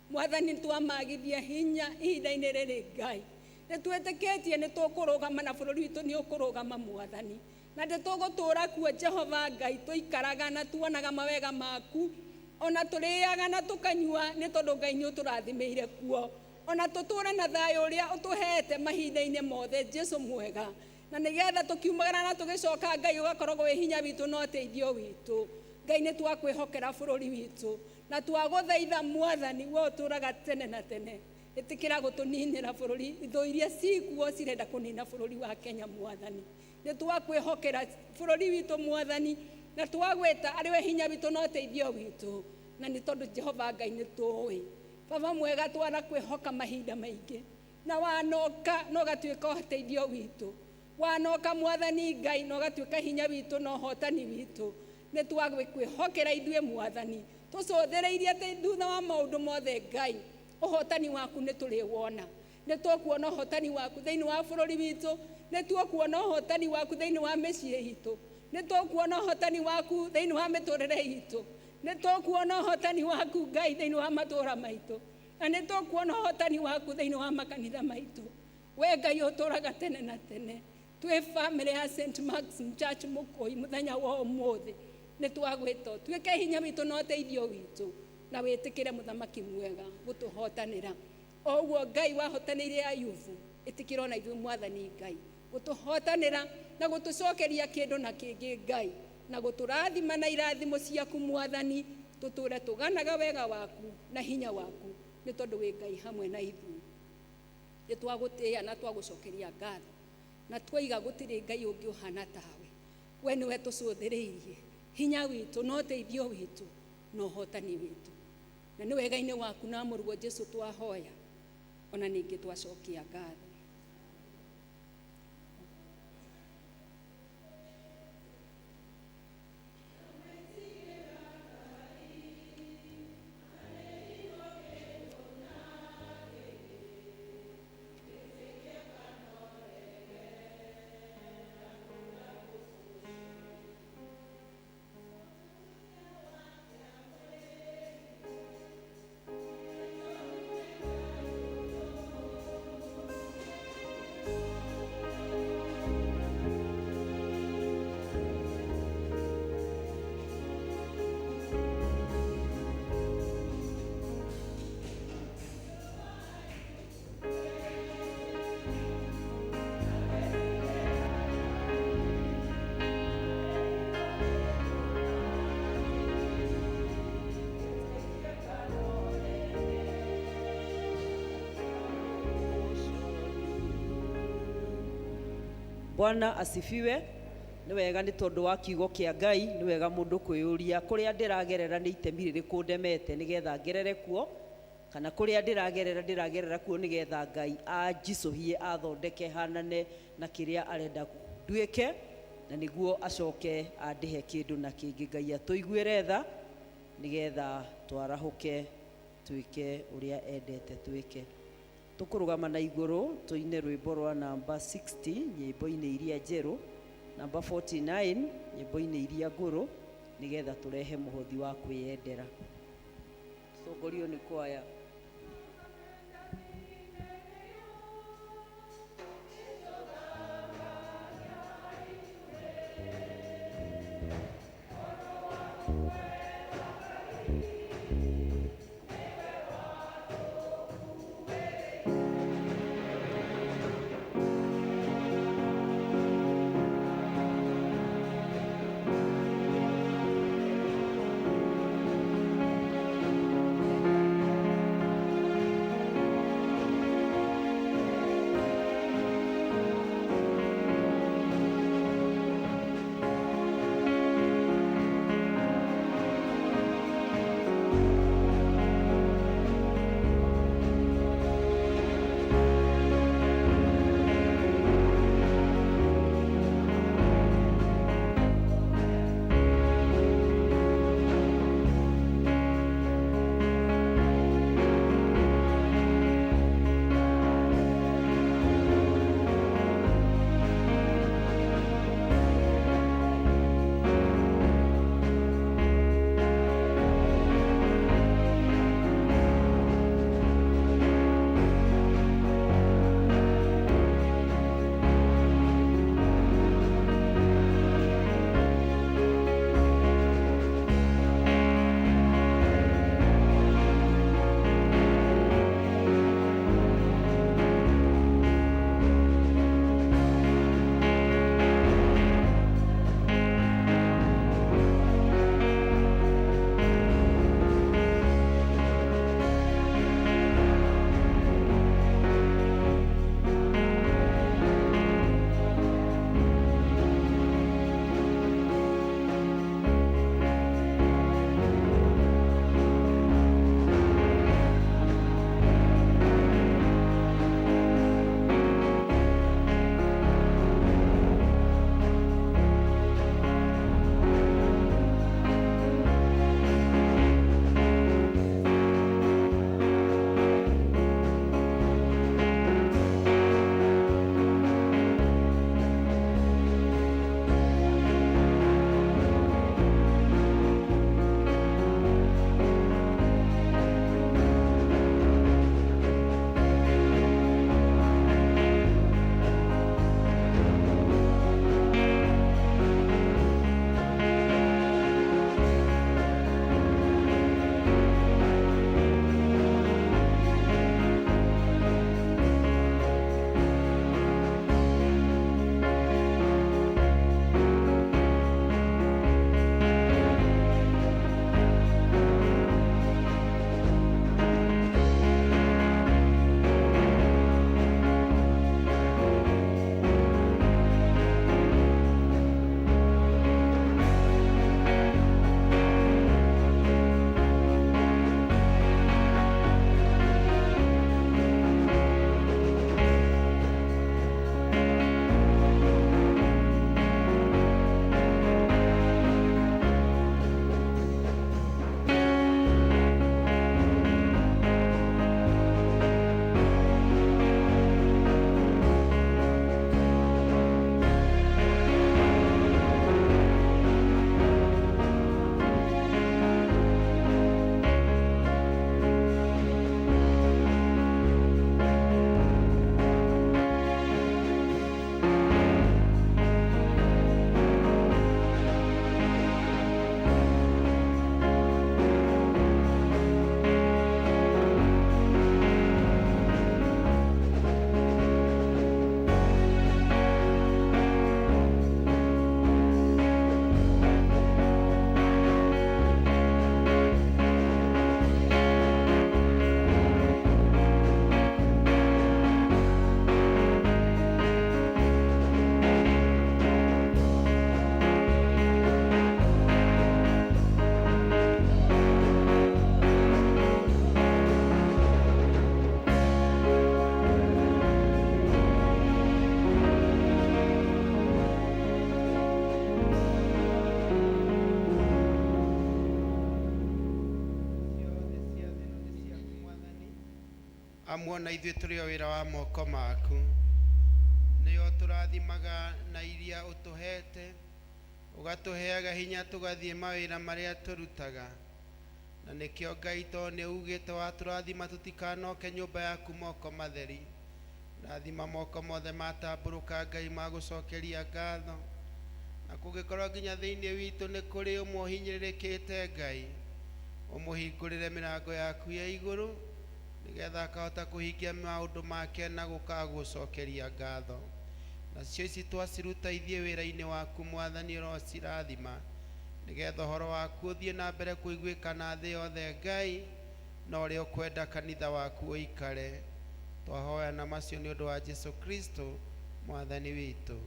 Mwathani twamagithie hinya ihinda-inĩ rĩrĩ Ngai, nĩ twĩtĩkĩtie nĩ tũkũrũgama na bũrũri witũ nĩ ũkũrũgama Mwathani, na nĩ tũgũtũũra kuo Jehova Ngai tũikaraga na tuonaga mawega maku, ona tũrĩaga na tũkanyua nĩ tondũ Ngai nĩ ũtũrathimĩire kuo, ona tũtũũre na thayũ ũrĩa ũtũhete mahinda-inĩ mothe Jesũ mwega, na nĩgetha tũkiumagara na tũgĩcoka Ngai ũgakoragwo wĩ hinya witũ na ũteithio witũ. Ngai nĩ twakwĩhokera bũrũri witũ na twagũthaitha Mwathani we ũtũũraga tene na tene, ĩtĩkĩra gũtũninĩra bũrũri thũ iria cikuo cirenda kũnina bũrũri wa Kenya Mwathani. Nĩ twakwĩhokera bũrũri witũ Mwathani, na twagwĩta arĩ we hinya witũ na ũteithio witũ, na nĩ tondũ Jehova Ngai nĩ tũĩ baba mwega twanakwĩhoka mahinda maingĩ, na wanoka na ũgatuĩka ũteithio witũ, wanoka Mwathani Ngai na ũgatuĩka hinya witũ na ũhotani witũ. Nĩ twagwĩkwĩhokera ithuĩ Mwathani, tũcũthĩrĩirie atĩ thutha wa maũndũ mothe Ngai ũhotani waku nĩ tũrĩwona. Nĩ tũkuona ũhotani waku thĩinĩ wa bũrũri witũ, nĩ tũkuona ũhotani waku thĩinĩ wa mĩciĩ itũ, nĩ tũkuona ũhotani waku thĩinĩ wa mĩtũrĩre itũ, nĩ tũkuona ũhotani waku Ngai thĩinĩ wa matũũra maitũ, na nĩ tũkuona ũhotani waku thĩinĩ wa makanitha maitũ. We Ngai ũtũũraga tene na tene. Twĩ bamĩrĩ ya St. Mark's Church Mũkũi mũthenya wa ũmũthĩ nĩ twagwĩta tuĩke hinya witũ na ũteithio witũ, na wĩtĩkĩre mũthamaki mwega gũtũhotanĩra o ũguo Ngai wahotanĩire Ayubu. Ĩtĩkĩra ona ithuĩ Mwathani Ngai gũtũhotanĩra na gũtũcokeria kĩndũ na kĩngĩ Ngai, na gũtũrathima na irathimo ciaku Mwathani, tũtũũre tũganaga wega waku na hinya waku, nĩ tondũ wĩ Ngai hamwe na ithuĩ. Nĩ twagũtĩĩa na twagũcokeria ngatho, na twaiga gũtirĩ Ngai ũngĩ ũhana tawe. We nĩwe tũcũthĩrĩirie hinya witũ na ũteithio witũ na ũhotani witũ, na nĩ wega-inĩ waku na mũruo Jesũ twahoya, ona ningĩ twacokia ngatho. Bwana asifiwe. Nĩ wega nĩ tondũ wa kiugo kĩa Ngai, nĩ wega mũndũ kwĩyũria kũrĩa ndĩragerera nĩ itemi rĩrĩkũ ndemete nĩgetha ngerere kuo, kana kũrĩa ndĩragerera kuo nĩgetha Ngai anjicũhie athondeke hanane na kĩrĩa arenda nduĩke, na nĩguo acoke andĩhe kĩndũ na kĩngĩ. Ngai atũiguĩre tha nĩgetha twarahũke tuĩke ũrĩa endete tuĩke. Tũkũrũgama na igũrũ tũine rwĩmbo rwa namba 60 nyĩmbo-inĩ iria njerũ, namba 49 nyĩmbo-inĩ iria ngũrũ, nĩgetha tũrehe mũhothi wa kwĩyendera. Tongorio nĩ kwaya. amwe na ithuĩ tũrĩ o wĩra wa moko maku, nĩo tũrathimaga na iria ũtũhete, ũgatũheaga hinya tũgathiĩ mawĩra marĩa tũrutaga. Na nĩkĩo Ngai to nĩ ugĩte watũrathima tũtikanoke nyũmba yaku moko matheri. Rathima moko mothe matambũrũka Ngai magũcokeria ngatho, na kũngĩkorwo nginya thĩinĩ witũ nĩ kũrĩ ũmwe ũhinyĩrĩrĩkĩte Ngai, ũmũhingũrĩre mĩrango yaku ya igũrũ, nĩgetha akahota kũhingia maũndũ make na gũkagũcokeria ngatho. Nacio ici twaciruta ithiĩ wĩra-inĩ waku Mwathani ũrocirathima, nĩgetha ũhoro waku ũthiĩ na mbere kũiguĩka na thĩ yothe Ngai, na ũrĩa ũkwenda kanitha waku ũikare. Twahoya na macio nĩ ũndũ wa Jesu Kristo Mwathani witũ.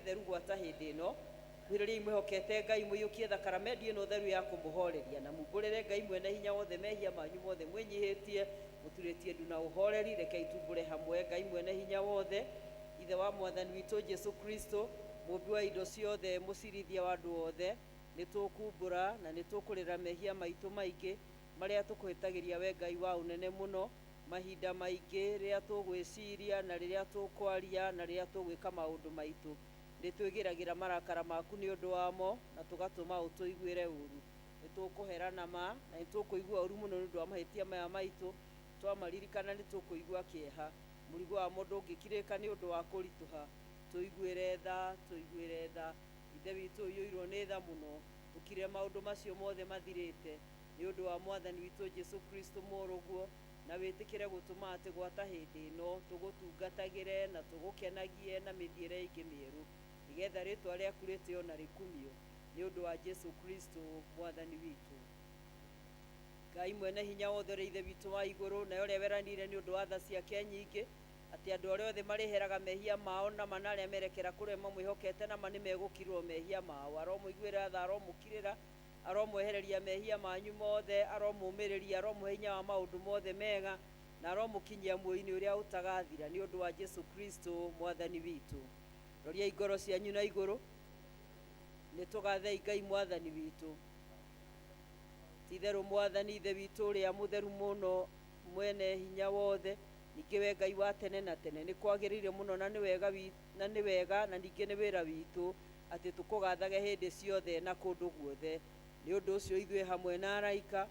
Theru gwata hĩndĩ ĩno mwĩrĩriai mwĩhokete Ngai mũiyũkie thakame ĩno theru ya kũmũhoreria, na mumbũrĩre Ngai mwene hinya wothe mehia manyu mothe mwĩnyihĩtie mũturĩtie ndu na ũhoreri. Reke itumbũre hamwe. Ngai mwene hinya wothe, ithe wa Mwathani witũ Jesu Kristo, mũmbi wa indo ciothe, mũcirithia wa andũ othe, nĩ tũkumbũra na nĩ tũkũrĩra mehia maitũ maingĩ marĩa tũkwĩtagĩria we Ngai wa ũnene mũno, mahinda maingĩ rĩrĩa tũgwĩciria na rĩrĩa tũkwaria na rĩrĩa tũgwĩka maũndũ maitũ. Nĩ twĩgĩragĩra marakara maku nĩ ũndũ wamo, na tũgatũma ũtũiguĩre ũru. Nĩ tũkũherana ma na nĩ tũkũigua ũru mũno nĩ ũndũ wa mahĩtia maya maitũ. Twamaririkana nĩ tũkũigua kĩeha. Mũrigo wa mũndũ ũngĩkirĩka nĩ ũndũ wa kũritũha. Tũiguĩre tha, tũiguĩre tha. Ithe witũ ũiyũirwo nĩ tha mũno, tũkire maũndũ macio mothe mathirĩte nĩ ũndũ wa Mwathani witũ Jesu Kristo mũrũguo, na wĩtĩkĩre gũtũma atĩ gwata hĩndĩ ĩno tũgũtungatagĩre na tũgũkenagie na mĩthiĩre ĩngĩ mĩerũ, nĩgetha rĩtwa rĩaku rĩtĩo na rĩkumio nĩ ũndũ wa Jesu Kristo Mwathani witũ. Ngai mwene hinya wothe ũrĩa ithe witũ wa igũrũ, nayo ũrĩa weranire nĩ ũndũ wa tha ciake nyingĩ, atĩ andũ arĩa othe marĩheraga mehia mao na mana arĩa merekera kũrĩa mamwĩhokete na ma nĩ megũkirwo mehia mao. Aromũiguĩra tha, aromũkirĩra, aromwehereria mehia manyu mothe, aromũmĩrĩria, aromũhe hinya wa maũndũ mothe mega, na aromũkinyia muoyo-inĩ ũrĩa ũtagathira nĩ ũndũ wa Jesu Kristo Mwathani witũ. Roriai ngoro cianyu na igũrũ, nĩ tũgathei Ngai Mwathani witũ. Ti-itherũ Mwathani ithe witũ ũrĩa mũtheru mũno, mwene hinya wothe, ningĩ we Ngai wa tene na tene, nĩ kwagĩrĩire mũno na nĩ wega na ningĩ nĩ wĩra witũ atĩ tũkũgathage hĩndĩ ciothe na kũndũ guothe. Nĩ ũndũ ũcio ithuĩ hamwe na araika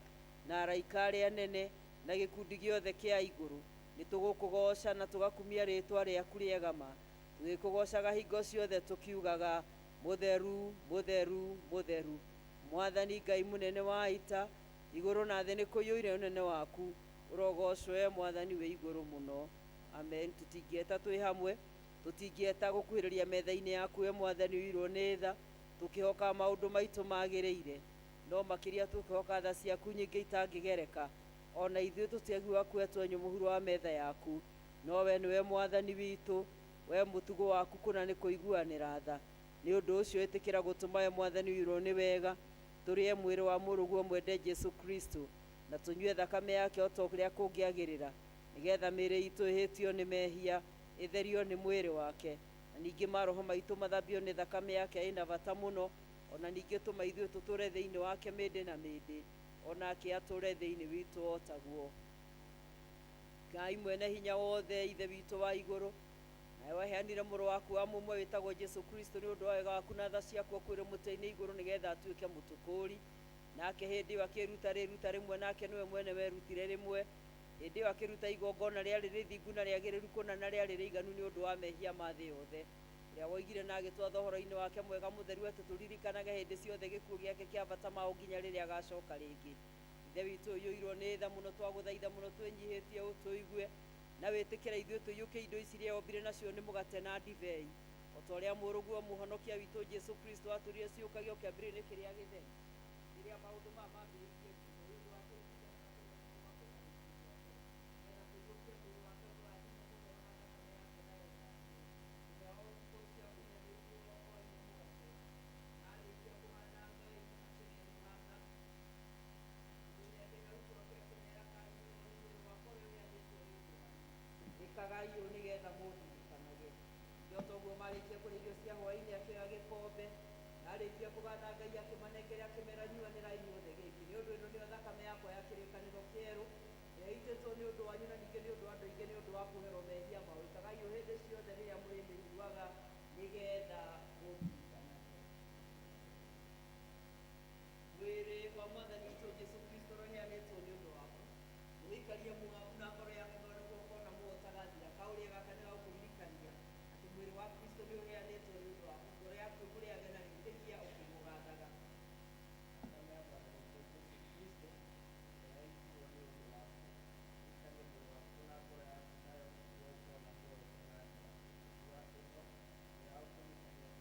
arĩa anene na gĩkundi gĩothe kĩa igũrũ, nĩ tũgũkũgoca na tũgakumia rĩtwa rĩaku rĩega ma, tũgĩkũgocaga hingo ciothe tũkiugaga mũtheru mũtheru mũtheru. Mwathani Ngai mũnene wa ita, igũrũ na thĩ nĩ kũiyũire ũnene waku. Ũrogocwo Mwathani wĩ igũrũ mũno. Amen. Tũtingĩeta twĩ hamwe, tũtingĩeta gũkuhĩrĩria metha-inĩ yaku we Mwathani ũirwo nĩ tha, tũkĩhoka maũndũ maitũ magĩrĩire, no makĩria tũkĩhoka tha ciaku nyingĩ itangĩgereka. Ona ithuĩ tũtiagiwa kwetwo mũhuro wa metha yaku, no we nĩwe Mwathani witũ, we mũtugo waku kũna nĩ kũiguanĩra tha. Nĩ ũndũ ũcio ĩtĩkĩra gũtũma we Mwathani ũirwo nĩ wega, tũrĩe mwĩrĩ wa mũrũguo mwende Jesu Kristo, na tũnyue thakame yake o ta ũrĩa kũngĩagĩrĩra, nĩgetha mĩĩrĩ itũ ĩhĩtio nĩ mehia ĩtherio nĩ mwĩrĩ wake, na ningĩ maroho maitũ mathambio nĩ thakame yake ĩna bata mũno, ona ningĩ tũma ithuĩ tũtũre thĩinĩ wake mĩndĩ na mĩndĩ, onake atũre thĩinĩ witũ o taguo. Ngai mwene hinya wothe, ithe witũ wa igũrũ, nawe waheanire mũrũ waku wa mũmwe wĩtagwo Jesu Kristo nĩ ũndũ wa wega waku na tha ciaku kwĩrĩ mũtĩ-inĩ igũrũ nĩgetha atuĩke mũtũkũri, nake hĩndĩ ĩyo akĩruta rĩruta rĩmwe, nake nĩwe mwene werutire rĩmwe. Hĩndĩ ĩyo akĩruta igongona rĩarĩ rĩthingu na rĩagĩrĩru kũna na rĩarĩ rĩiganu nĩ ũndũ wa mehia ma thĩ yothe, rĩrĩa woigire na agĩtwatha ũhoro-inĩ wake mwega mũtheru atĩ tũririkanage hĩndĩ ciothe gĩkuũ gĩake kĩa bata mao nginya rĩrĩa agacoka rĩngĩ. Ithe witũ ũiyũirwo nĩ tha mũno, twagũthaitha mũno twĩnyihĩtie ũtũigue na wĩtĩkĩra ithuĩ tũiyũkie indo ici iria ombire nacio nĩ mũgate na ndibei, o ta ũrĩa mũrũguo mũhonokia witũ Jesu Kristo atũrire ciũkagio kĩambĩrĩria-inĩ kĩrĩa gĩtheri, rĩrĩa maũndũ maya mambĩrĩirie ikagai ũũ nĩgetha mũndirikanage. Nĩkĩo toguo marĩkia kũrĩa irio cia hwaĩ-inĩ akĩoya gĩkombe, na arĩkia kũgatha Ngai akĩmanengera akĩmera nyuanĩrai inyuothe gĩkĩ, nĩ ũndũ ĩno nĩyo thakame yakwa ya kĩrĩkanĩro kĩerũ, ĩrĩa ĩitĩtwo nĩ ũndũ wanyu na ningĩ nĩ ũndũ wa andũ aingĩ nĩ ũndũ wa kũherwo mehia mao. Ikagai ũũ hĩndĩ ciothe rĩrĩa mũrĩmĩnyuaga nĩgetha mũndirikanage. Mwĩrĩ wa Mwathani witũ Jesu Kristo ũheanĩtwo nĩ ũndũ wakwa, mũgĩikarie muoyo waku na ngoro yaku na nĩguo ũkona mũgotagathira. Kaũrĩa gaka nĩ gagũkũririkania atĩ mwĩrĩ wa Kristo nĩ ũheanĩtwo nĩ ũndũ waku, ngoro yaku ĩkũrĩage na rĩtĩkia ũkĩmũgathaga. Thakame ya Mwathani witũ Jesu Kristo ĩrĩa yaitirwo nĩ ũndũ waku, ĩikanie mwĩrĩ waku na ngoro yaku nayo nĩguo ũkona mũgotagathira. Nĩguo ĩno ĩrĩa ũkũririkania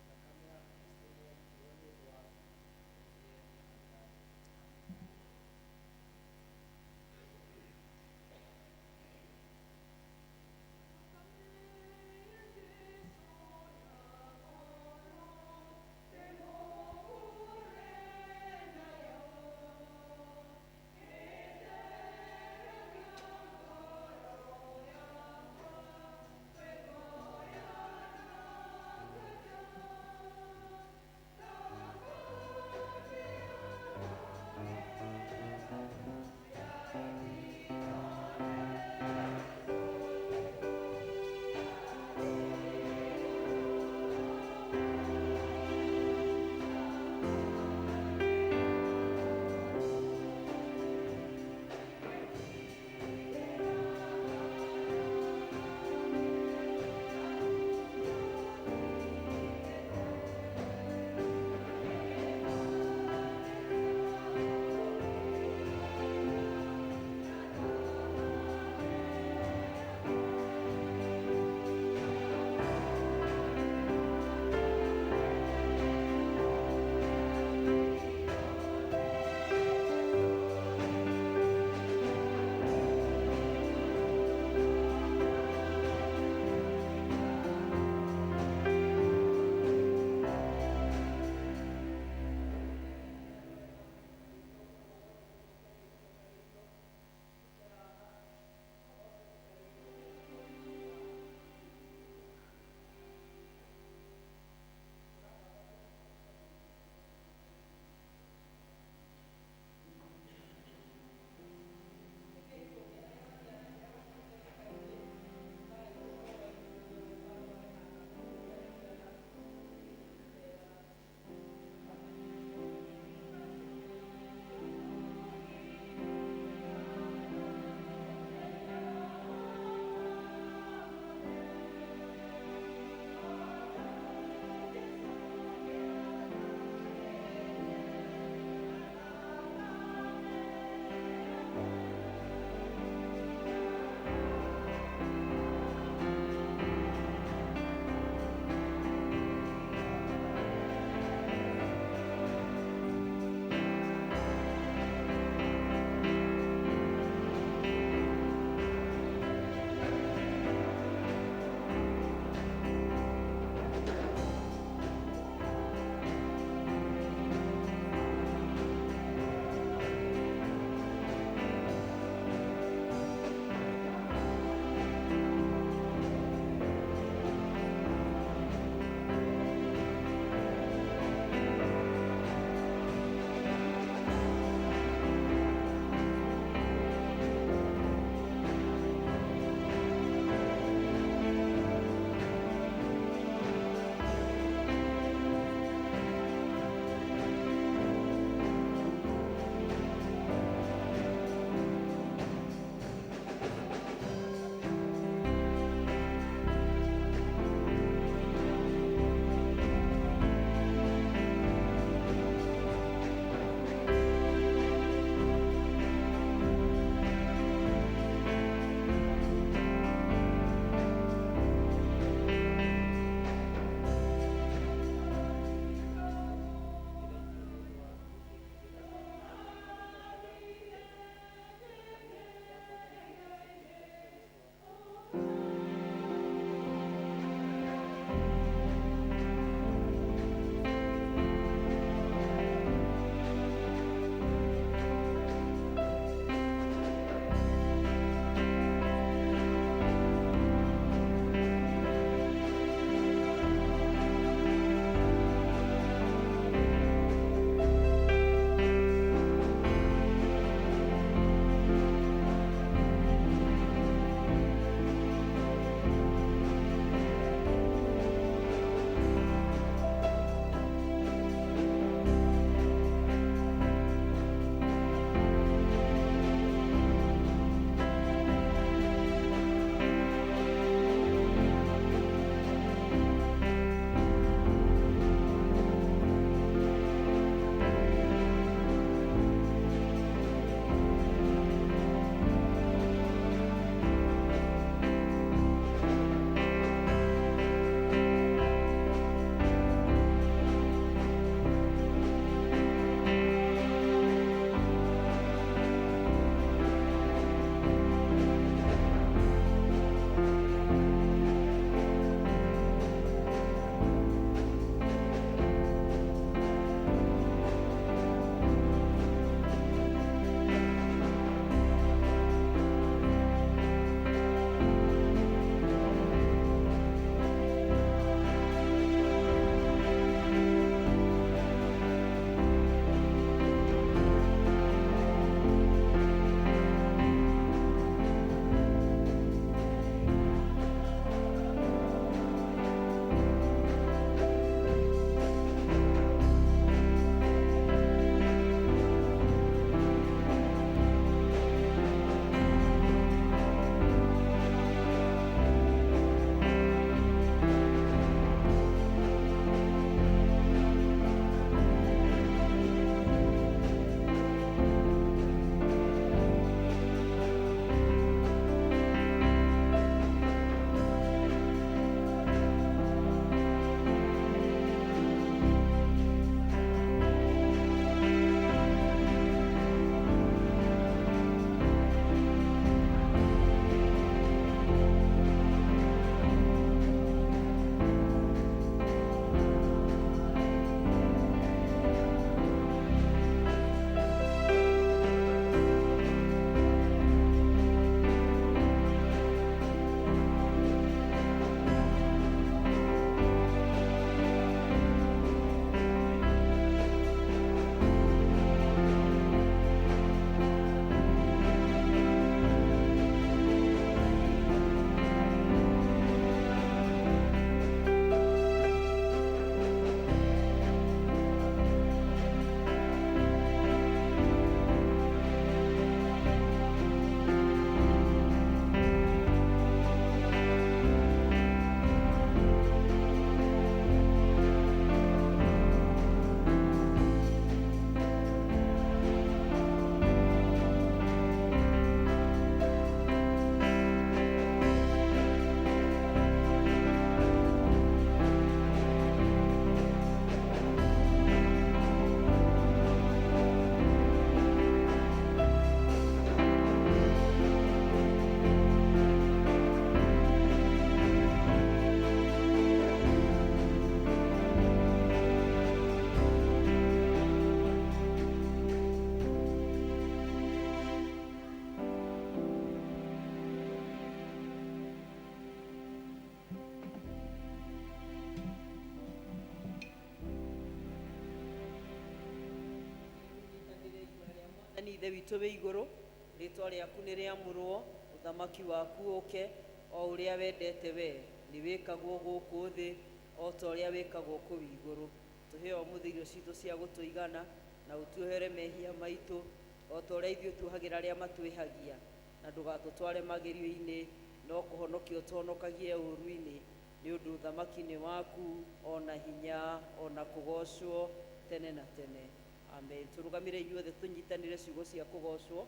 ithe witũ wĩ igũrũ, rĩtwa rĩaku nĩ rĩamũrwo, ũthamaki waku ũke, o ũrĩa wendete we nĩ wĩkagwo gũkũ thĩ o ta ũrĩa wĩkagwo kũu igũrũ. Tũhe ũmũthĩ irio citũ cia gũtũigana, na ũtuohere mehia maitũ o ta ũrĩa ithuĩ tuohagĩra arĩa matwĩhagia, na ndũgatũtware magerio-inĩ, no kũhonokia ũtũhonokagie ũũru-inĩ, nĩ ũndũ ũthamaki nĩ waku, ona hinya, ona kũgocwo tene na tene. Amen. Tũrũgamire inyuothe tũnyitanĩre ciugo cia kũgocwo.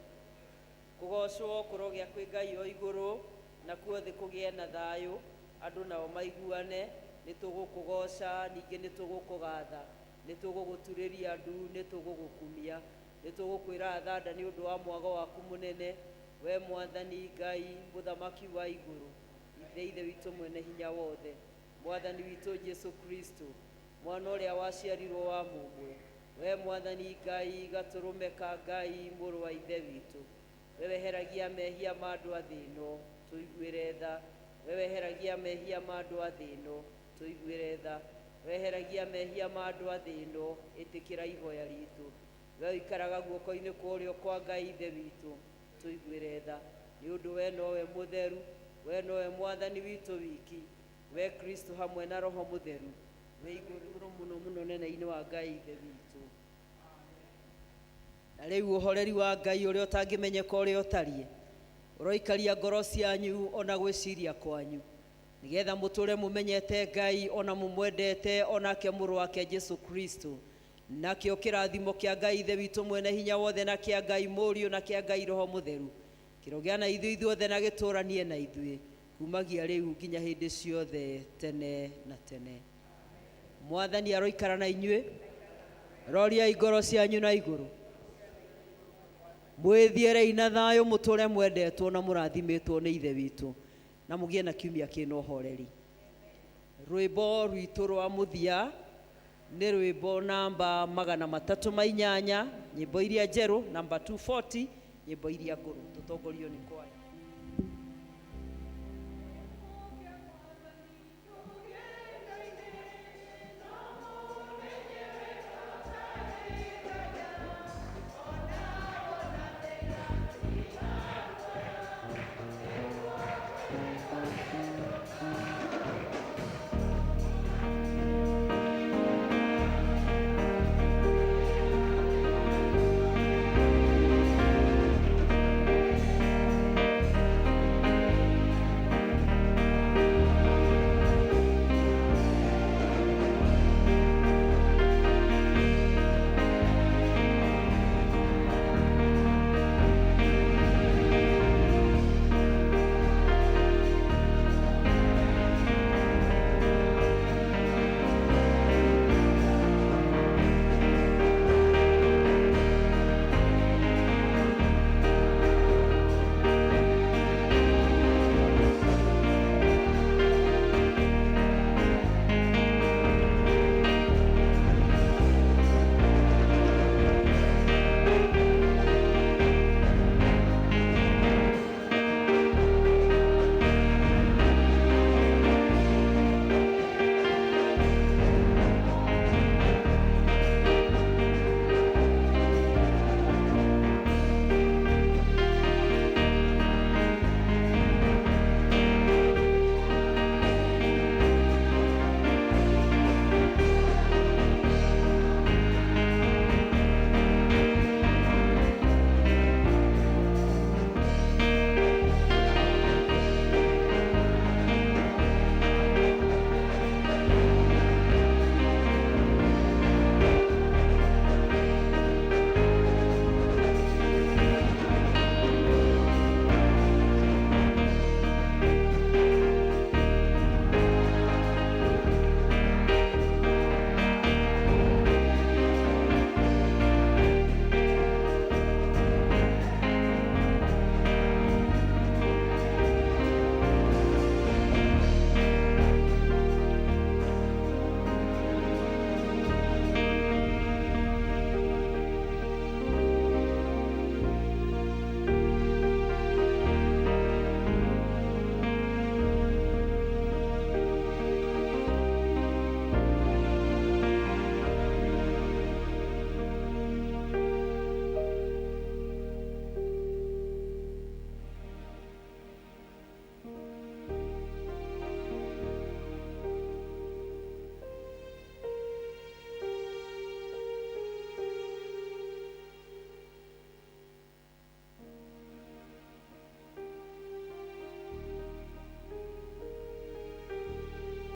Kũgocwo kũrogĩa kwĩ Ngai o igũrũ, na kuothe kũgĩe na thayũ, andũ nao maiguane. Nĩ tũgũkũgoca, ningĩ nĩ tũgũkũgatha, nĩ tũgũgũturĩria ndu, nĩ tũgũgũkumia, nĩ tũgũkwĩra thanda nĩ ũndũ wa mwago waku mũnene, we Mwathani Ngai mũthamaki wa igũrũ, ithe witũ mwene hinya wothe, Mwathani witũ Jesu Kristo, mwana ũrĩa waciarirwo wa mũmwe, we Mwathani Ngai gatũrũme ka Ngai, mũrũ wa ithe witũ, we weheragia mehia ma andũ a thĩ ĩno, tũiguĩre tha, we weheragia mehia ma andũ a thĩ ĩno, tũiguĩre tha, weheragia mehia ma andũ a thĩ ĩno, ĩtĩkĩra ihoya ritũ, we ũikaraga guoko-inĩ kwa ũrĩo kwa Ngai ithe witũ, tũiguĩre tha, nĩ ũndũ we nowe mũtheru, we nowe Mwathani witũ wiki, we Kristo hamwe na Roho Mũtheru, we igũrũ mũno mũno nene-inĩ wa Ngai ithe witũ. Na rĩu ũhoreri wa Ngai ũrĩa ũtangĩmenyeka ũrĩa ũtariĩ, ũroikaria ngoro cianyu ona gwĩciria kwanyu, nĩgetha mũtũre mũmenyete Ngai ona mũmwendete, onake mũrũ wake Jesu Kristo, nakĩo kĩrathimo kĩa Ngai ithe witũ mwene hinya wothe, na kĩa Ngai Mũriũ, na kĩa Ngai Roho Mũtheru, kĩrogĩa na ithuĩ ithuothe na gĩtũranie na ithuĩ kumagia rĩu nginya hĩndĩ ciothe tene na tene. Mwathani aroikara na inyuĩ, roriai ngoro cianyu na igũrũ, mwĩthiĩrei na thayũ, mũtũre mwendetwo na mũrathimĩtwo nĩ ithe witũ, na mũgĩe na kiumia kĩna ũhoreri. Rwĩmbo rwitũ rwa mũthia nĩ rwĩmbo namba 308, nyĩmbo iria njerũ, namba 240, nyĩmbo iria ngũrũ. Tũtongorio nĩ kwaya.